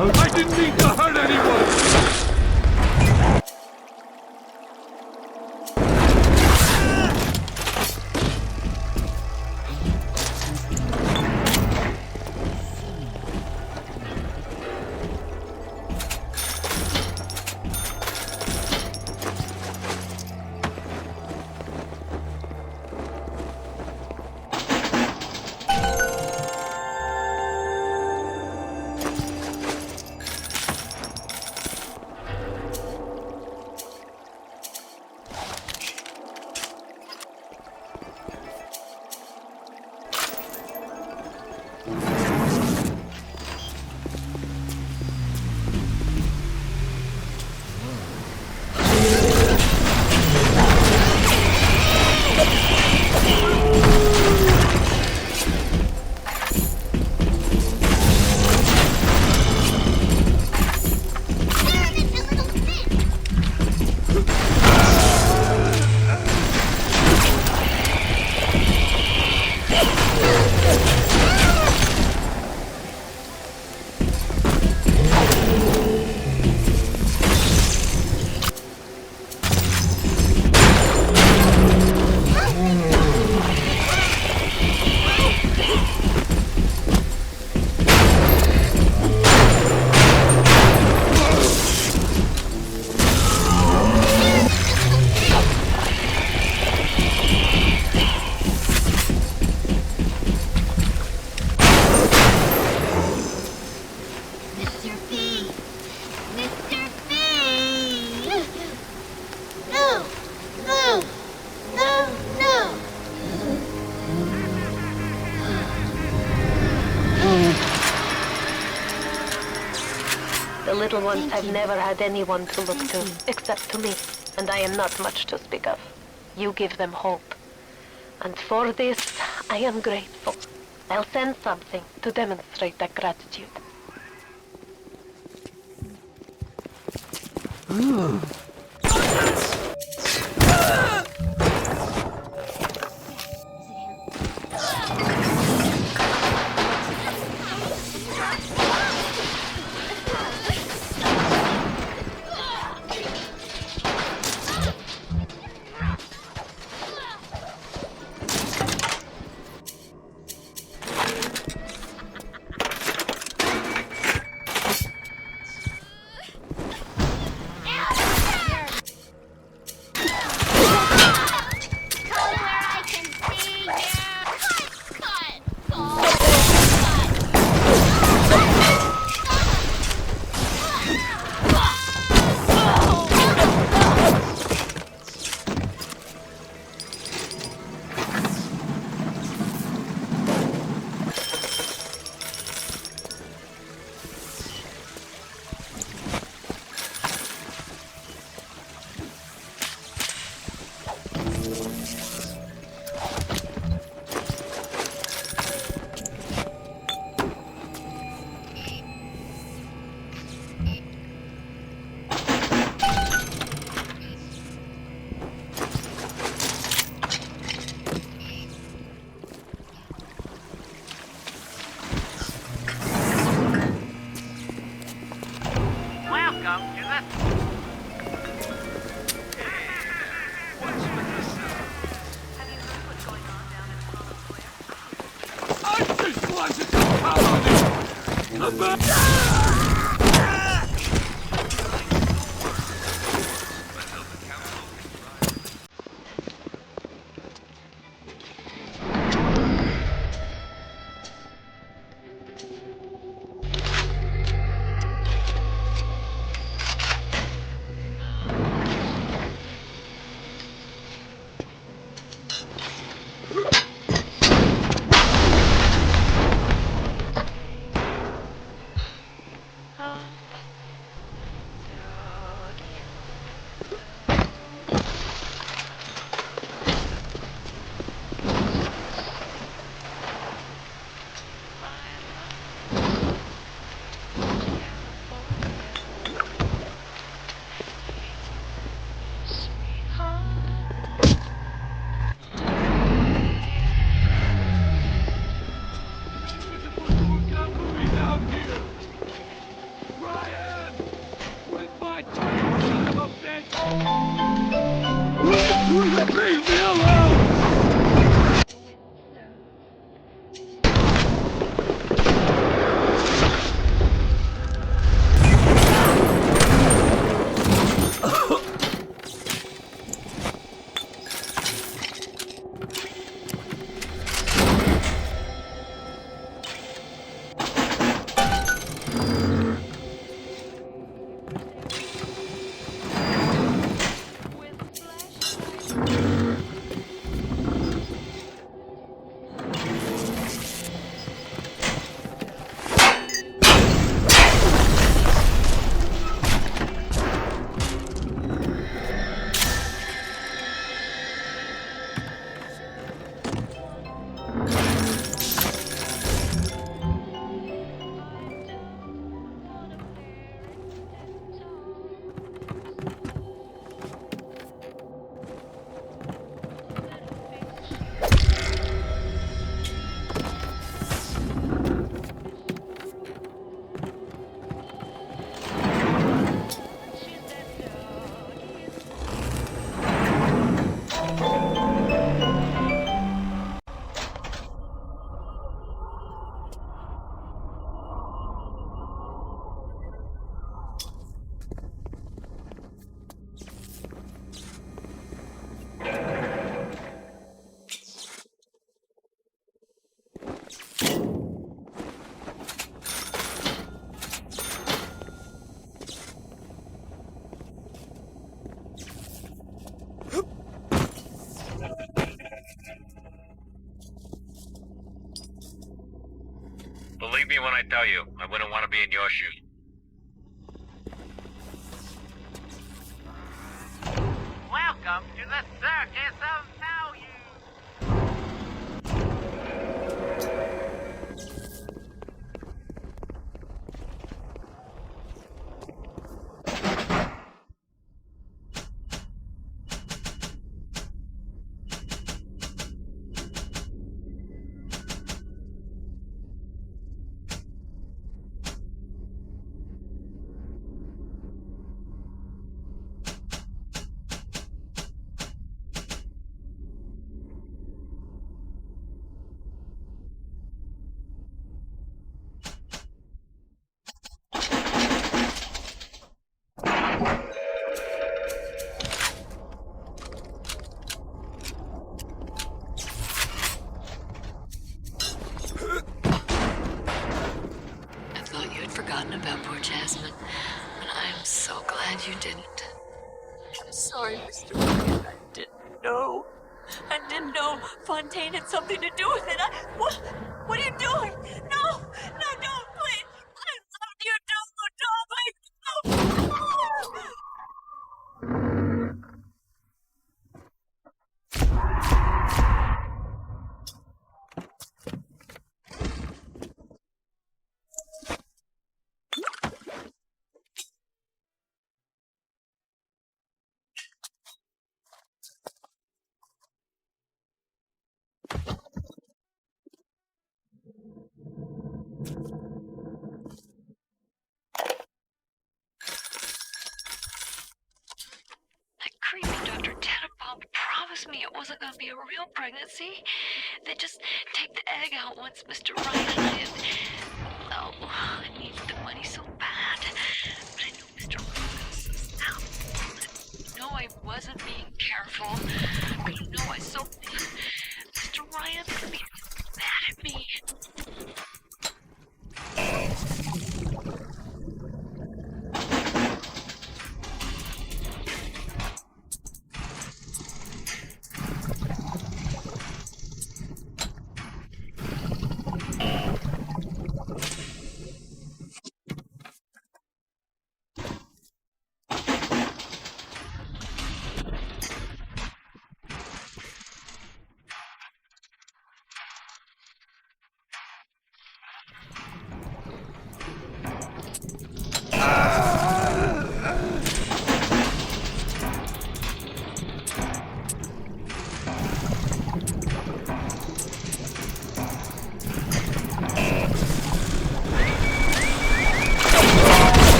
I didn't mean to hurt anyone! The little ones have never had anyone to look to, except to me, and I am not much to speak of. You give them hope. And for this, I am grateful. I'll send something to demonstrate that gratitude. Believe me when I tell you, I wouldn't want to be in your shoes. Welcome to the Circus of Value! Forgotten about poor Jasmine, and I am so glad you didn't. I'm sorry, Mr. Ryan. I didn't know. I didn't know Fontaine had something to do with it. What are you doing? No, don't, please. I love you, don't. Me it wasn't going to be a real pregnancy. They just take the egg out once Mr. Ryan and oh, I needed the money so bad. But I know Mr. Ryan's out. No, I wasn't being careful. But you know I so Mr. Ryan's going to be mad at me.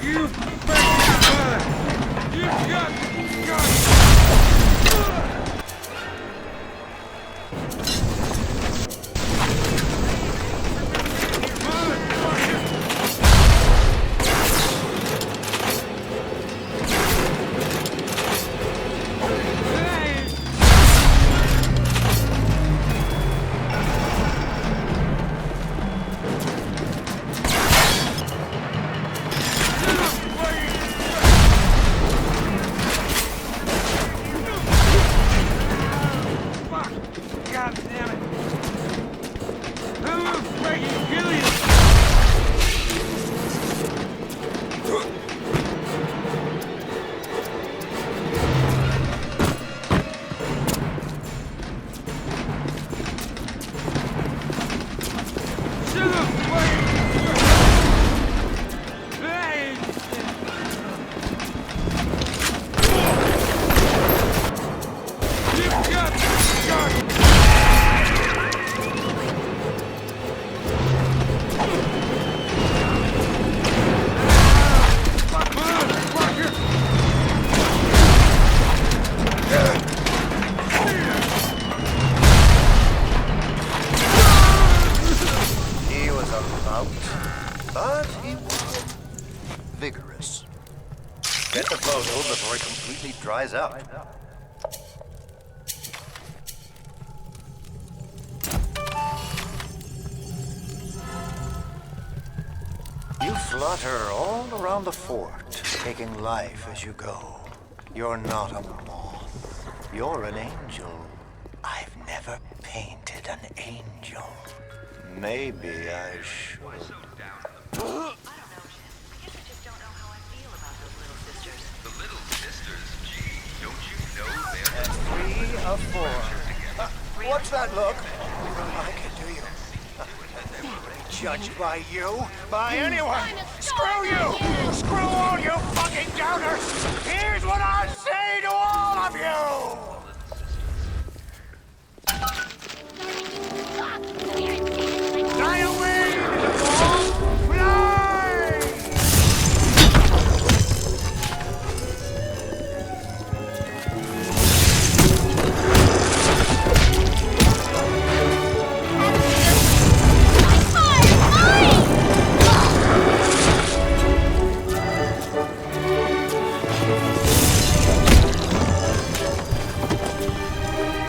You bastard! Get the photo before it completely dries out. You flutter all around the fort, taking life as you go. You're not a moth. You're an angel. I've never painted an angel. Maybe I should. I don't know, Jim. I guess I just don't know how I feel about those little sisters. The Little Sisters, gee, don't you know they're And 3 of 4. What's that look? I can do you. They won't be judged by you, by anyone. Screw you! Screw all you fucking doubters! Here's what I say to all of you! Fly away, little ball! Fly!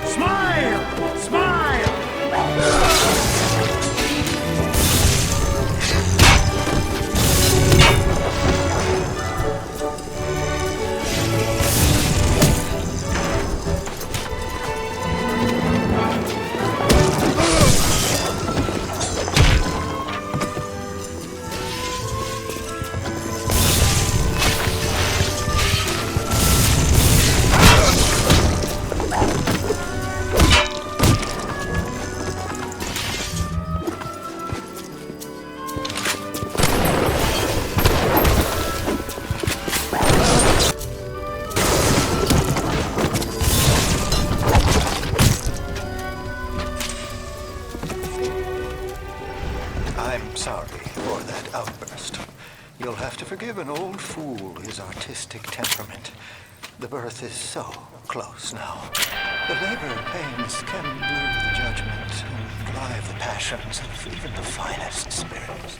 Smile! Smile! I'm sorry for that outburst. You'll have to forgive an old fool his artistic temperament. The birth is so close now. The labor pains can blur the judgment and drive the passions of even the finest spirits.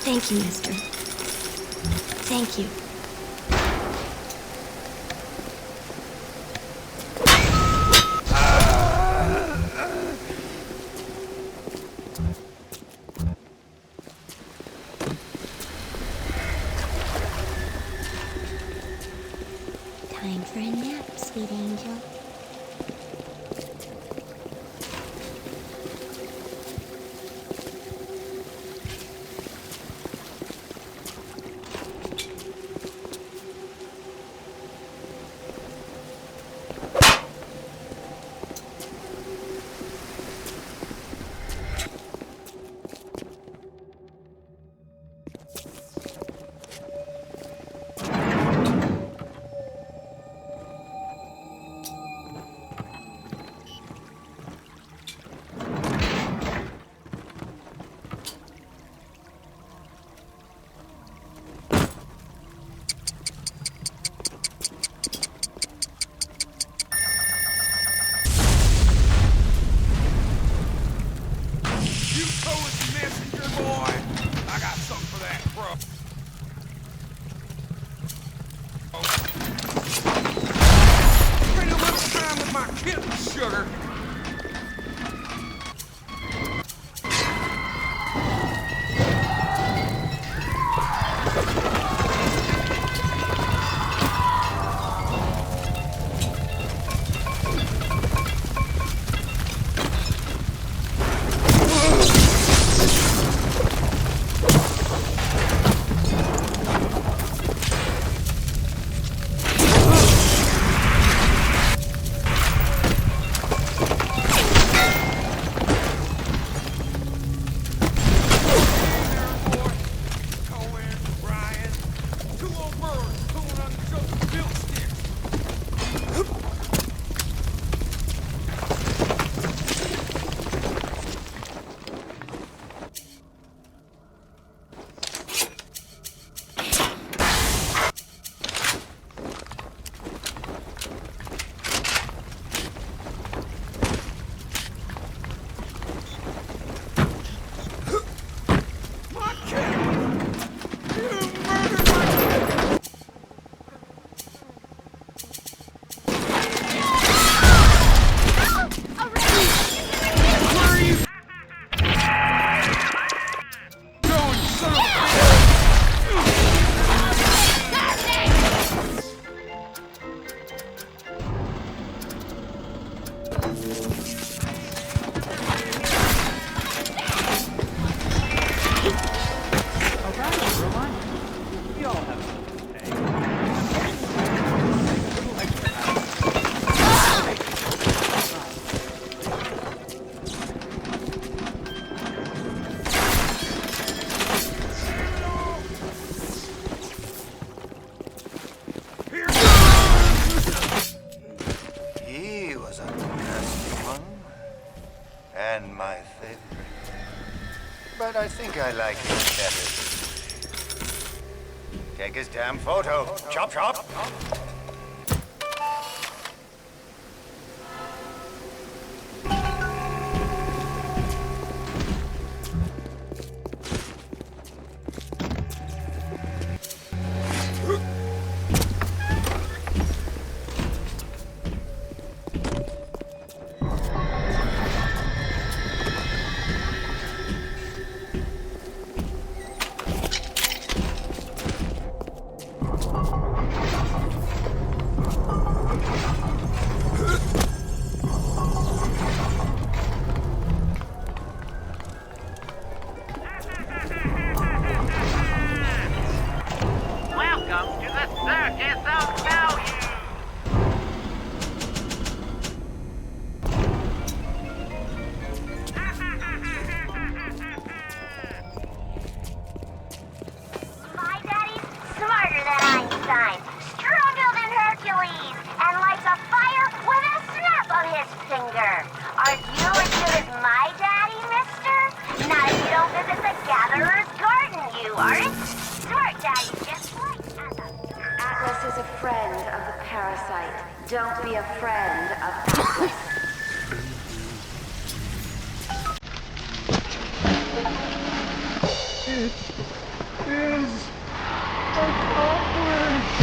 Thank you, mister. Thank you. Time for a nap, sweet angel. And my favorite. But I think I like him better. Take his damn photo. Chop, chop. Welcome to the circus of value. My daddy's smarter than Einstein, stronger than Hercules, and lights a fire with a snap of his finger. Are you as good as my daddy, mister? Not if you don't visit the Gatherer's Garden, you aren't. Smart daddy just like Atlas is a friend of the parasite. Don't be a friend of Atlas. It is accomplished.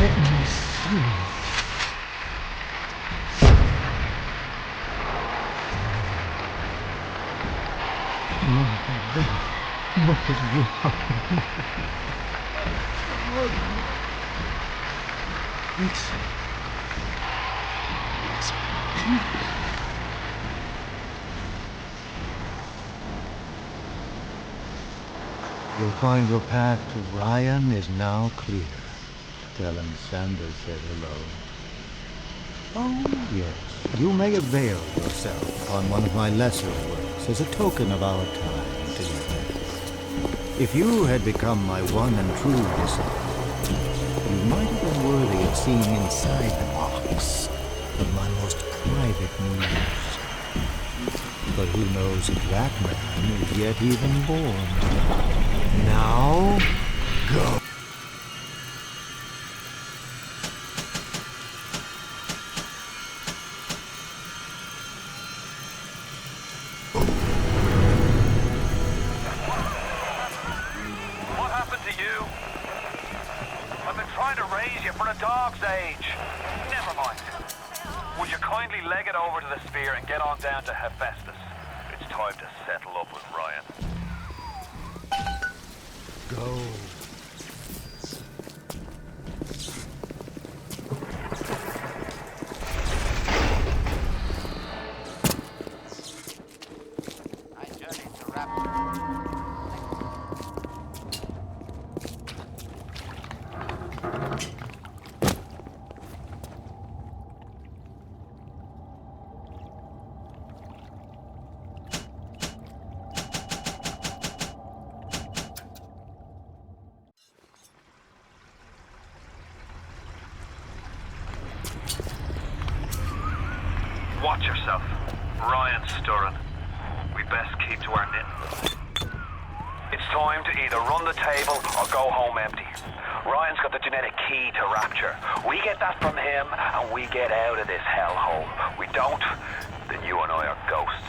Let me see. What is wrong? You'll find your path to Ryan is now clear. Tell him Sanders said hello. Oh, yes. You may avail yourself on one of my lesser works as a token of our time together. If you had become my one and true disciple, you might have been worthy of seeing inside the box of my most private news. But who knows if that man is yet even born. Now, go. What happened to you? I've been trying to raise you for a dog's age. Never mind. Would you kindly leg it over to the sphere and get on down to Hephaestus? It's time to settle up with Ryan. Go. I journey to Rapture. Watch yourself. Ryan's stirring. We best keep to our knitting. It's time to either run the table or go home empty. Ryan's got the genetic key to Rapture. We get that from him and we get out of this hellhole. We don't, then you and I are ghosts.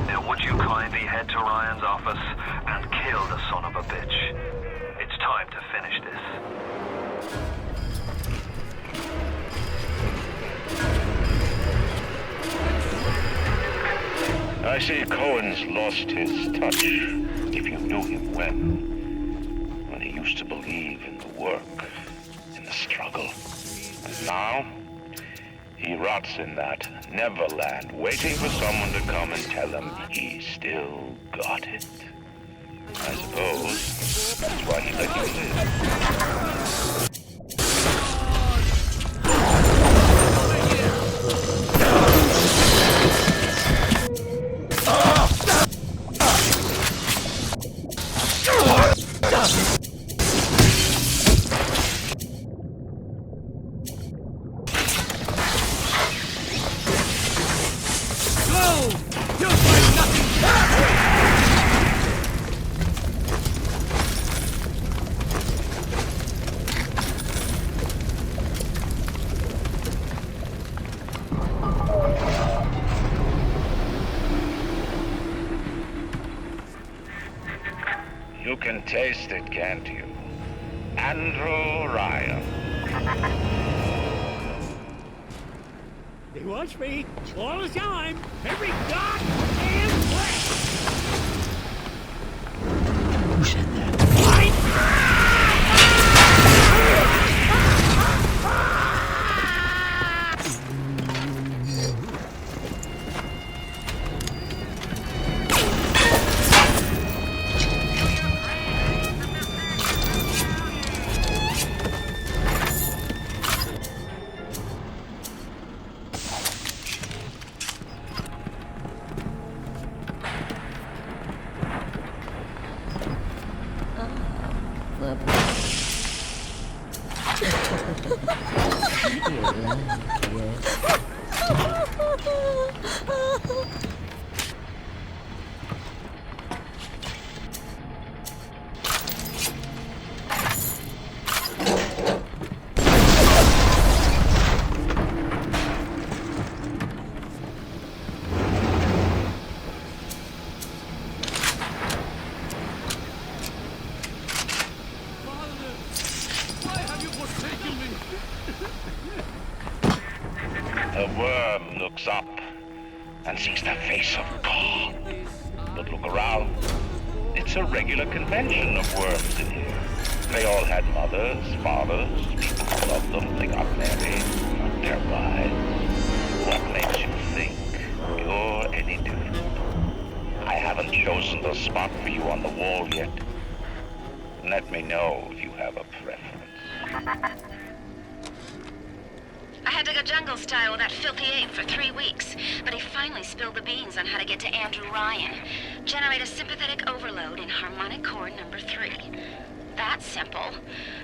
Now would you kindly head to Ryan's office and kill the son of a bitch? It's time to finish this. I see Cohen's lost his touch, if you knew him well. When he used to believe in the work, in the struggle. And now, he rots in that Neverland, waiting for someone to come and tell him he still got it. I suppose that's why he let you live. You can taste it, can't you? Andrew Ryan. They watch me all the time, every goddamn way. Who said that? A worm looks up and sees the face of God. But look around. It's a regular convention of worms in here. They all had mothers, fathers, people who loved them. They got married, got their wives. What makes you think you're any different? I haven't chosen the spot for you on the wall yet. Let me know if you have a preference. I had to go jungle style with that filthy ape for 3 weeks, but he finally spilled the beans on how to get to Andrew Ryan. Generate a sympathetic overload in harmonic core number 3. That's simple.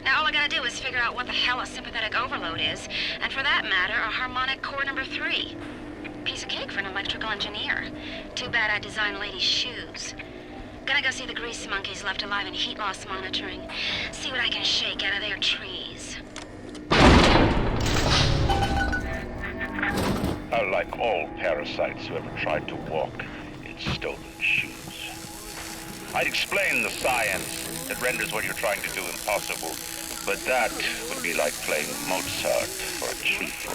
Now all I gotta do is figure out what the hell a sympathetic overload is, and for that matter, a harmonic core number 3. Piece of cake for an electrical engineer. Too bad I designed ladies' shoes. Gonna go see the grease monkeys left alive in heat loss monitoring. See what I can shake out of their trees. Like all parasites who ever tried to walk in stolen shoes. I'd explain the science that renders what you're trying to do impossible, but that would be like playing Mozart for a chief.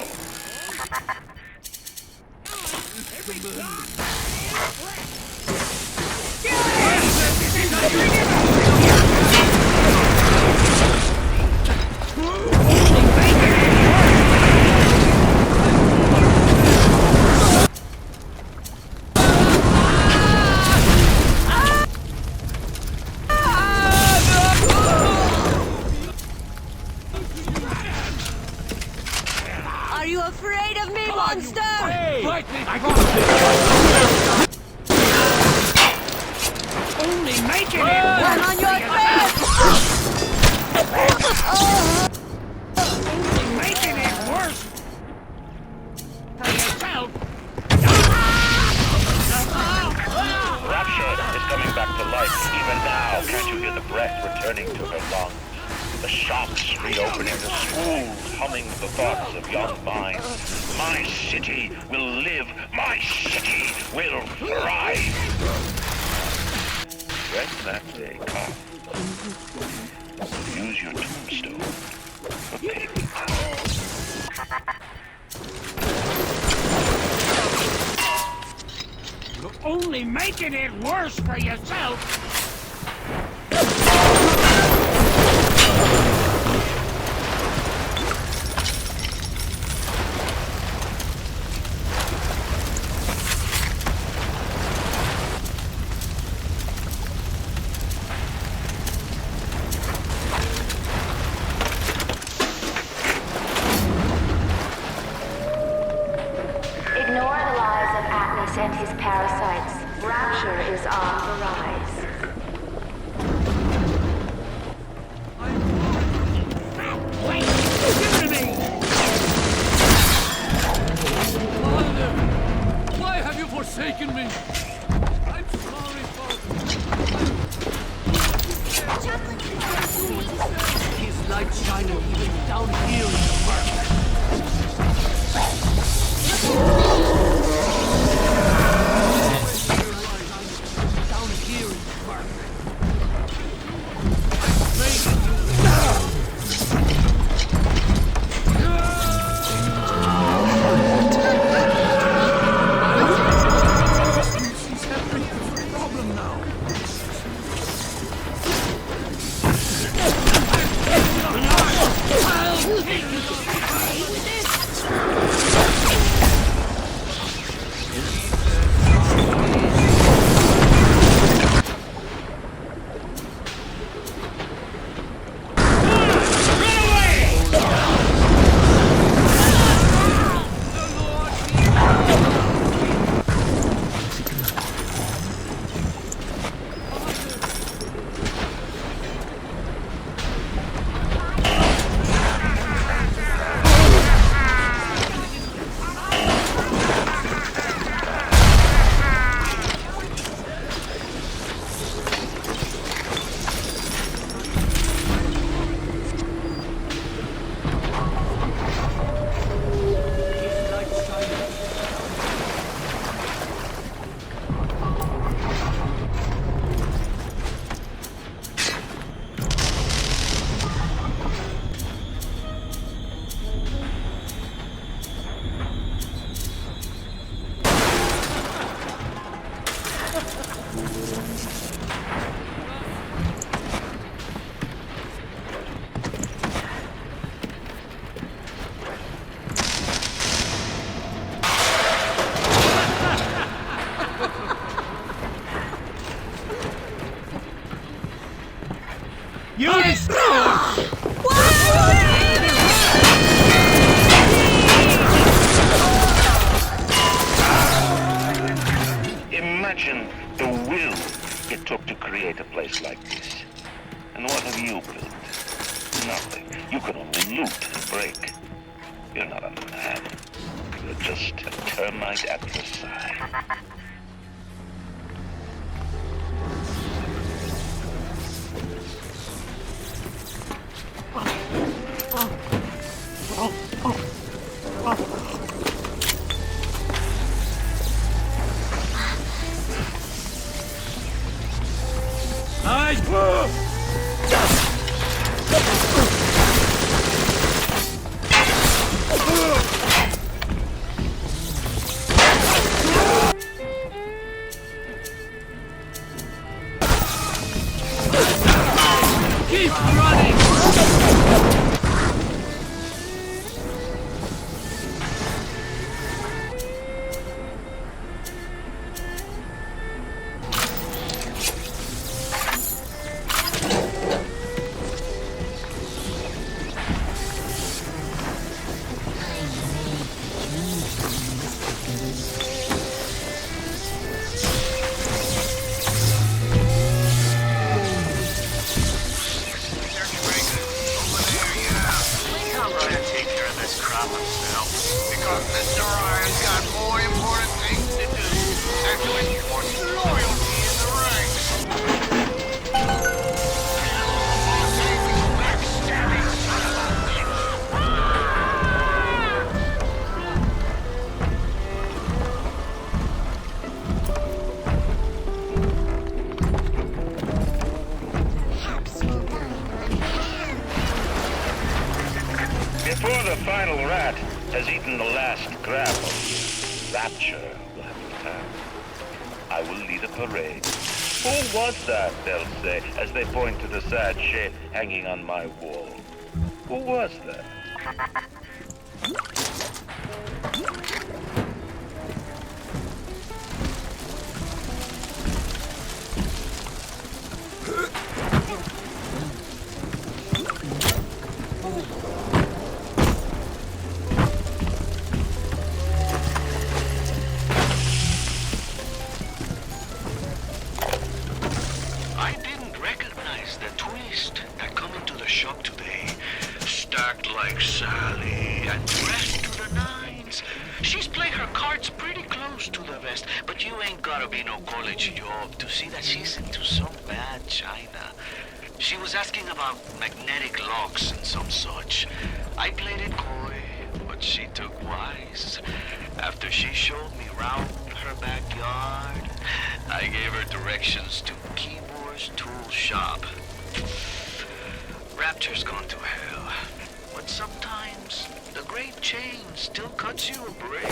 Are you afraid of me, monster? Only making it One on your face! Only making it worse for yourself. Rapture is coming back to life even now. Can't you hear the breath returning to her lungs? The shocks reopening, the schools humming the thoughts of young minds. My city will live. My city will thrive. When that day comes, use your tombstone for payment. You're only making it worse for yourself. And his parasites. Rapture is on the rise. Wait! Listen to me! Father, why have you forsaken me? I'm sorry, Father. His light shining even down here in the murk. Imagine the will it took to create a place like this. And what have you built? Nothing. You can only loot and break. You're not a man. You're just a termite at your side. Keep running! Before the final rat has eaten the last grab of Rapture left hand, I will lead a parade. Who was that, they'll say, as they point to the sad shape hanging on my wall. Who was that? I didn't recognize the twist that come into the shop today. Stacked like Sally and dressed to the nines. She's played her cards pretty close to the vest, but you ain't gotta be no college job to see that she's into some bad china. She was asking about magnetic locks and some such. I played it coy, but she took wise. After she showed me round her backyard, I gave her directions to Keyboard's tool shop. Rapture's gone to hell, but sometimes the great chain still cuts you a break.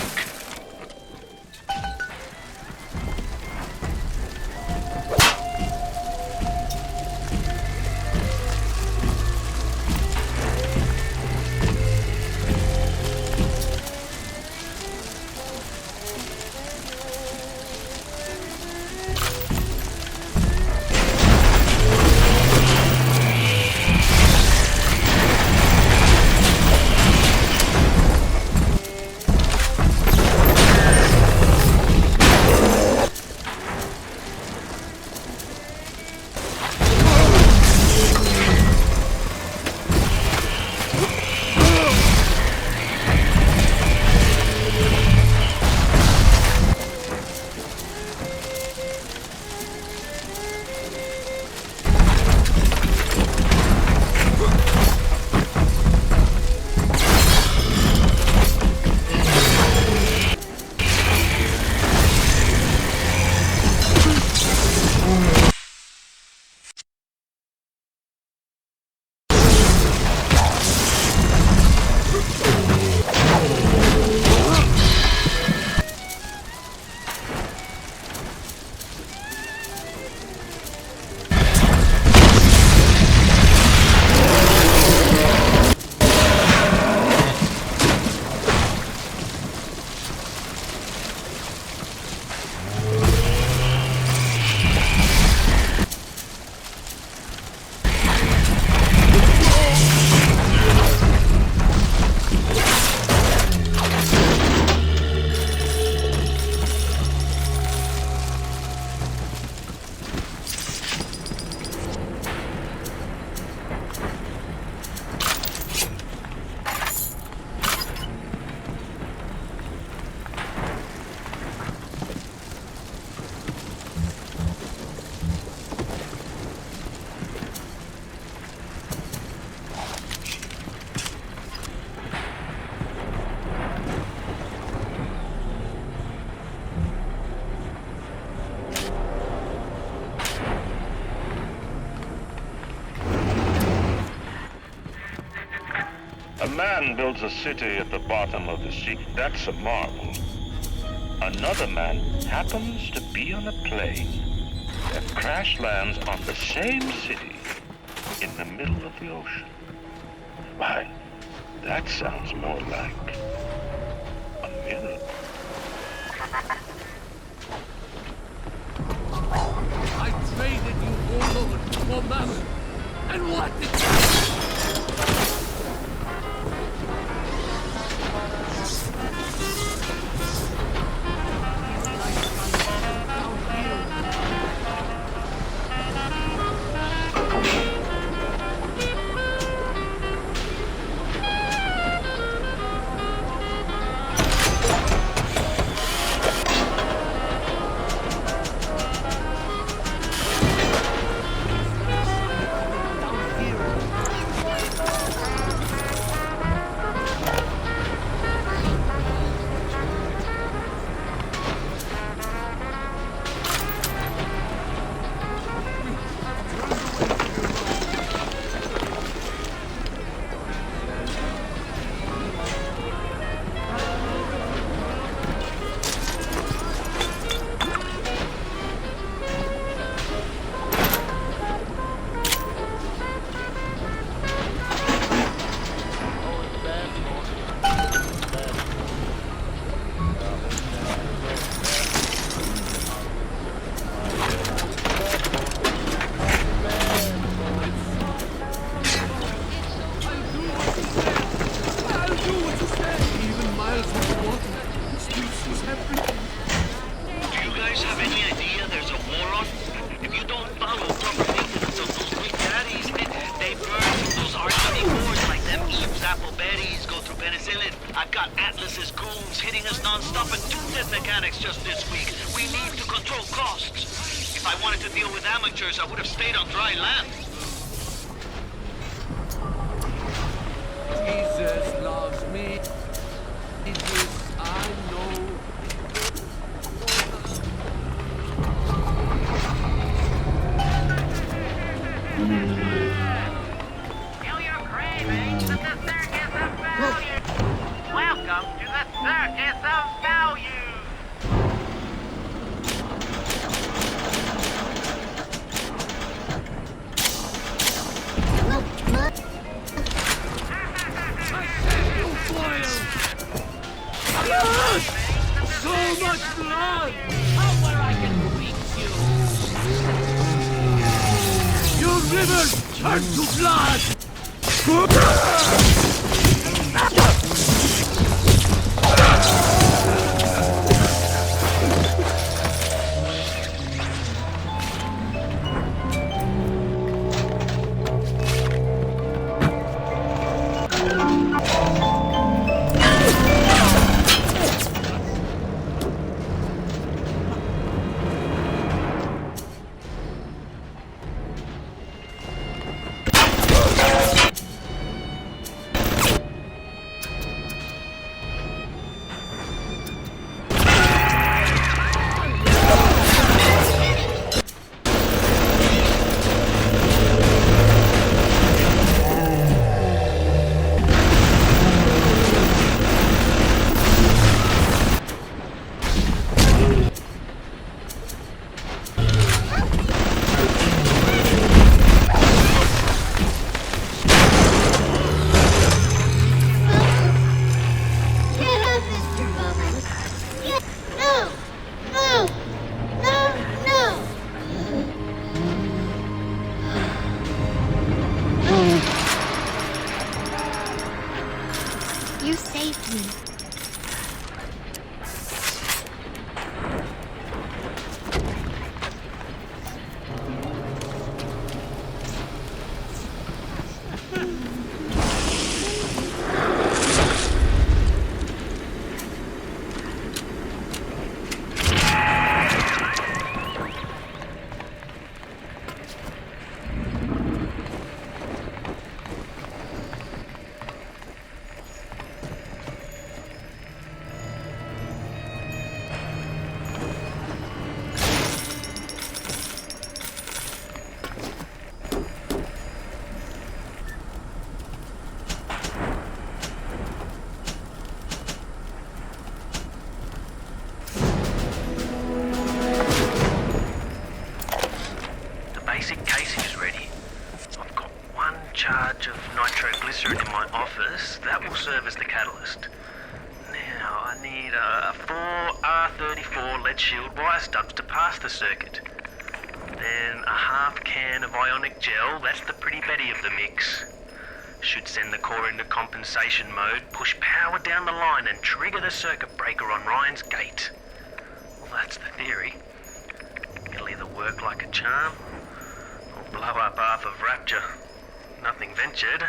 A man builds a city at the bottom of the sea. That's a marvel. Another man happens to be on a plane that crash lands on the same city in the middle of the ocean. Why, that sounds more like a miracle. I traded you, warlord, for mammon. And what did I've got Atlas's goons hitting us non-stop and 2 death mechanics just this week. We need to control costs. If I wanted to deal with amateurs, I would have stayed on dry land. Jesus loves me. This I know. Feel your cravings at the circus of value. Welcome to the circus of value. So much blood! How where I can reach you? Your rivers turn to blood! You saved me. nitroglycerin in my office. That will serve as the catalyst. Now, I need 4 R34 lead shield wire stubs to pass the circuit. Then a half can of ionic gel, that's the pretty Betty of the mix. Should send the core into compensation mode, push power down the line and trigger the circuit breaker on Ryan's gate. Well, that's the theory. It'll either work like a charm, or blow up half of Rapture. Nothing ventured.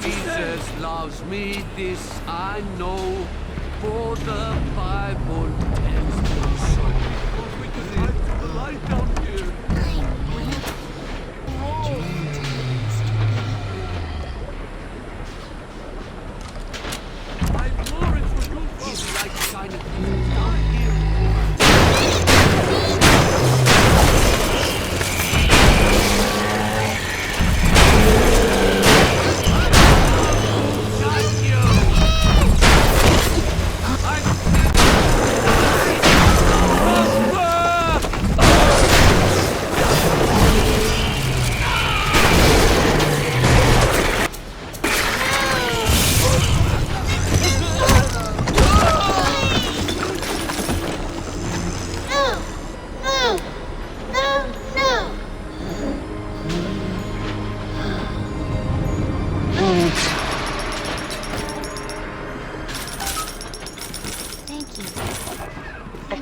Jesus loves me, this I know, for the Bible tells me so. We can hide from the light down here. I'm worried for you. His light shining down here.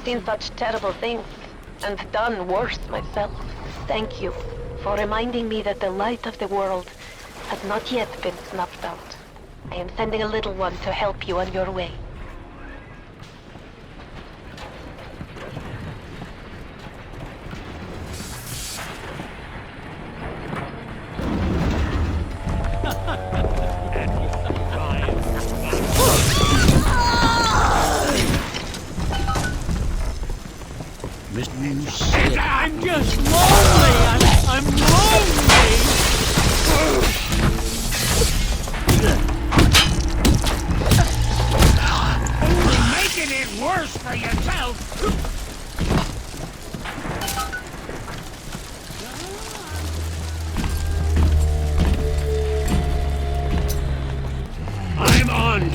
Seen such terrible things and done worse myself. Thank you for reminding me that the light of the world has not yet been snuffed out. I am sending a little one to help you on your way. I'm just lonely! I'm lonely! You're making it worse for yourself! I'm on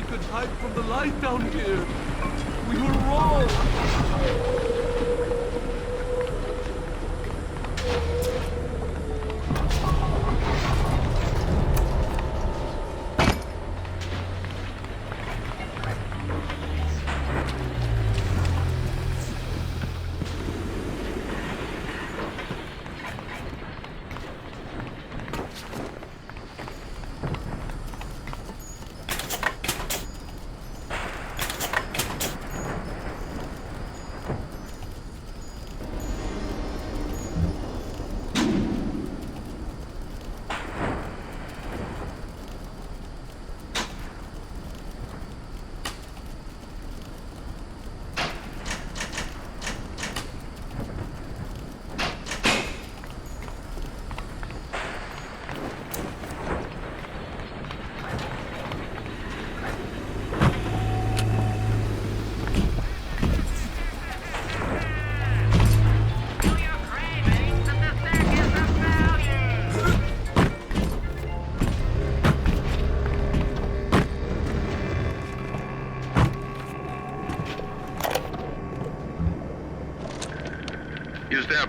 to hide from the light down here. We were wrong.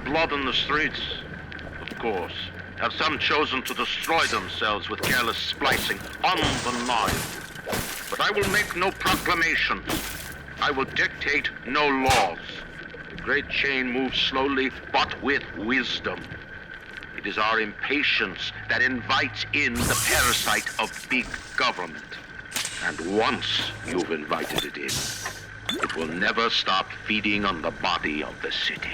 blood in the streets? Of course. Have some chosen to destroy themselves with careless splicing? Undeniable. But I will make no proclamations. I will dictate no laws. The great chain moves slowly, but with wisdom. It is our impatience that invites in the parasite of big government. And once you've invited it in, it will never stop feeding on the body of the city.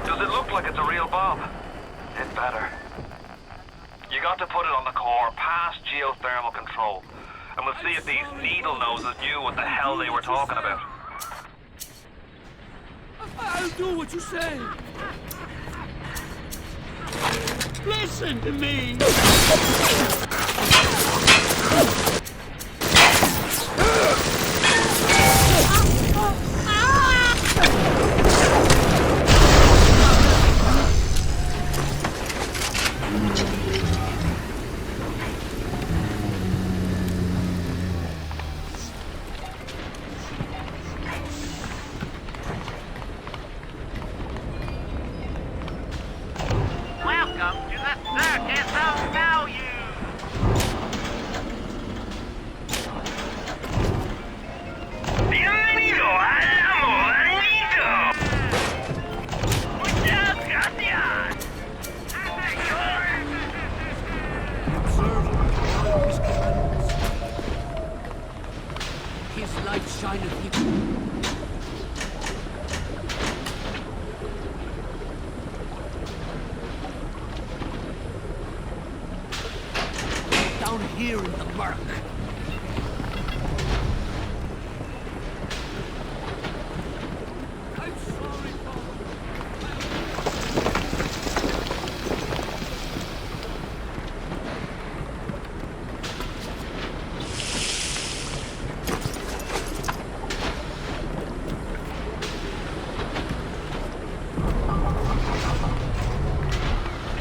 Does it look like it's a real bomb? It better. You got to put it on the core, past geothermal control. And we'll see if these needle noses knew what the hell they were talking about. I'll do what you say. Listen to me. Welcome to the Circus of Value! Bienvenido al amor bonito! Muchas gracias! His light shineth hither. Down here in the murk. I'm sorry,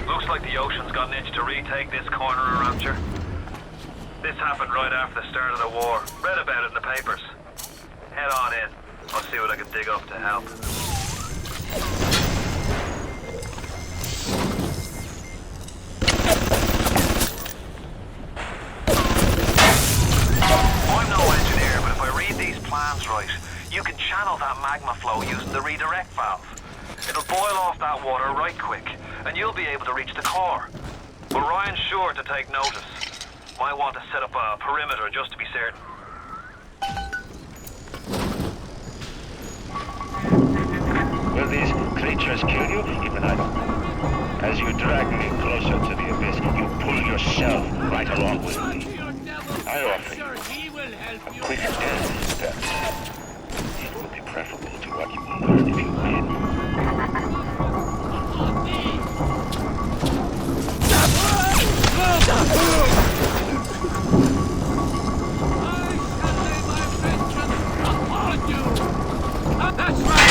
Looks like the ocean's got an itch to retake this corner of Rapture. This happened right after the start of the war. Read about it in the papers. Head on in. I'll see what I can dig up to help. I'm no engineer, but if I read these plans right, you can channel that magma flow using the redirect valve. It'll boil off that water right quick, and you'll be able to reach the core. But Ryan's sure to take notice. Might want to set up a perimeter just to be certain. Will these creatures kill you? Even I don't know. As you drag me closer to the abyss, you pull yourself right along with me. I offer you a quick death instead. It will be preferable to what you will learn if you win. That's right!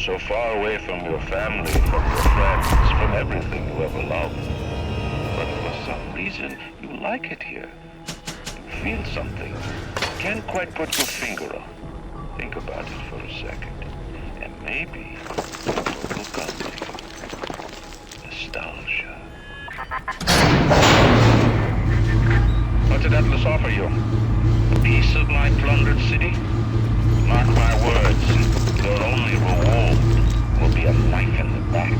so far away from your family, from your friends, from everything you ever loved. But for some reason, you like it here. You feel something. Can't quite put your finger on. Think about it for a second. And maybe it will come to you. Nostalgia. What did Atlas offer you? A piece of my plundered city? Mark my words, your only reward will be a knife in the back.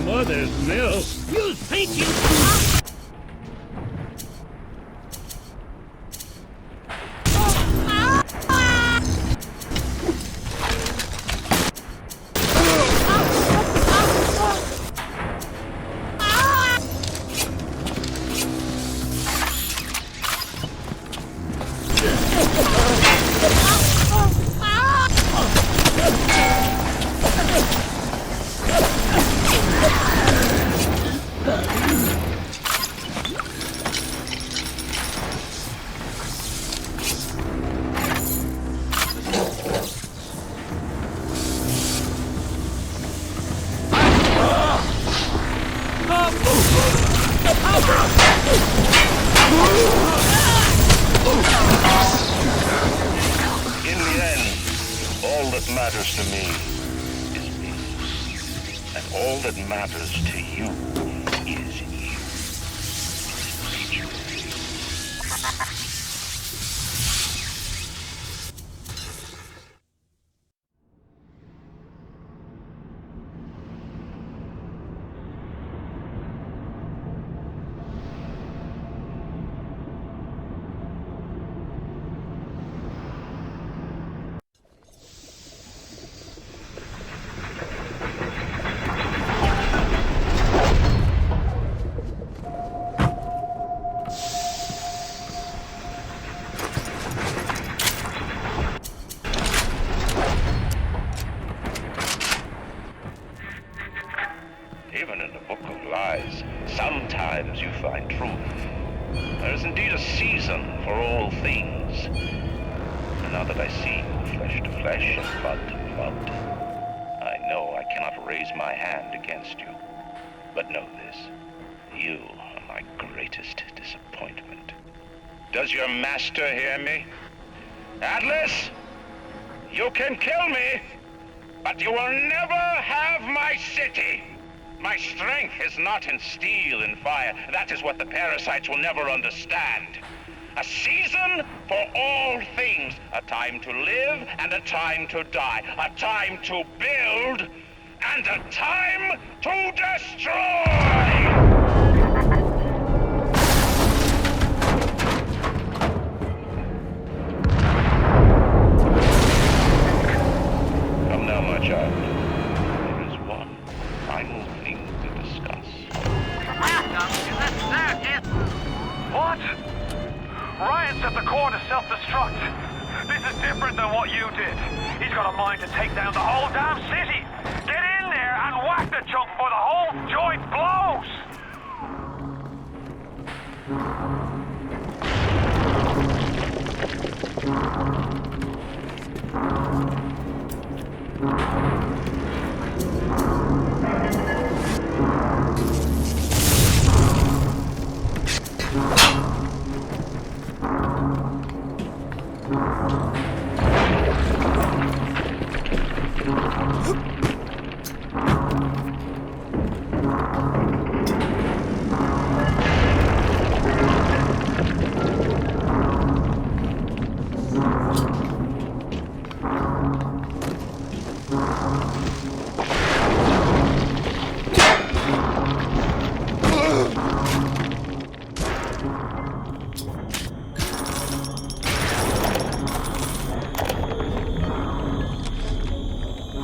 Mother's milk. You think you... In the end, all that matters to me is me. And all that matters to you is you. Even in the Book of Lies, sometimes you find truth. There is indeed a season for all things. And now that I see you flesh to flesh and blood to blood, I know I cannot raise my hand against you. But know this, you are my greatest disappointment. Does your master hear me? Atlas, you can kill me, but you will never have my city. My strength is not in steel and fire. That is what the parasites will never understand. A season for all things. A time to live and a time to die. A time to build and a time to destroy! is... What? Ryan's at the core to self-destruct. This is different than what you did. He's got a mind to take down the whole damn city. Get in there and whack the chunk before the whole joint blows!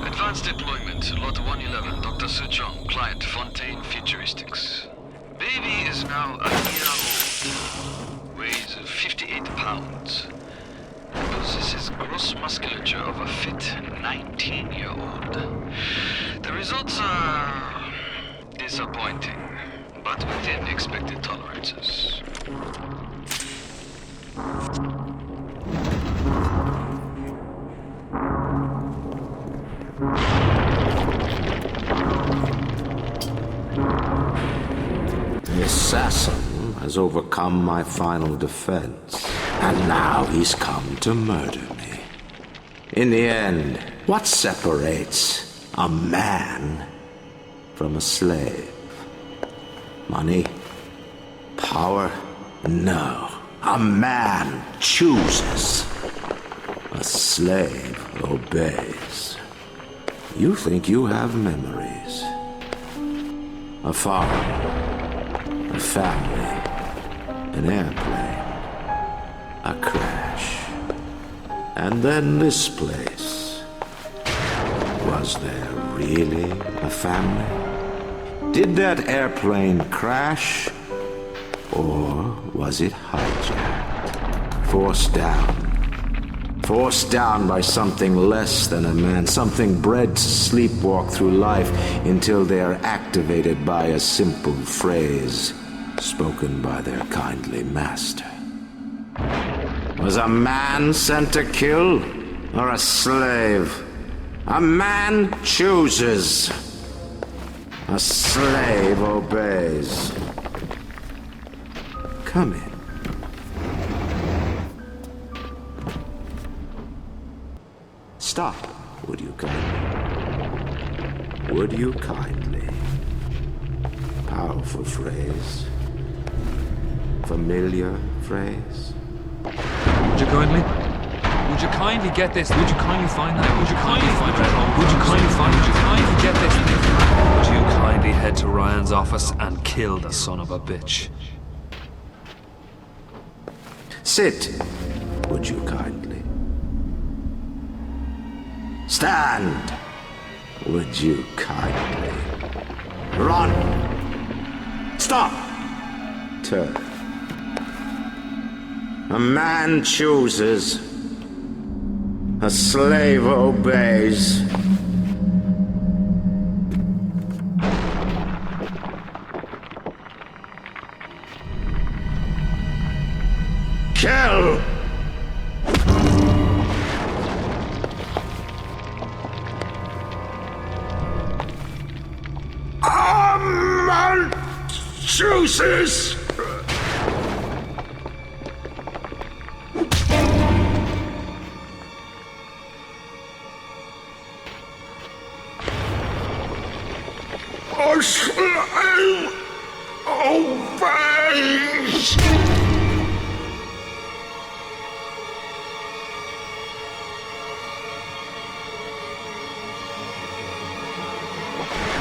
Advanced deployment, Lot 111, Dr. Sejong, client Fontaine Futuristics. Baby is now a year old, weighs 58 pounds, possesses gross musculature of a fit 19-year-old. The results are disappointing, but within expected tolerances. The assassin has overcome my final defense, and now he's come to murder me. In the end, what separates a man from a slave? Money? Power? No. A man chooses. A slave obeys. You think you have memories. A farm, a family, an airplane, a crash, and then this place. Was there really a family? Did that airplane crash, or was it hijacked? Forced down by something less than a man, something bred to sleepwalk through life until they are activated by a simple phrase spoken by their kindly master. Was a man sent to kill, or a slave? A man chooses. A slave obeys. Come in. Stop, would you kindly? Would you kindly? Powerful phrase. Familiar phrase. Would you kindly? Would you kindly get this? Would you kindly find that? Would you kindly find that? Would you kindly find? Would you kindly get this? Would you kindly head to Ryan's office and kill the son of a bitch? Sit, would you kindly? Stand, would you kindly? Run! Stop! Turn. A man chooses. A slave obeys. Kill! A man chooses! A slave obeys!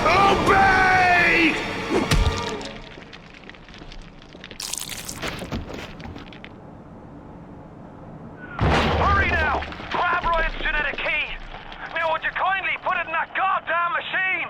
Obey! Hurry now! Grab Ryan's genetic key! Now would you kindly put it in that goddamn machine?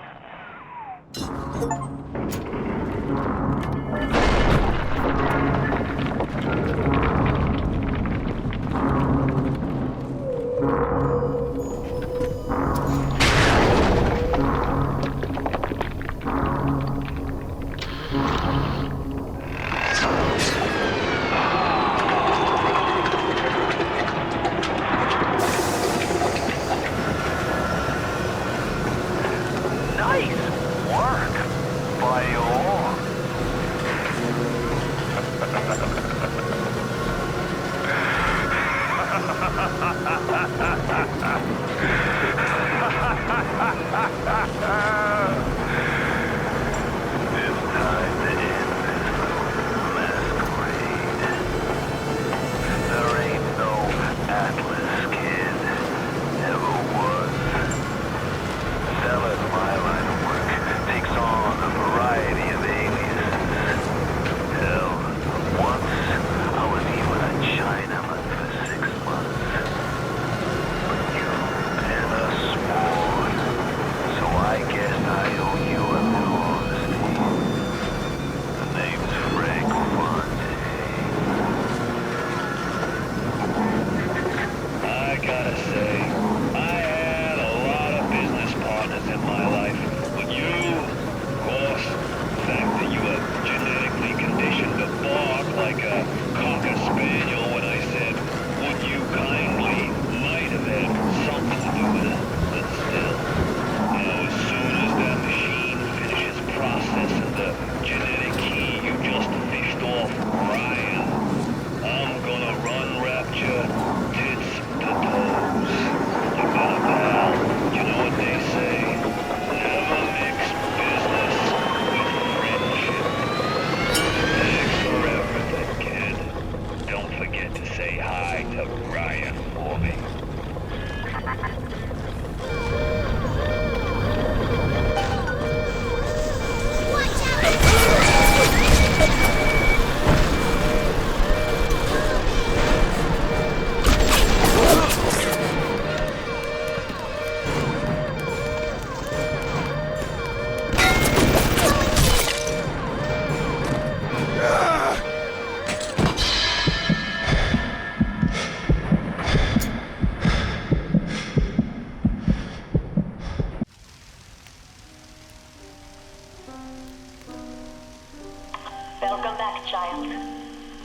Welcome back, child.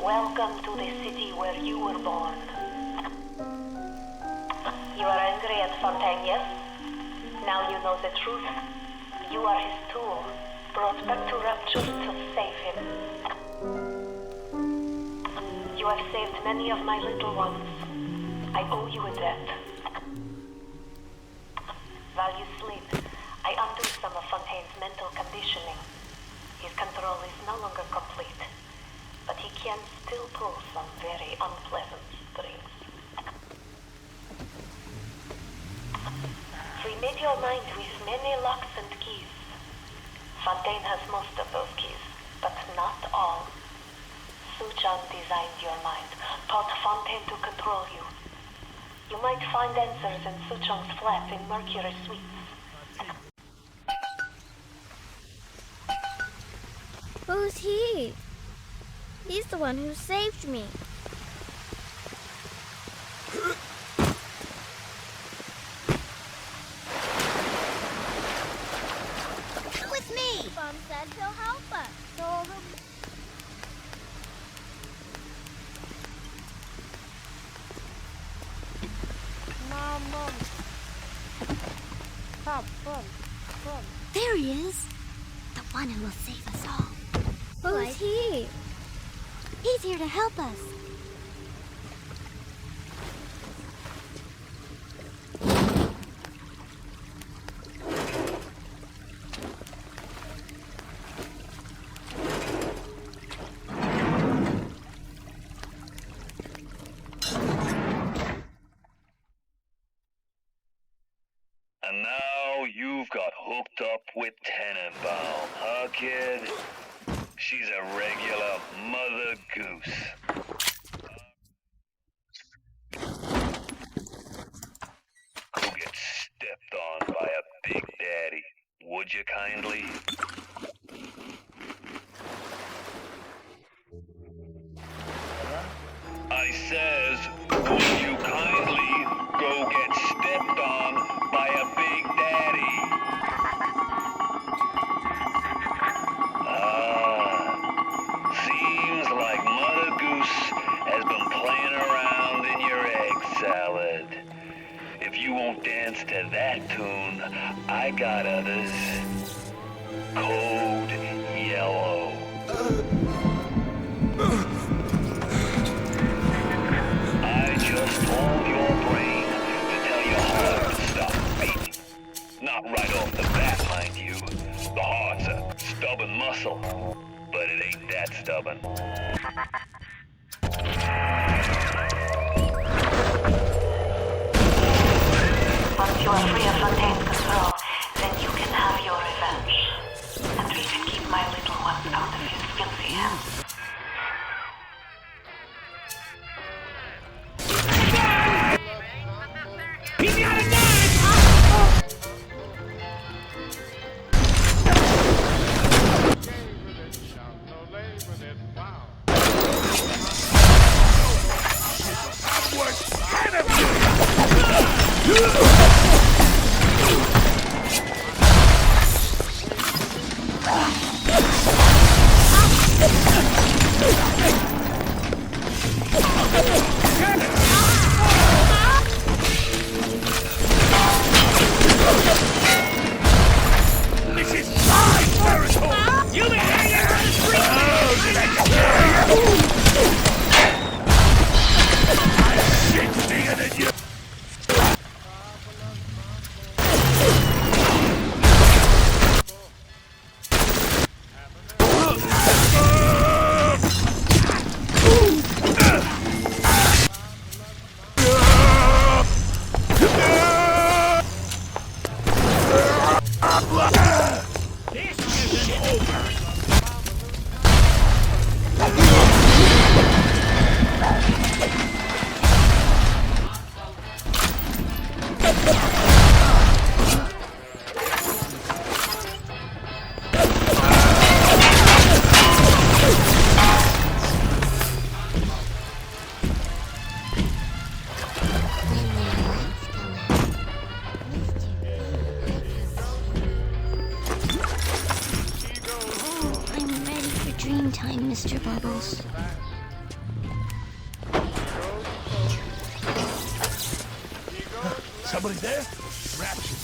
Welcome to the city where you were born. You are angry at Fontaine, yes? Now you know the truth. You are his tool, brought back to Rapture to save him. You have saved many of my little ones. I owe you a debt. While you sleep, I undo some of Fontaine's mental conditioning. His control is no longer complete, but he can still pull some very unpleasant strings. Remade your mind with many locks and keys. Fontaine has most of those keys, but not all. Suchong designed your mind, taught Fontaine to control you. You might find answers in Suchong's flat in Mercury Suites. Who's he? He's the one who saved me. Come with me! Mom said he'll help us. So Mom. Come. There he is. The one who will save us all. Who's he? He's here to help us. And now you've got hooked up with Tenenbaum, huh, kid? She's a regular mother goose. Who gets stepped on by a big daddy, would you kindly? I says, would you kindly go get stepped on by a big daddy? Ah. that tune, I got others. Code Yellow. I just told your brain to tell your heart to stop beating. Not right off the bat, mind you. The heart's a stubborn muscle, but it ain't that stubborn. Once you are free of Fontaine's control, then you can have your revenge. And we can keep my little one out of his filthy hands. Mr. Bubbles. Somebody there? Rapture.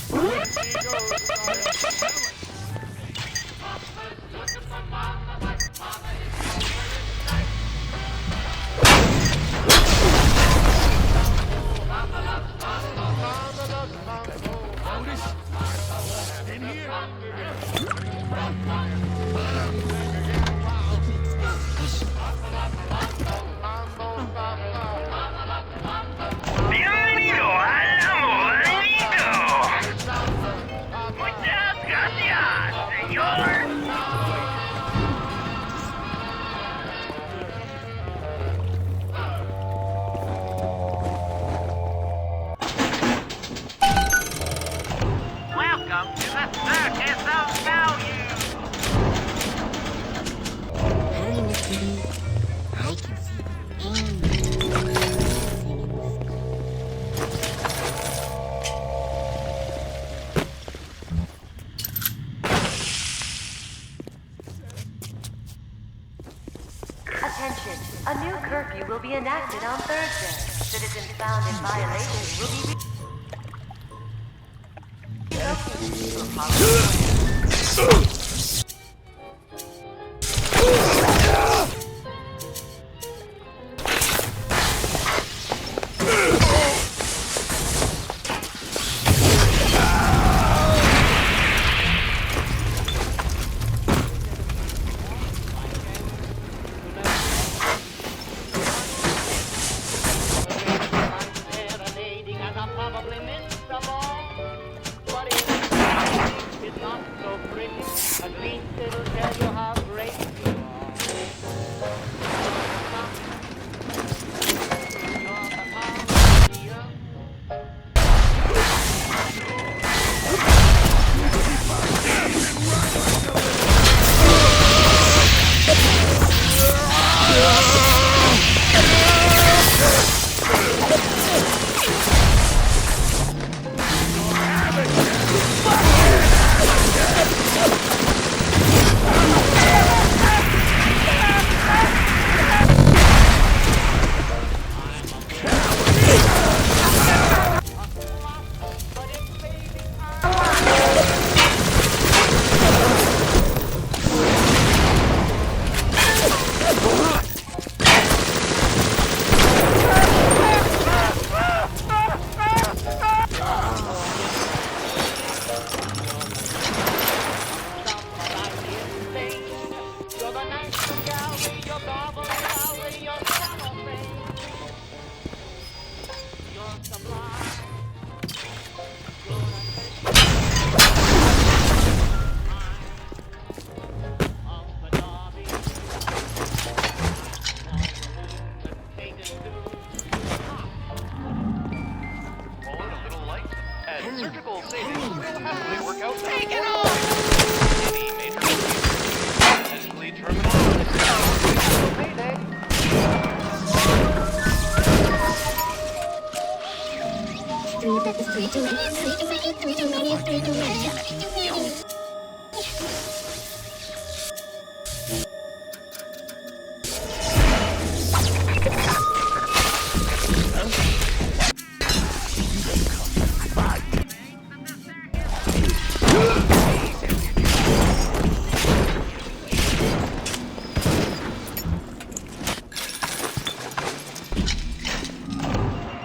In here? Bienvenido al amorío. Muchas gracias, señor. Welcome to the circus of value. Hurry, Mr. B. I can see the anger. Attention, a new curfew will be enacted on Thursday. Citizens found in violation will be It's not so pretty.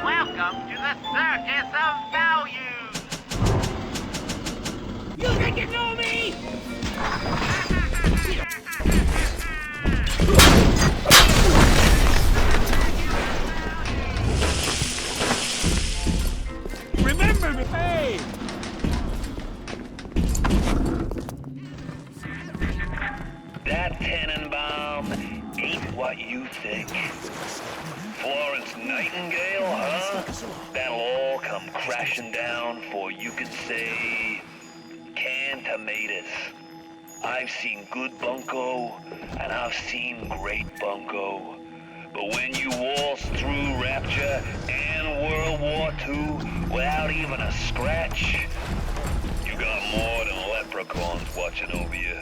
Welcome to the circus of values. You think you know me? Remember me, hey! That Tenenbaum ain't what you think. Florence Nightingale, huh? That'll all come crashing down for you can say canned tomatoes. I've seen good bunco, and I've seen great bunco. But when you waltz through Rapture and World War II without even a scratch, you got more than leprechauns watching over you.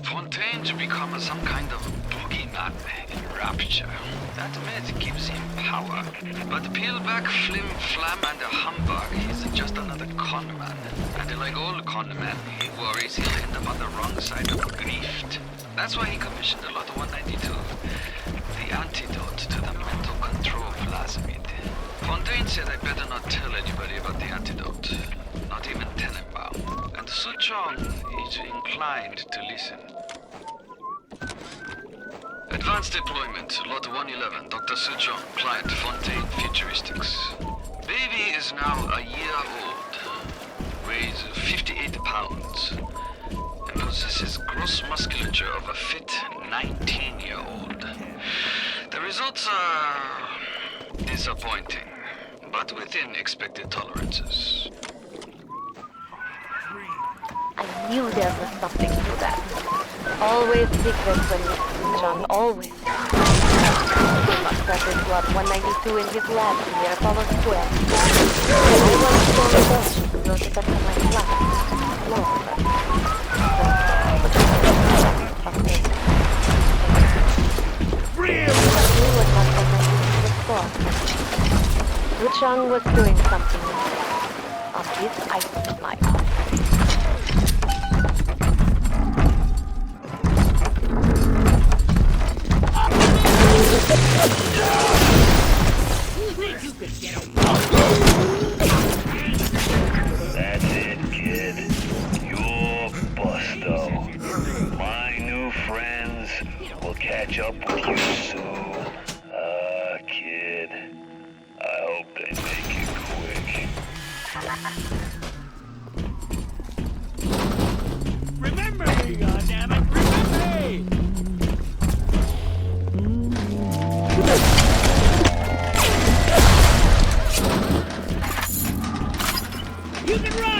Fontaine to become some kind of boogeyman in Rapture. That myth gives him power. But peel back Flim Flam and a humbug, he's just another conman. And like all conmen, he worries he'll end up on the wrong side of grift. That's why he commissioned a lot of 192. The antidote to the mental control plasmid. Fontaine said I better not tell anybody about the antidote. Not even Tenenbaum. And Suchong is inclined to listen. Advanced deployment, Lot 111, Dr. Suchong, client Fontaine Futuristics. Baby is now a year old, weighs 58 pounds, and possesses gross musculature of a fit 19-year-old. The results are disappointing, but within expected tolerances. I knew there was something to that. Always secret when you John, always. He must have his blood 192 in his lab near Apollo Square. I once saw the ghost wrote it up in my flat. No, Really? He was not 192 before. Wuchang was doing something on his ice life. That's it, kid. You're busto. My new friends will catch up with you soon. Kid. I hope they make it quick. Remember me, goddammit! Remember me! You can run!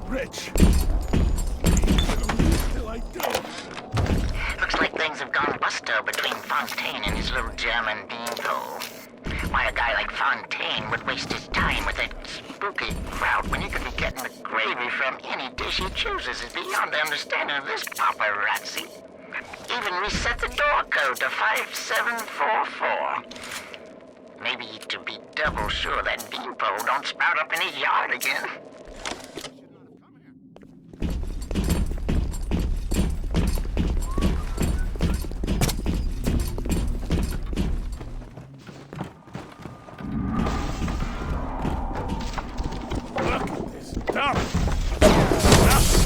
Rich. Till I do. waste his time with that spooky crowd when he could be getting the gravy from any dish he chooses is beyond the understanding of this paparazzi. Even reset the door code to 5744. Maybe to be double sure that beanpole don't sprout up in his yard again.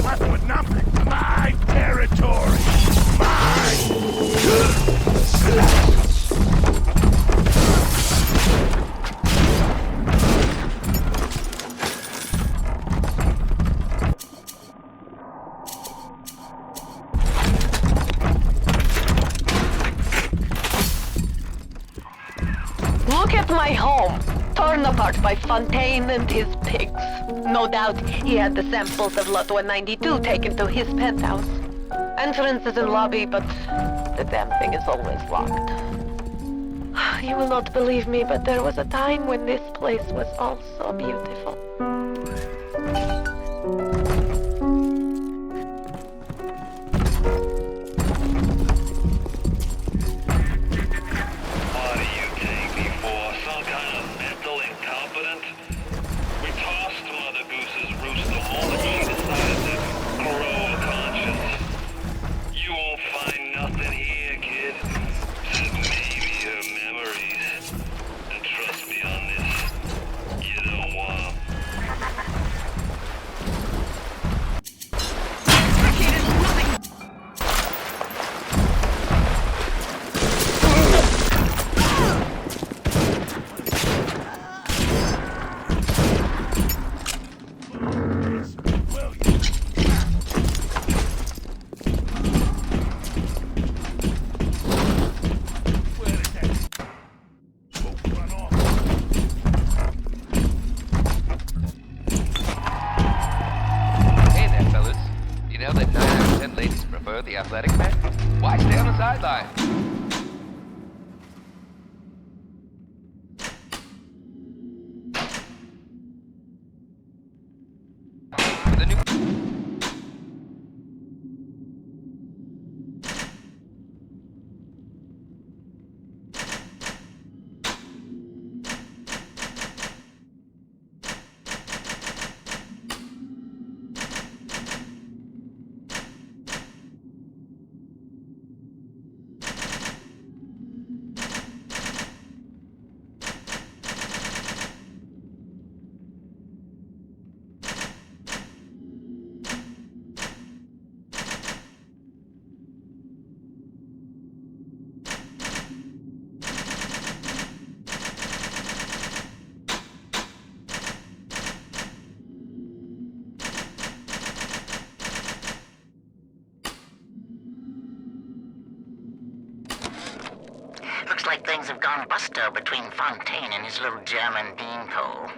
Left with nothing. My territory. Look at my home, torn apart by Fontaine and his pigs. No doubt he had the samples of Lot 192 taken to his penthouse. Entrance is in lobby, but the damn thing is always locked. You will not believe me, but there was a time when this place was all so beautiful. What do you take me for? Some kind of mental incompetent? We tossed Mother Goose's roost the moment she decided to grow a conscience. You won't find nothing here, kid. Except maybe her memories. And trust me on this, you don't want 'em. Hey there, fellas. You know that 9 out of 10 ladies prefer the athletic man? Why stay on the sideline? The new Looks like things have gone busto between Fontaine and his little German beanpole.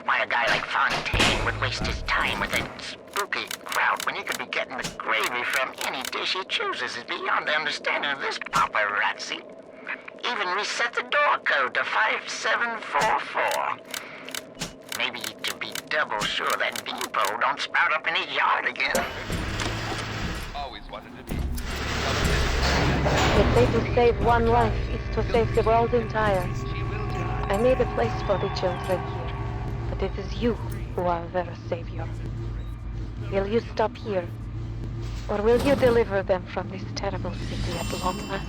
Why a guy like Fontaine would waste his time with that spooky crowd when he could be getting the gravy from any dish he chooses is beyond the understanding of this paparazzi. Even reset the door code to 5744. Maybe to be double sure that beanpole don't sprout up in his yard again. always wanted to be. They say to save one life is to save the world entire. I made a place for the children here, but it is you who are their savior. Will you stop here, or will you deliver them from this terrible city at long last?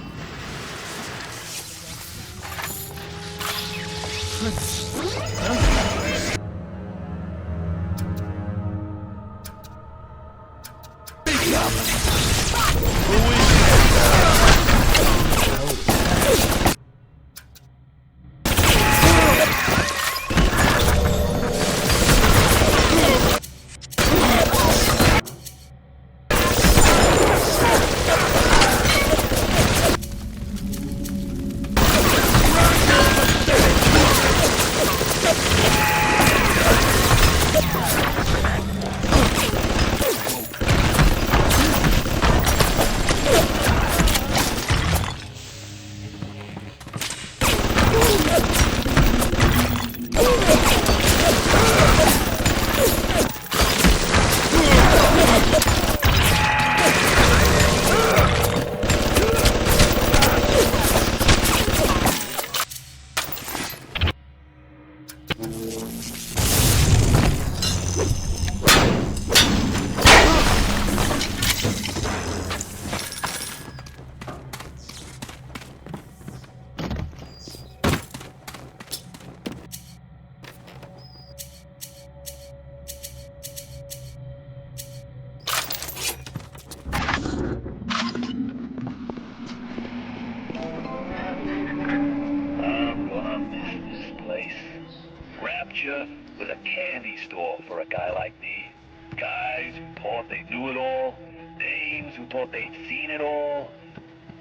was a candy store for a guy like me. Guys who thought they knew it all, dames who thought they'd seen it all.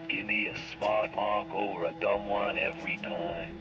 Give me a smart mark over a dumb one every time.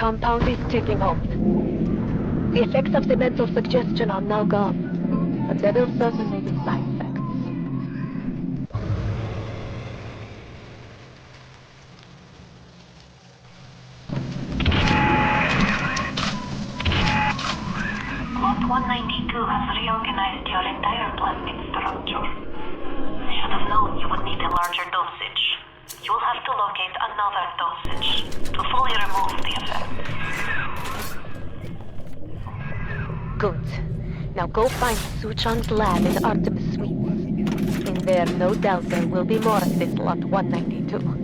Compound is taking hold. The effects of the mental suggestion are now gone, but there will certainly be side effects. Lot 192 has reorganized your entire plastic structure. Should have known you would need a larger dosage. You will have to locate another dosage to fully remove the effect. Good. Now go find Suchan's lab in Artemis Suite. In there, no doubt there will be more of this Lot 192.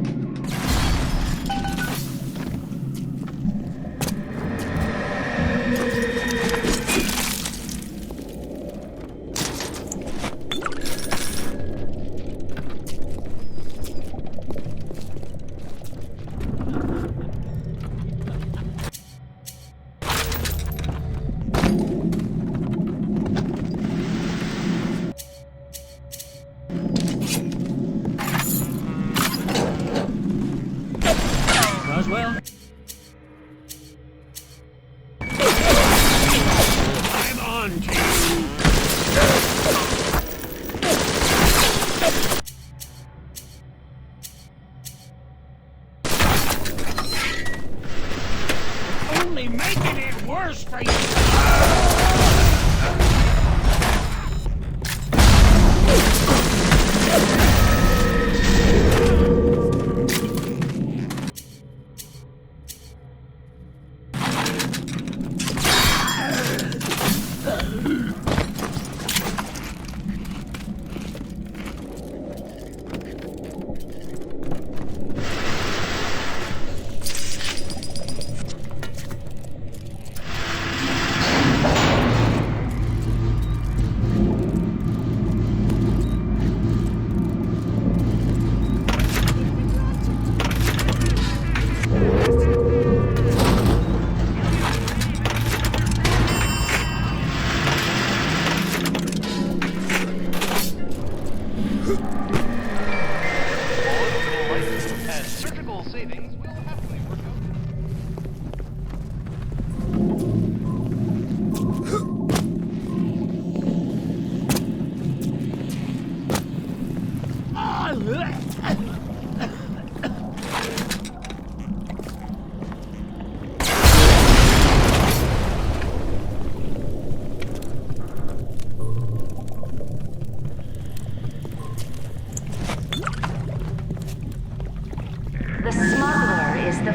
is the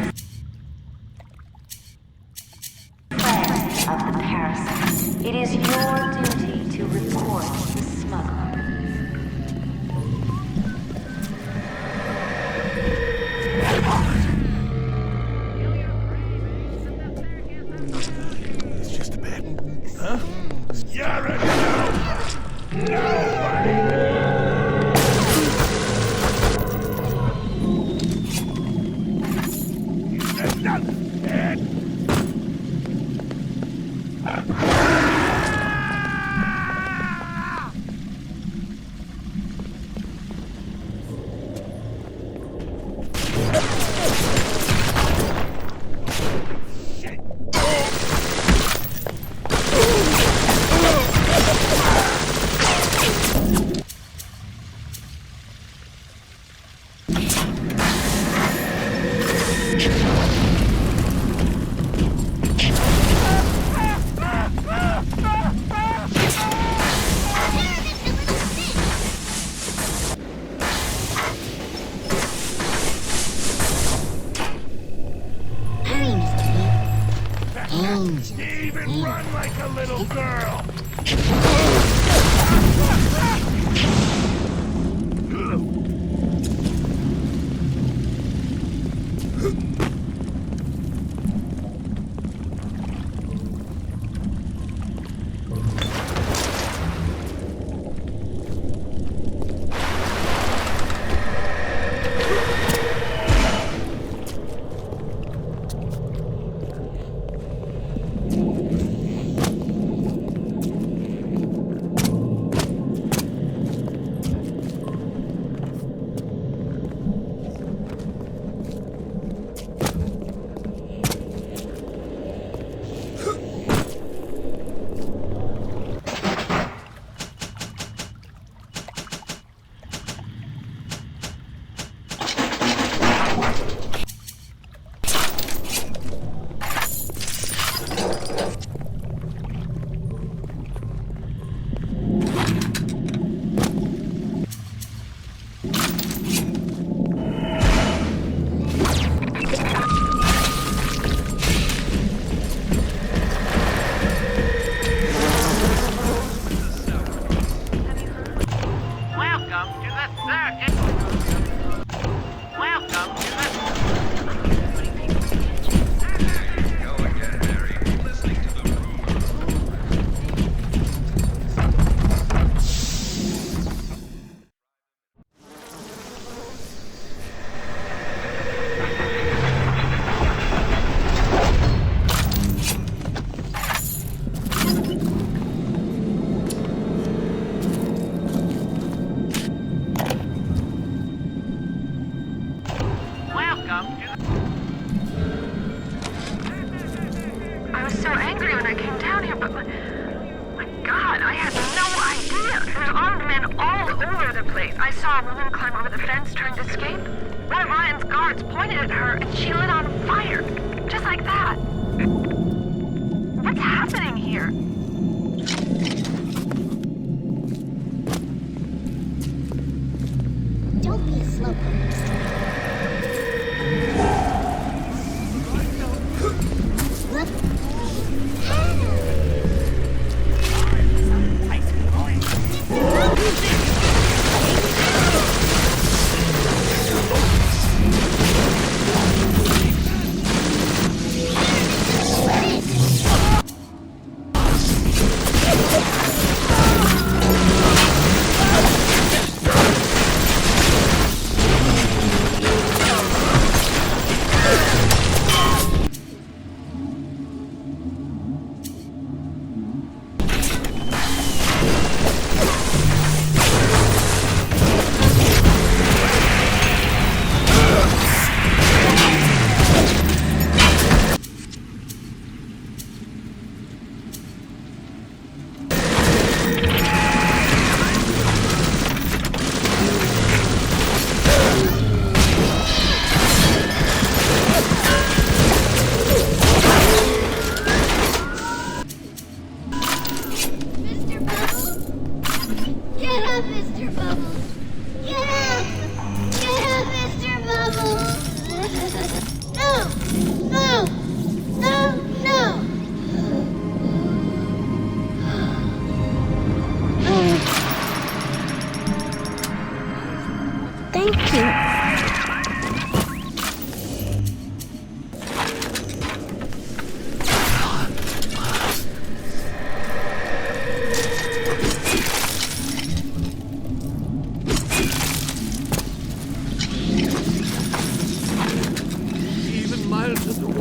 friend of the parasite. It is your duty to report the smuggler. It's just a bit. Huh? You're a nobody! Even run like a little girl!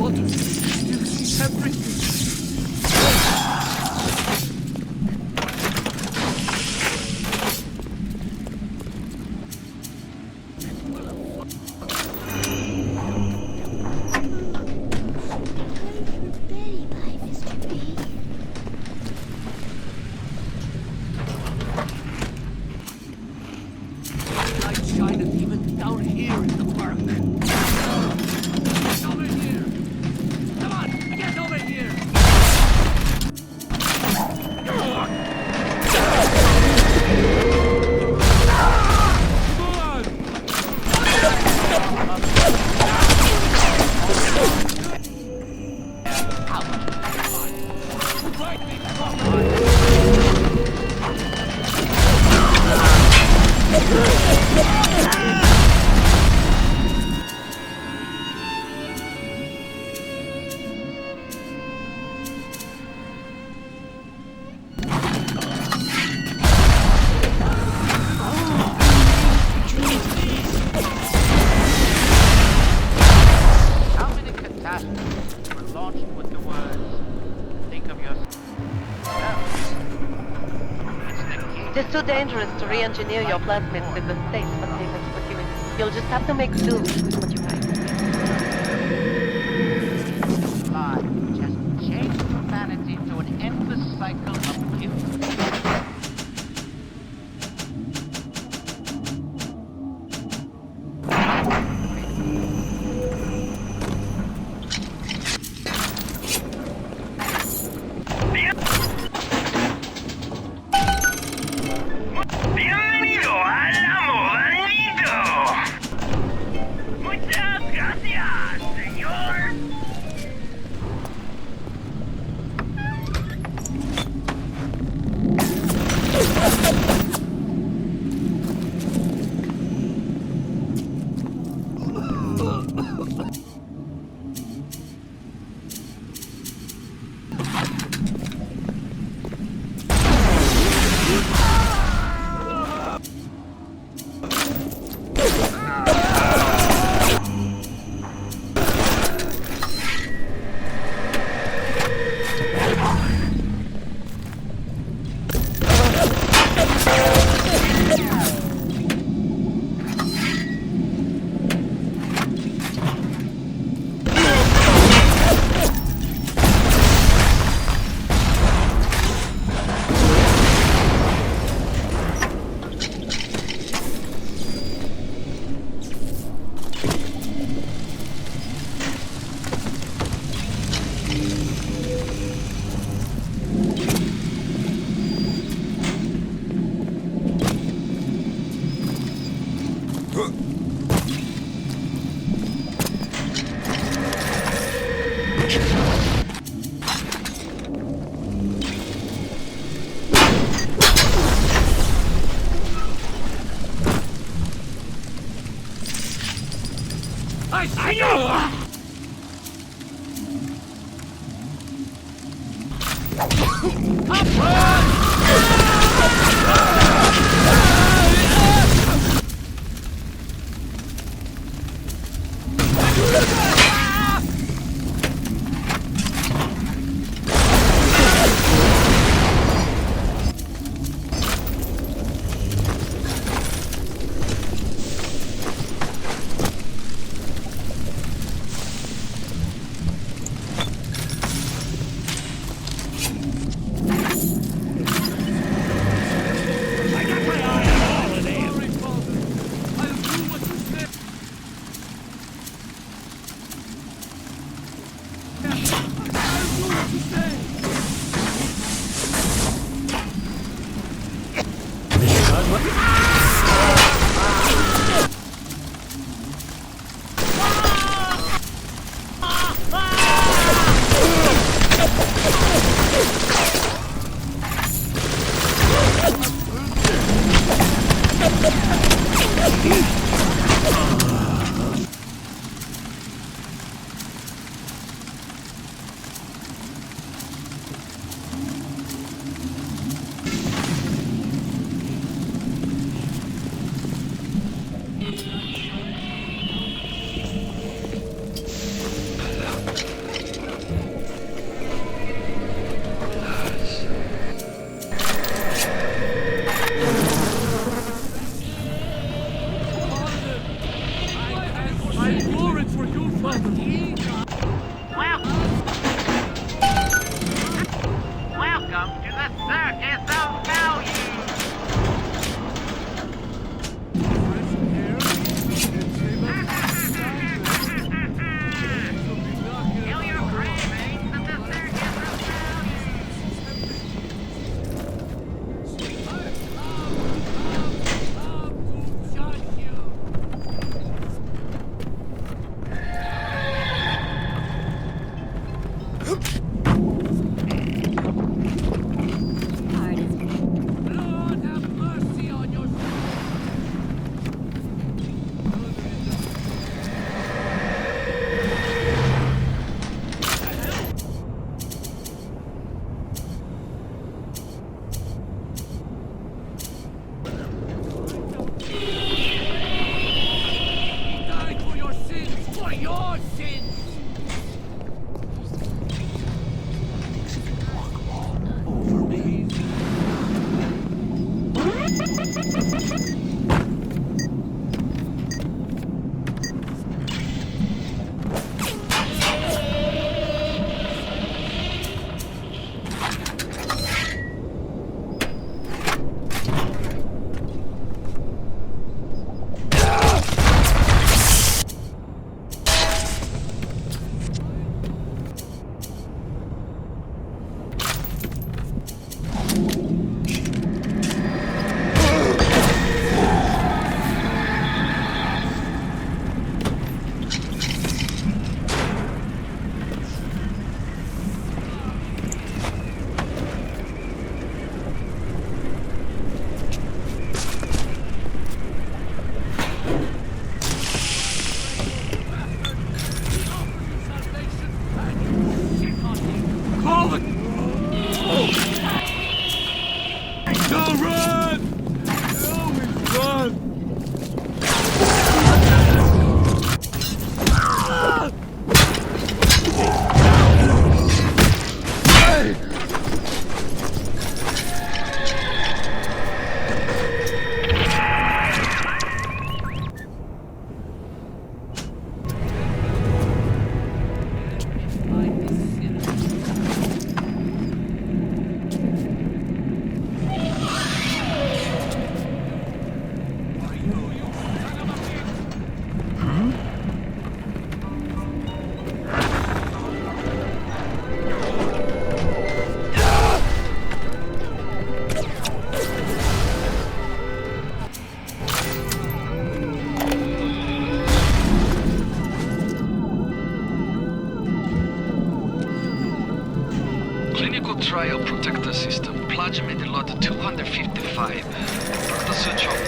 water. You see everything. It is too dangerous to re-engineer your plasmids with the safe containment for humans. You'll just have to make do with what you find. Life just changed humanity to an endless cycle of guilt. Welcome to the circus of value. Kill your cravings at the circus of Trial Protector System, Plasmid Lot 255. Dr. Suchong,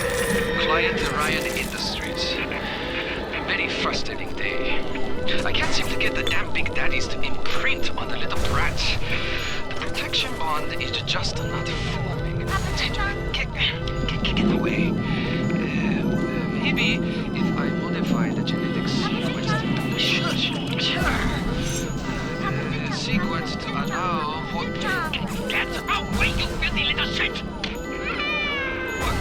Client Ryan Industries. Very frustrating day. I can't seem to get the damn big daddies to imprint on the little brats. The protection bond is just not forming. Get in the way. Maybe if I modify the genetic sequence to allow for... Get away, you filthy little shit! What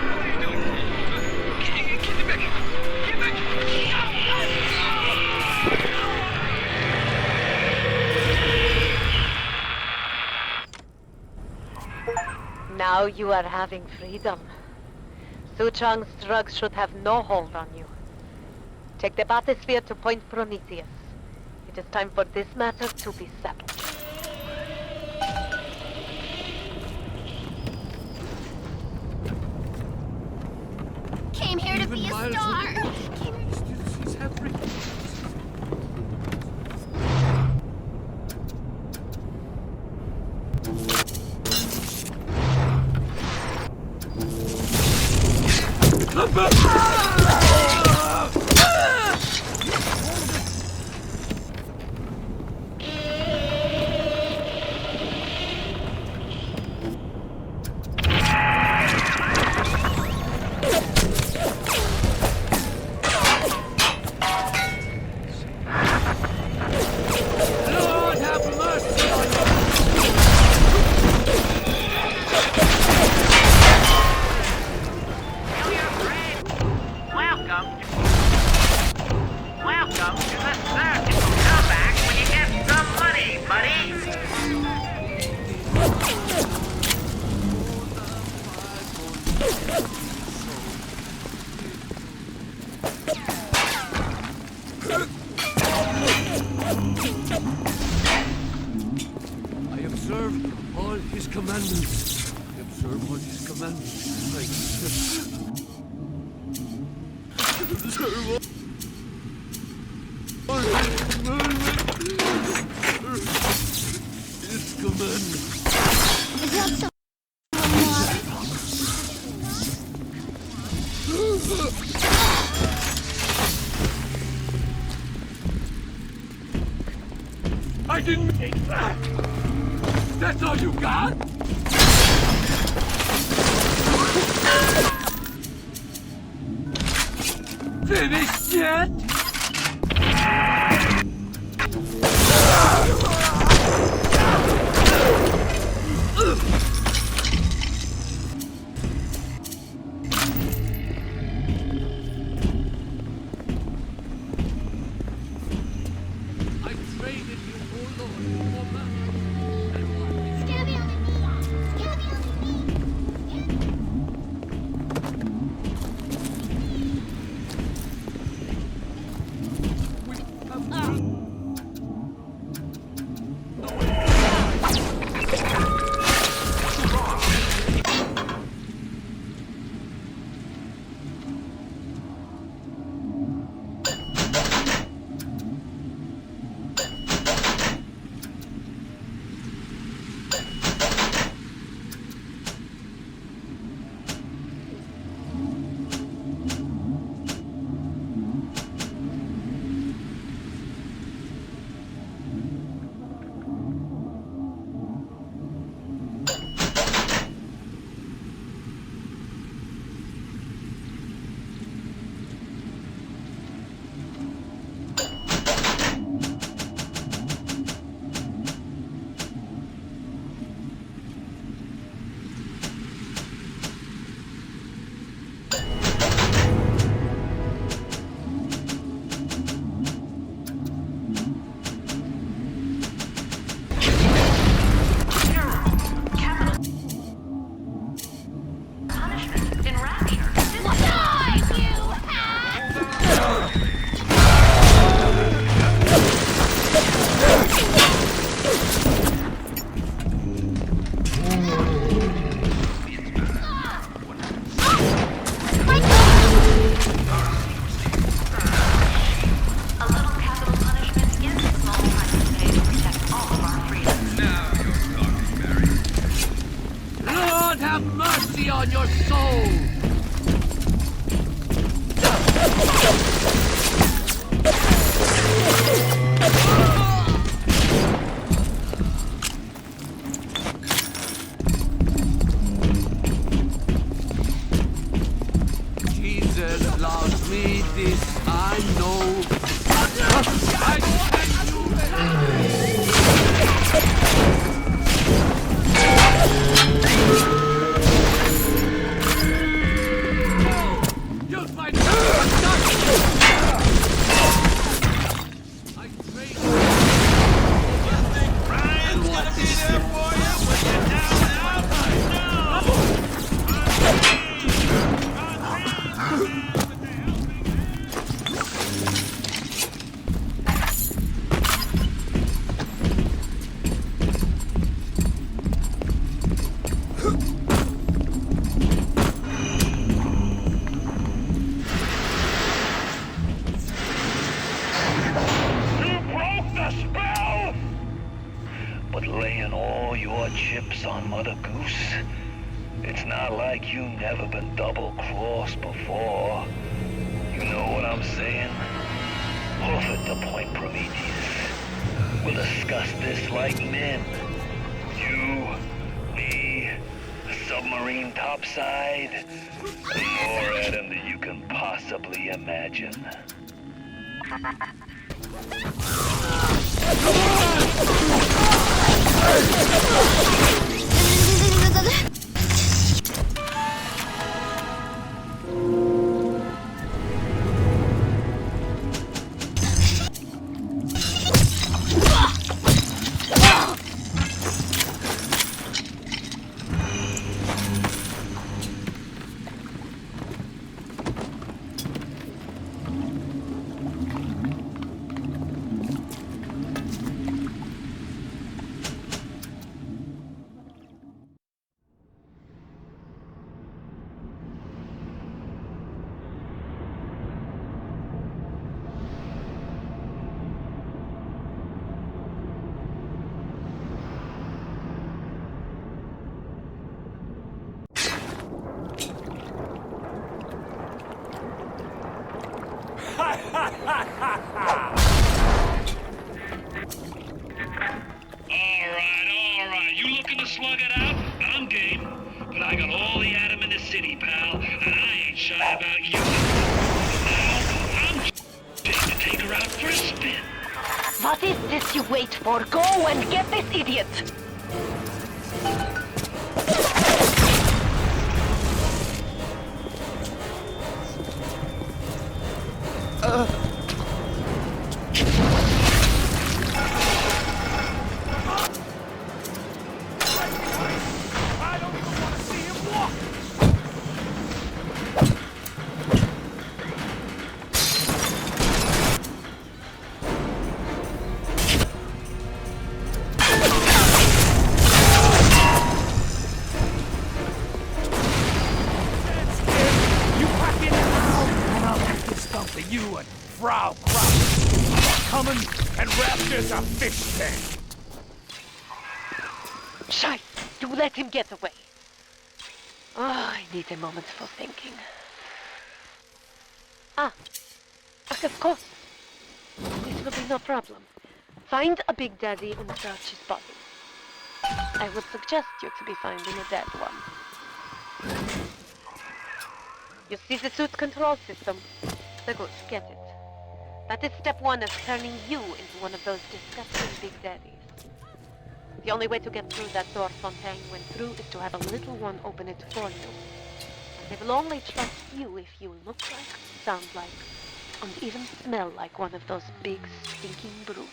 are you doing? Get back! Get back! Now you are having freedom. Suchong's drugs should have no hold on you. Take the bathysphere to Point Prometheus. It is time for this matter to be settled. Came here to be a star. observe all his commandments. I observe all his commandments. I observe all his commandments. I didn't make that! That's all you got? Finished yet? On your soul! Jesus loves me, this I know. Laying all your chips on Mother Goose. It's not like you've never been double-crossed before. You know what I'm saying? Hoof it to Point Prometheus. We'll discuss this like men. You, me, the submarine topside, and more at him than you can possibly imagine. Alright. You looking to slug it out? I'm game. But I got all the Adam in the city, pal, and I ain't shy about you. Now, I'm to take her out for a spin. What is this you wait for? Go and get this idiot! You and Frau Kraus coming and Rapture's a fish tank. Shite! You let him get away. Oh, I need a moment for thinking. Of course. This will be no problem. Find a Big Daddy and search his body. I would suggest you to be finding a dead one. You see the suit control system? So good, get it. That is step one of turning you into one of those disgusting Big Daddies. The only way to get through that door Fontaine went through is to have a little one open it for you. And they will only trust you if you look like, sound like, and even smell like one of those big stinking brutes.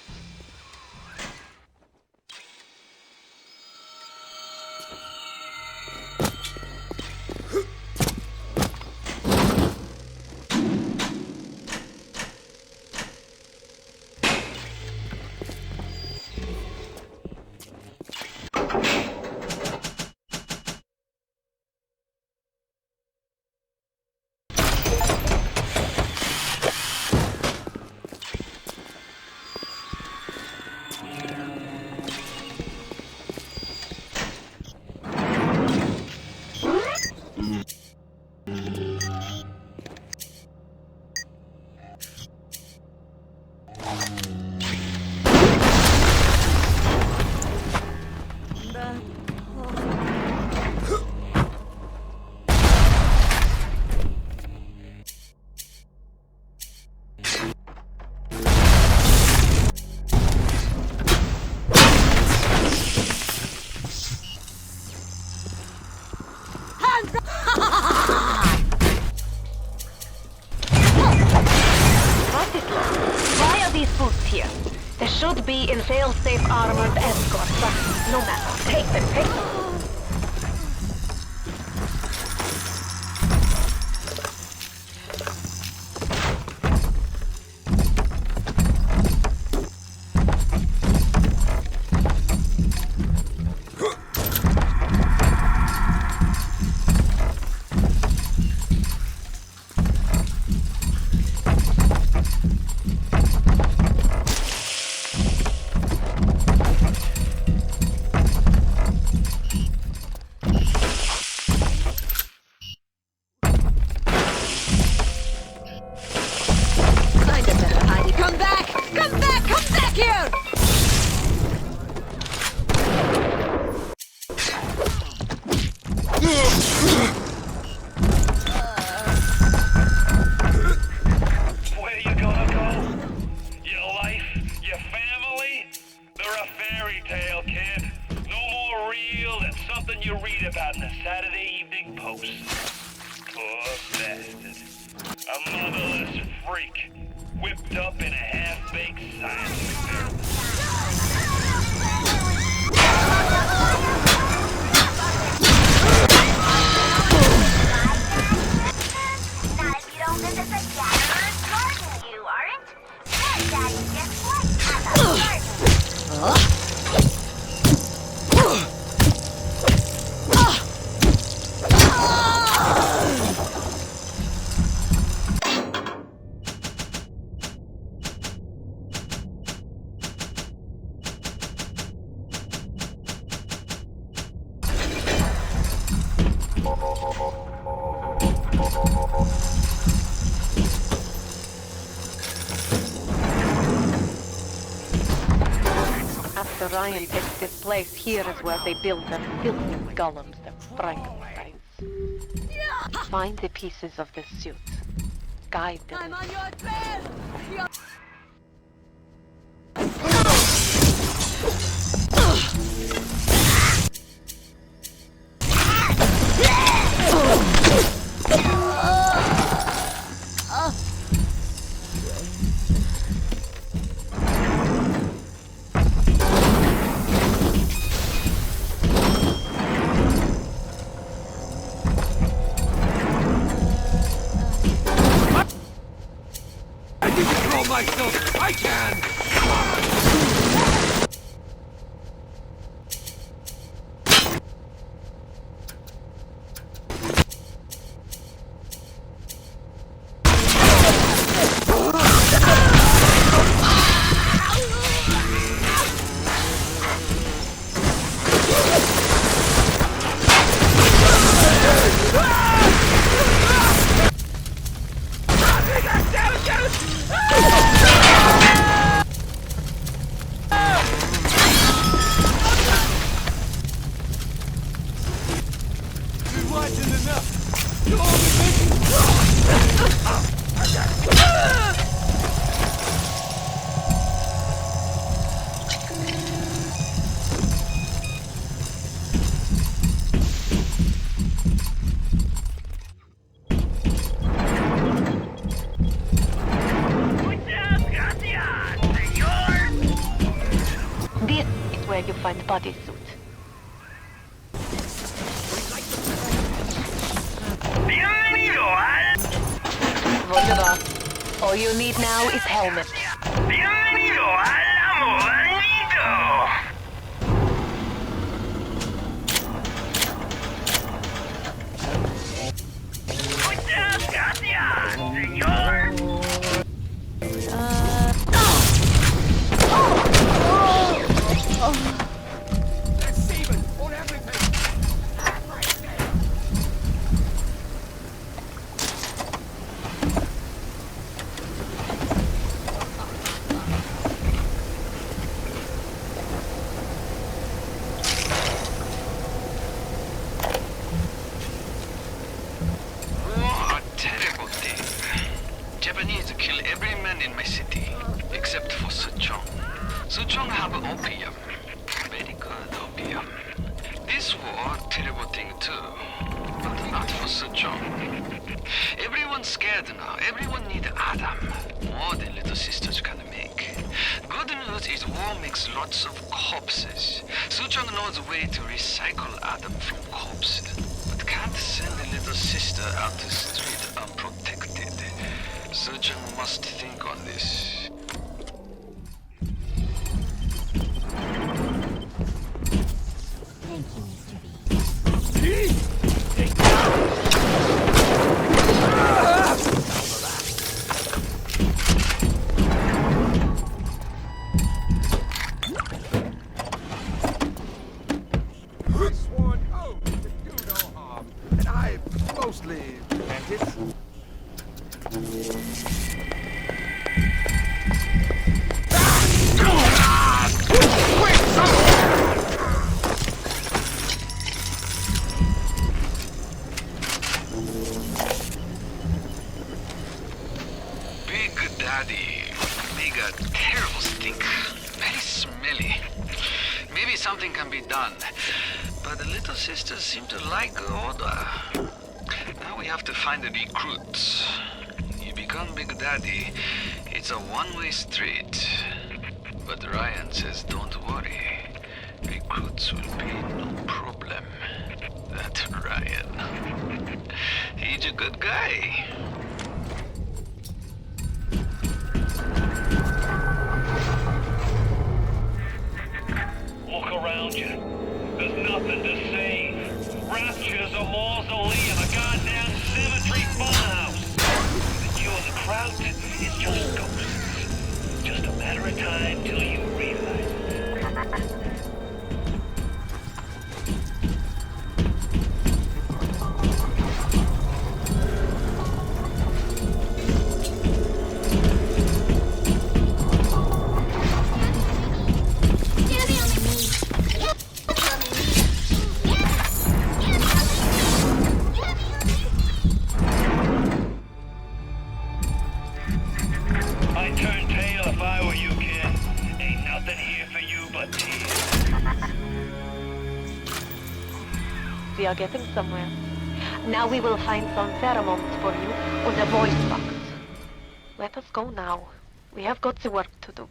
Should be in fail-safe armored escort, but no matter. Take them, take them. Orion takes his place, here is where they build their filthy golems, their Frankensteins. Find the pieces of this suit. Guide them. I'm on your trail! I can control myself! I can! This is where you find bodysuit. Wunderbar. All you need now is helmet. What a terrible thing. Japanese kill every man in my city, except for Suchong. Suchong have opium. Very good opium. This war, terrible thing too. But not for Suchong. Everyone's scared now. Everyone need Adam. More than little sisters can make. Good news is war makes lots of corpses. Suchong knows a way to recycle Adam from corpses. But can't send a little sister out the street unprotected. Suchong must think on this. Thank you, Mr. B. I sworn oath to do no harm, and I mostly meant it. Big Daddy make a terrible stink. Very smelly. Maybe something can be done. But the little sisters seem to like order. Now we have to find the recruits. You become Big Daddy, it's a one-way street. But Ryan says don't worry. Recruits will be no problem. That's Ryan. He's a good guy. Look around you. There's nothing to see. Rapture's a mausoleum, a goddamn cemetery funhouse. The cure the crowd is just ghosts. Just a matter of time till you realize it. Get me on the I'd turn tail if I were you, kid. Ain't nothing here for you but tears. We are getting somewhere. Now we will find some pheromones for you on the voice box. Let us go now. We have got the work to do.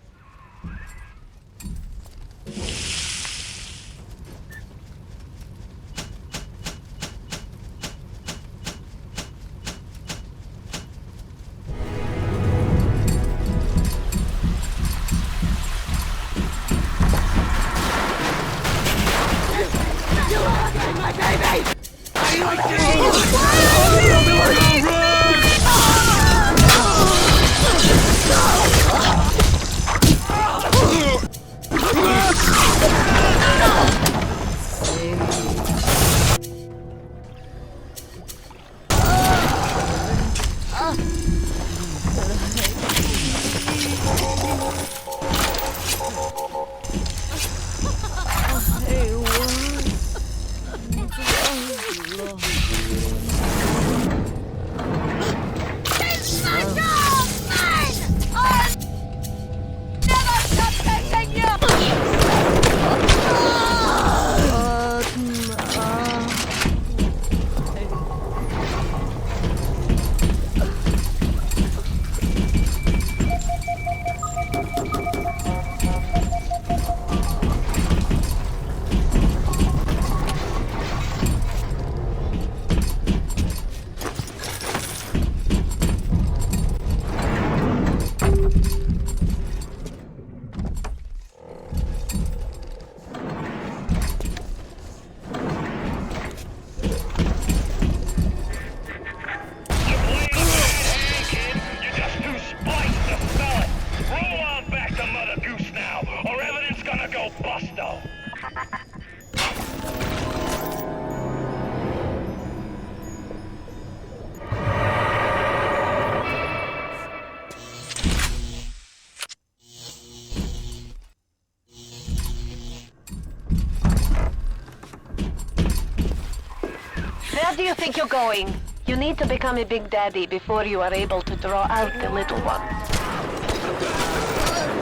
Where do you think you're going? You need to become a big daddy before you are able to draw out the little ones.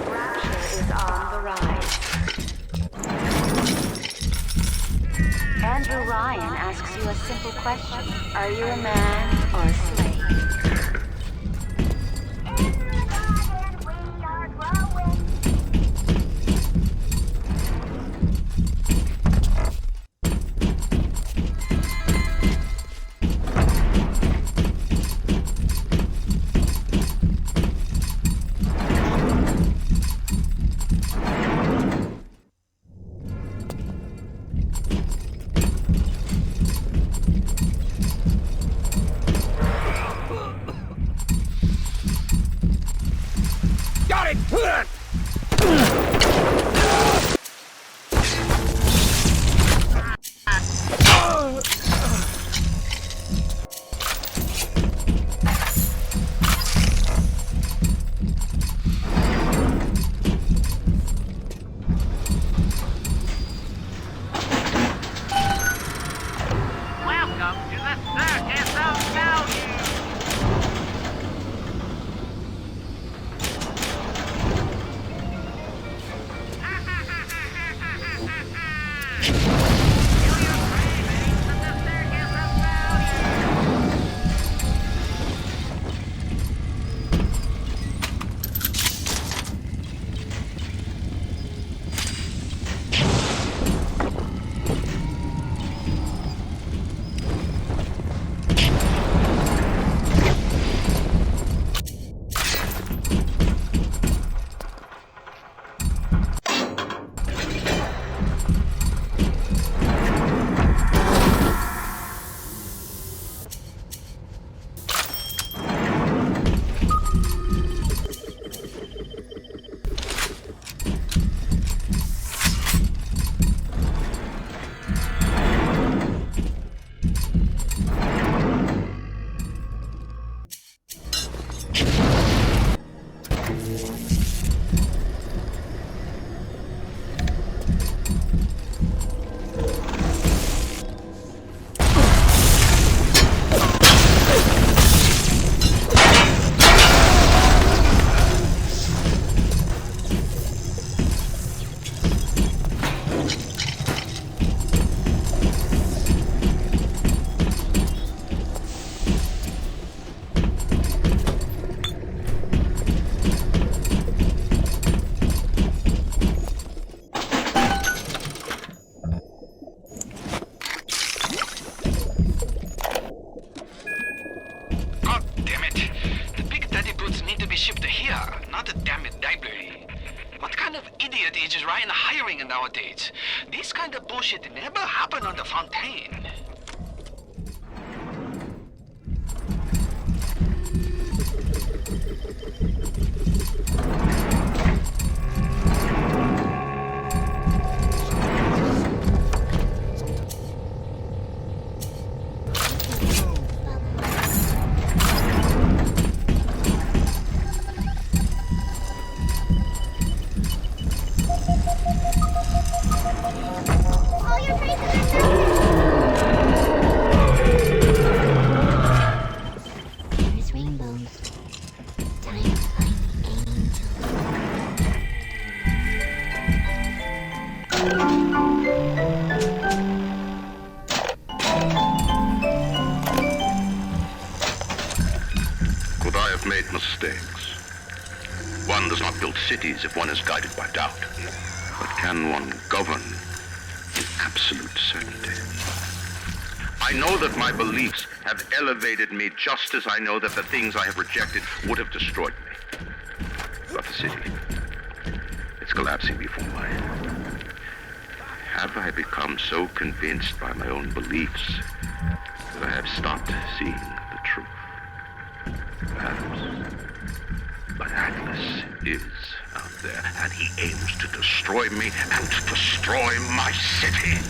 Rapture is on the rise. Andrew Ryan asks you a simple question. Are you a man or a slave? not a damn library. What kind of idiot is Ryan hiring nowadays? This kind of bullshit never happened on the Fontaine. One does not build cities if one is guided by doubt. But can one govern in absolute certainty? I know that my beliefs have elevated me just as I know that the things I have rejected would have destroyed me. But the city, it's collapsing before my eyes. Have I become so convinced by my own beliefs that I have stopped seeing the truth? Perhaps. But Atlas is out there, and he aims to destroy me and to destroy my city.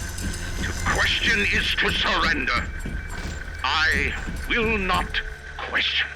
To question is to surrender. I will not question.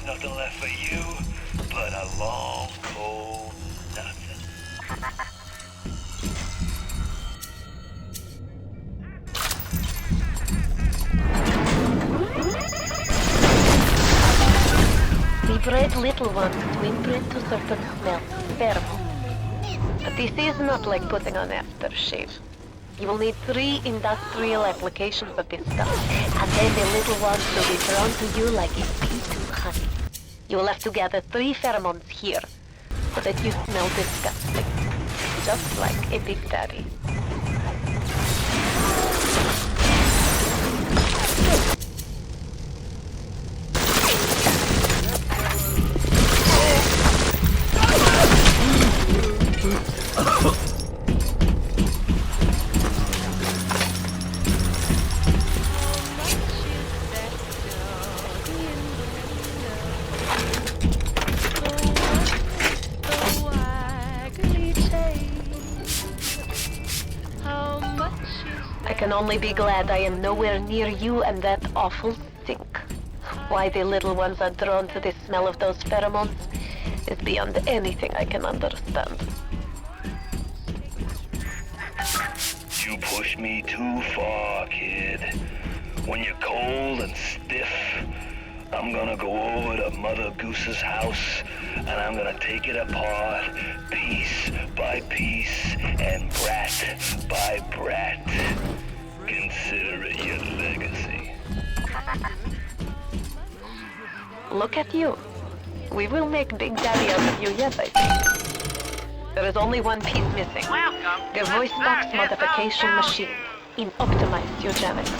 there's nothing left for you but a long, cold nothing. We bred little ones to imprint to certain smells, pheromones. But this is not like putting on aftershave. You will need 3 industrial applications of this stuff, and then the little ones will be drawn to you like a bee to honey. You will have to gather 3 pheromones here, so that you smell disgusting. Just like a big daddy. I can only be glad I am nowhere near you and that awful stink. Why the little ones are drawn to the smell of those pheromones is beyond anything I can understand. You push me too far, kid. When you're cold and stiff, I'm gonna go over to Mother Goose's house and I'm gonna take it apart, piece by piece and brat by brat. Consider it your legacy. Look at you. We will make Big Daddy out of you yet, I think. There is only one piece missing. The voice box modification machine in optimized eugenics.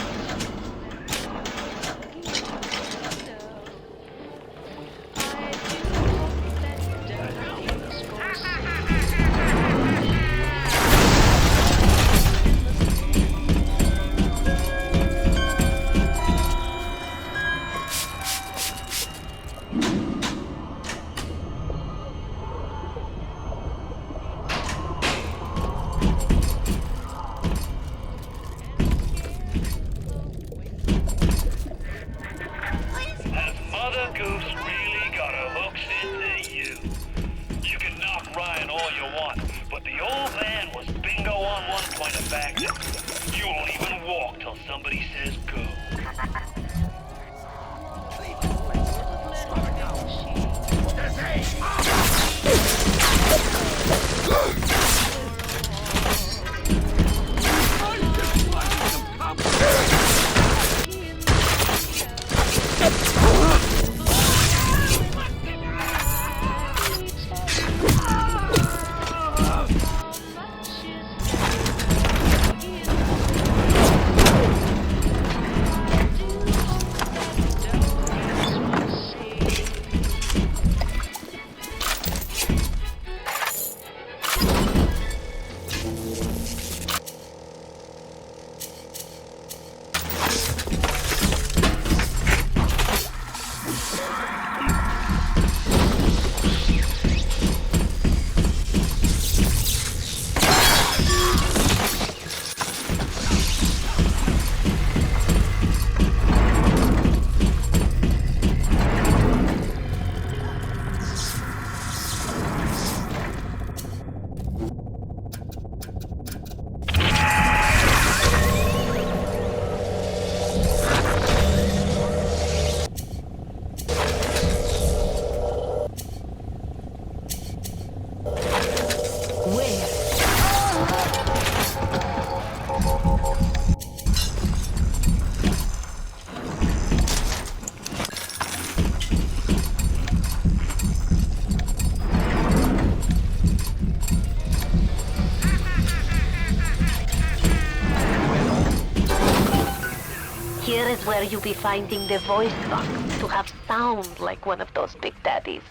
Here is where you'll be finding the voice box to have sound like one of those Big Daddies.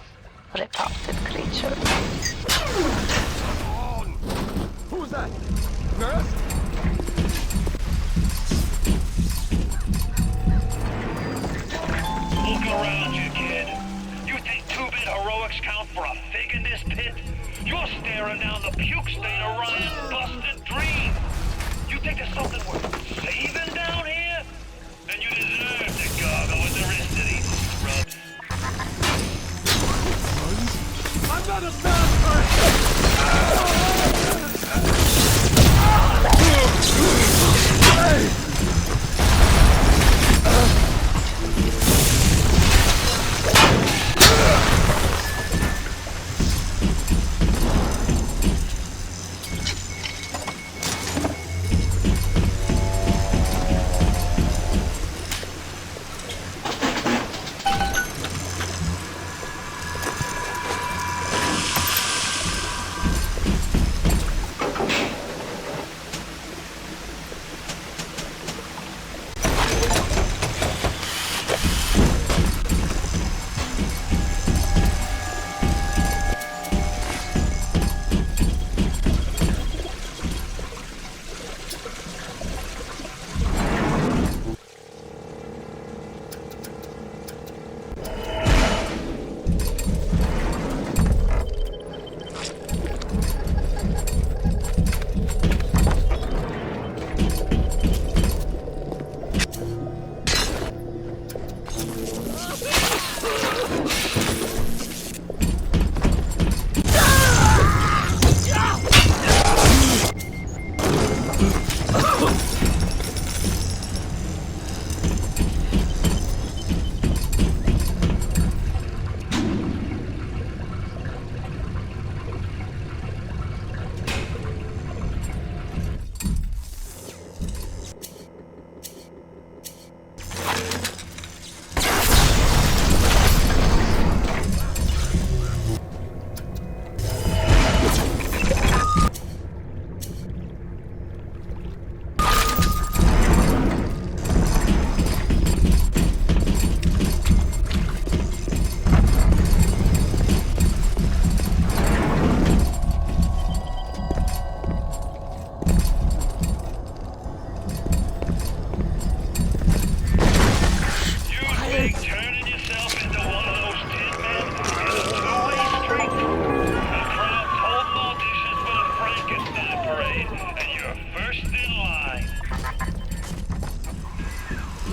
Repulsive creatures. Who's that? Nurse? Look around you, kid. You think 2-bit heroics count for a fig in this pit? You're staring down the puke stain of Ryan's busted dream. You think there's something worth saving down here? Then you deserve to gargle with the rest of these scrubs.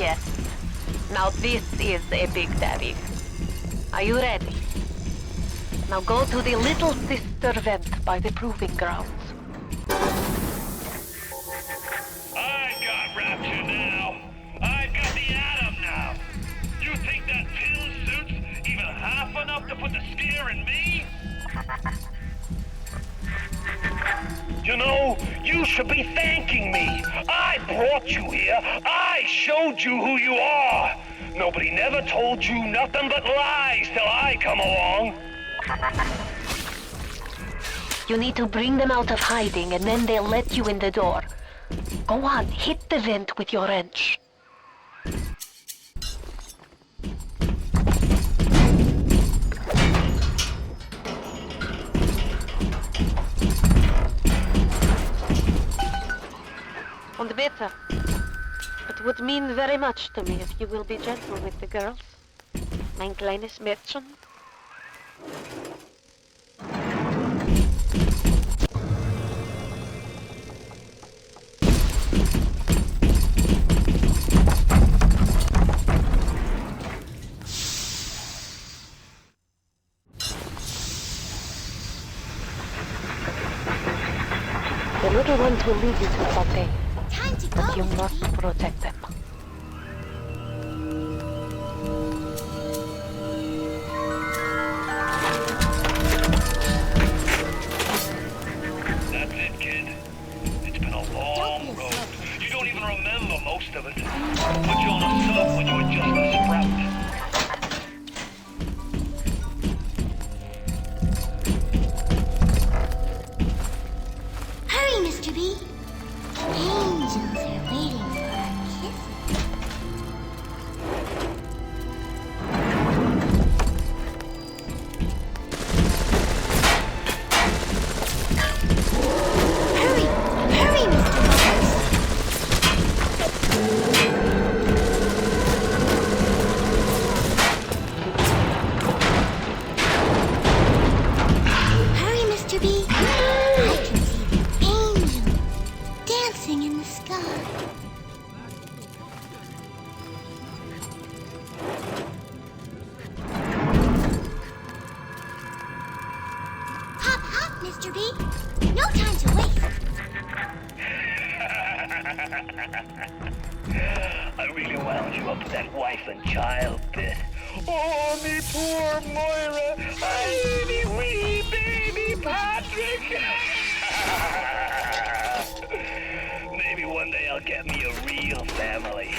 Yes. Now this is a big daddy. Are you ready? Now go to the little sister vent by the proving grounds. I've got Rapture now. I've got the Atom now. You think that pill suit's even half enough to put the scare in me? You know, you should be thanking me. I brought you here. I showed you who you are. Nobody never told you nothing but lies till I come along. You need to bring them out of hiding and then they'll let you in the door. Go on, hit the vent with your wrench. Und bitte. It would mean very much to me if you will be gentle with the girls. Mein kleines Mädchen. The little ones will lead you to Fontaine. But you must protect them. That's it, kid. It's been a long road. You don't even remember most of it. Put you on a sub when you were just a sprout. Hurry, Mr. B. Angels are waiting for our kisses. Hurry! Hurry, Mr. Bubbles! Hurry, Mr. B. I can see the angel dancing in the sky. Hop, hop, Mr. B. No time to waste. I really wound you up with that wife and child bit. Oh, me poor Moira. I wee baby Patrick. Maybe one day I'll get me a real family.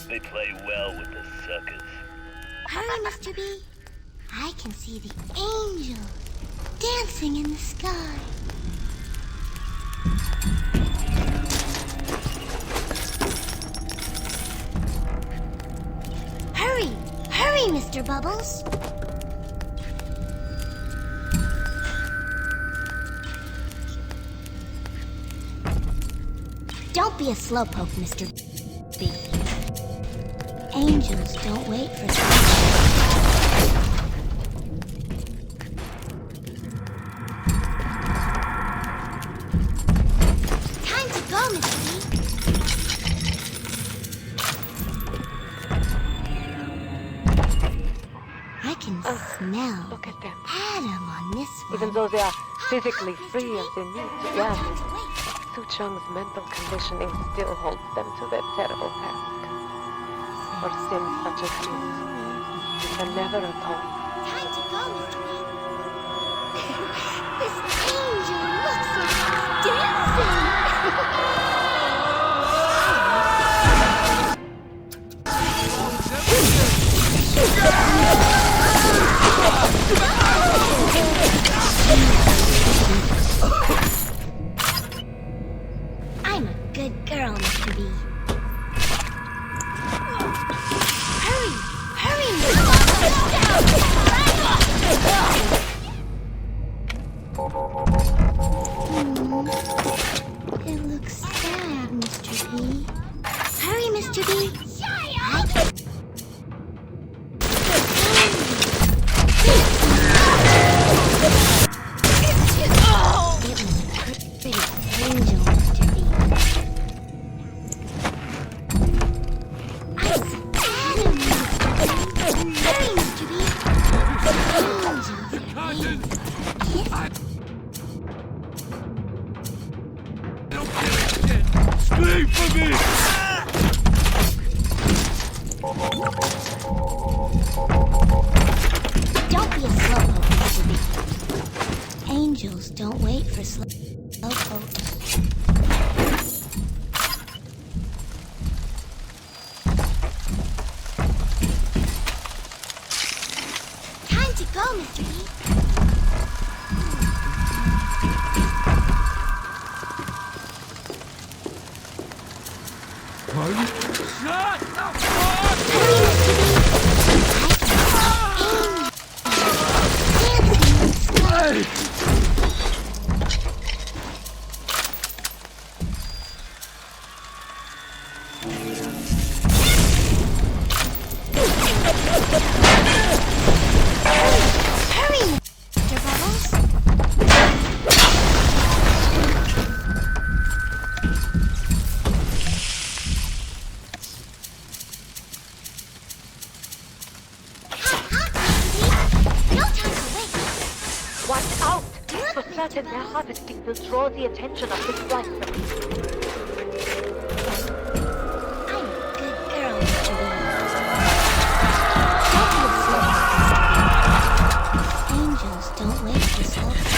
They play well with the suckers. Hurry, Mr. B. I can see the angel dancing in the sky. Hurry! Hurry, Mr. Bubbles! Don't be a slowpoke, Mr. B. Angels don't wait for Time to go, Mr. B. I can smell Look at them. Adam on this one. Even though they are physically free as they need together, Su Chung's mental conditioning still holds them to their terrible task. For sins such as this, you can never atone. Time to go, Mr. B. This angel looks like it's dancing. I'm a good girl, Mr. B. Hurry! Hurry! It looks sad, Mr. B. Hurry, Mr. B. Scream for me! Don't be a slowpoke, Mr. B. Angels don't wait for slowpokes. Time to go, Mr. B. Shut the Hurry, Mr. Bubbles. Watch out! For certain, their harvesting will draw the attention of the Splicers. I'm a good girl, Mr. B. Angels don't wait for slowpokes.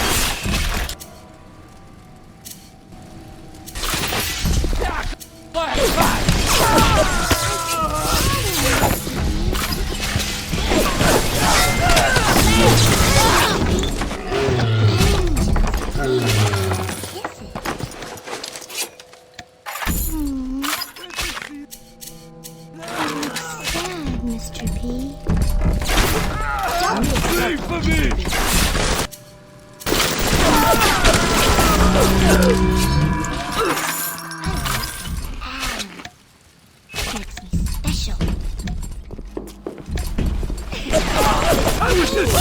Sad, Mr. P. Don't be Scream for me! Makes me special. I was just...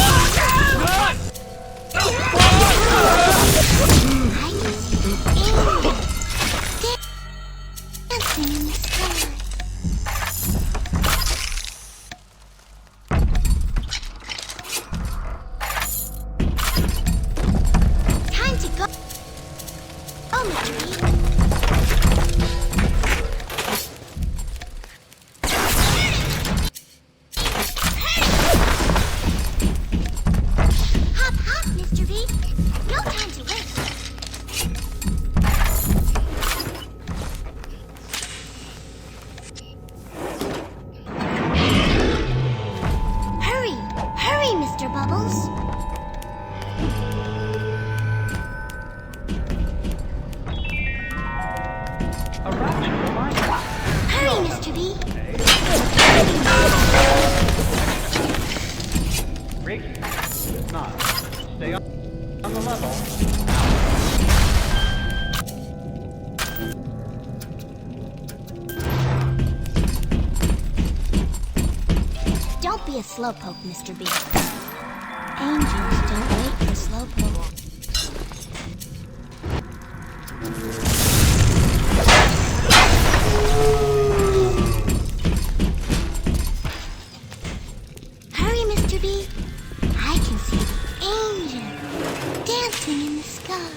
I can see the angels dancing in the sky. Time to go. Oh, Mr. B. Hop, hop, Mr. B. No time to waste. Hurry, hurry, Mr. Bubbles. Hurry, Mr. B. Ricky, it's not. Stay on the level. Don't be a slowpoke, Mr. B. Angels don't wait for slowpokes. Hurry, Mr. B. I can see the angel dancing in the sky.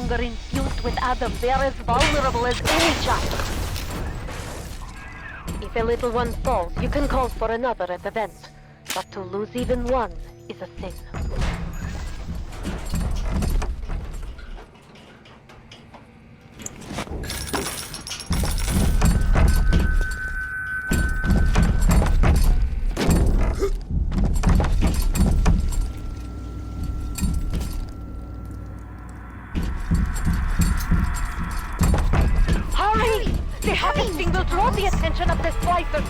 longer infused with Adam, they are as vulnerable as any child. If a little one falls, you can call for another at the vent. But to lose even one is a sin. Hurry! They haven't singled draw the attention of the Splicers.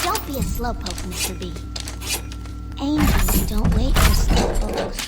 Don't be a slowpoke, Mr. B. Angels don't wait for slowpokes.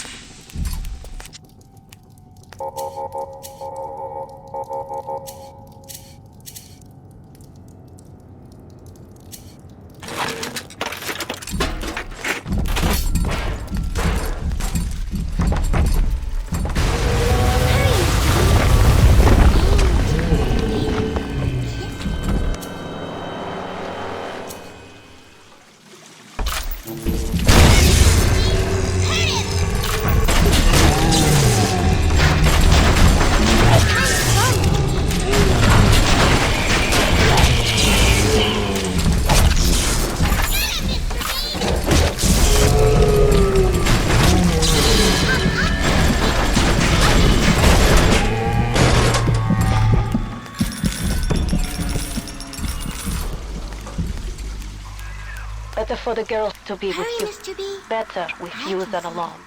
Better for the girls to be with you. Mr. B. Better with you than alone.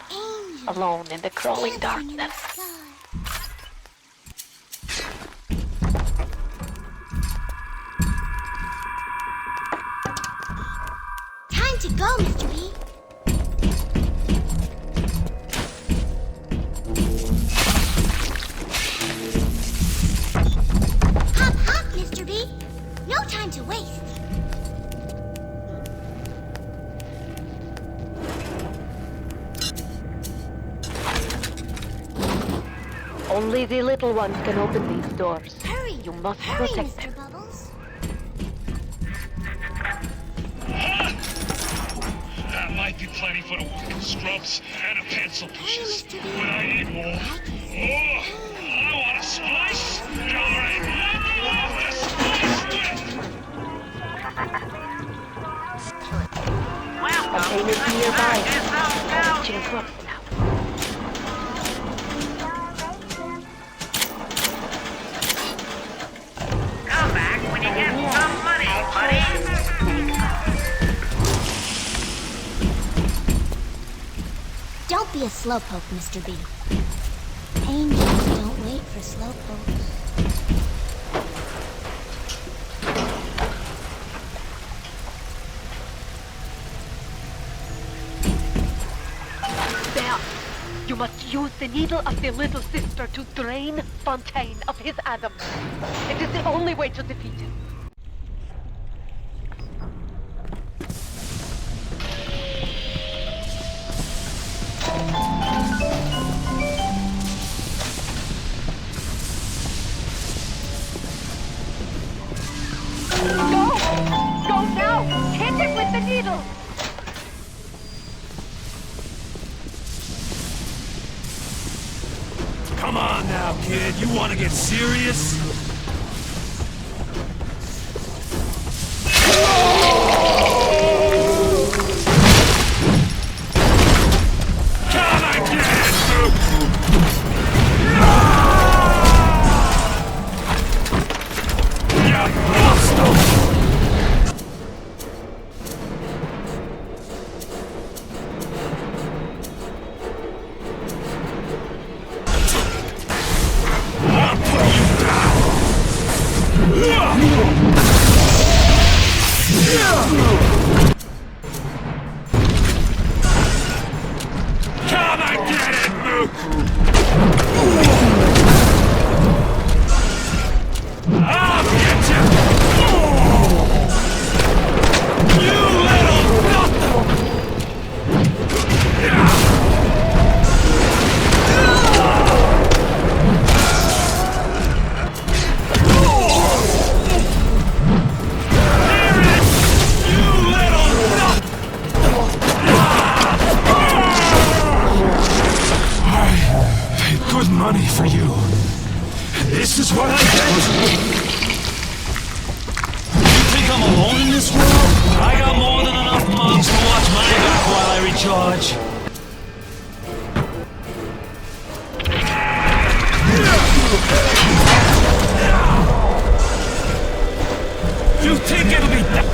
Alone in the crawling darkness. Time to go, Mr. B. Hop, hop, Mr. B. No time to waste. Only the little ones can open these doors. Hurry! You must Hurry, protect Mr. them. Bubbles. That might be plenty for the walking scrubs and the pencil pushers. But I need more. Oh, I want a splice. There ain't nothing left to splice with. Containers nearby. Reaching close now. Come back when you get some money, buddy. Don't be a slowpoke, Mr. B. Angels don't wait for slowpokes. There! You must use the needle of the little sister to drain Fontaine of his Adam. It is the only way to defeat him. Get the needle! Come on now, kid. You want to get serious? Money for you. This is what I get. You think I'm alone in this world? I got more than enough mobs to watch my back while I recharge. You think it'll be that?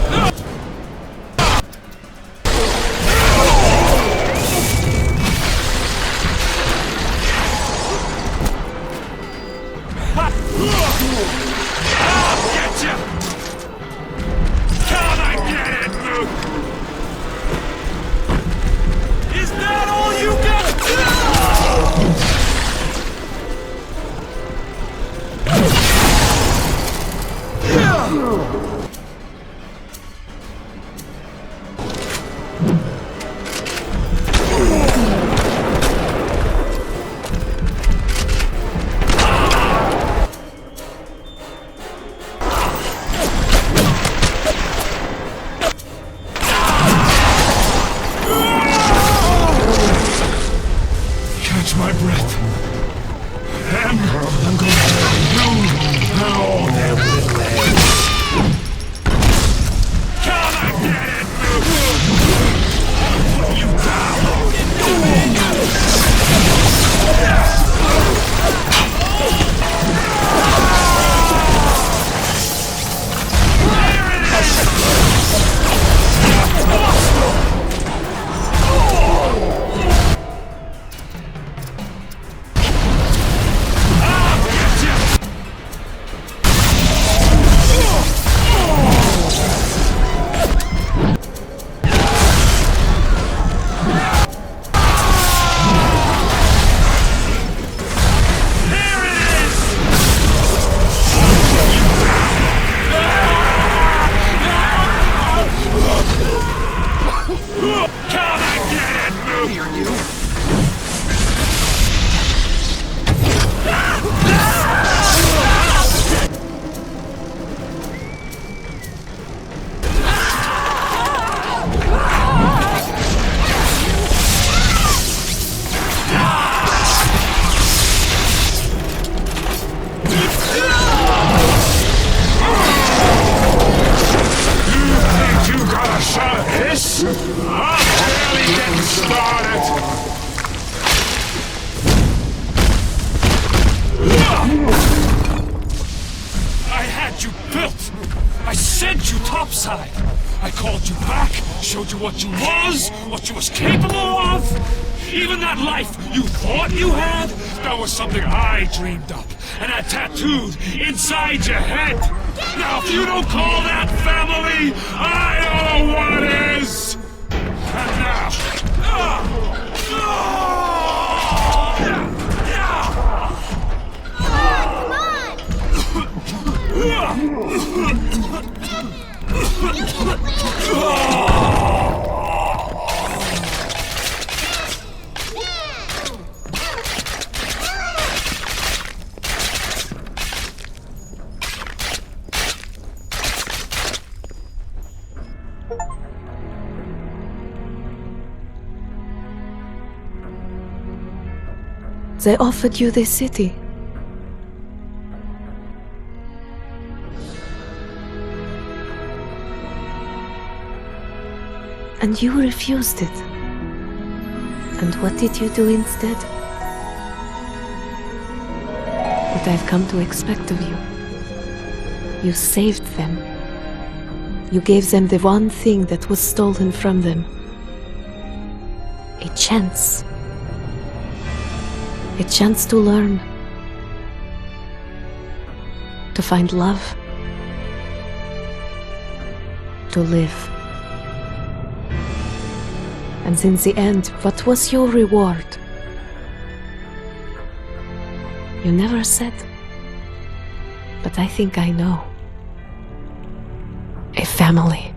My breath. And I'm going to you all their little eggs. Come and get it! I'll put you down! There it is! Topside. I called you back, showed you what you was capable of. Even that life you thought you had, that was something I dreamed up and had tattooed inside your head. Now, if you don't call that family, I don't know what is. And now, They offered you this city. And you refused it. And what did you do instead? What I've come to expect of you. You saved them. You gave them the one thing that was stolen from them. A chance. A chance to learn. To find love. To live. And in the end, what was your reward? You never said. But I think I know. A family.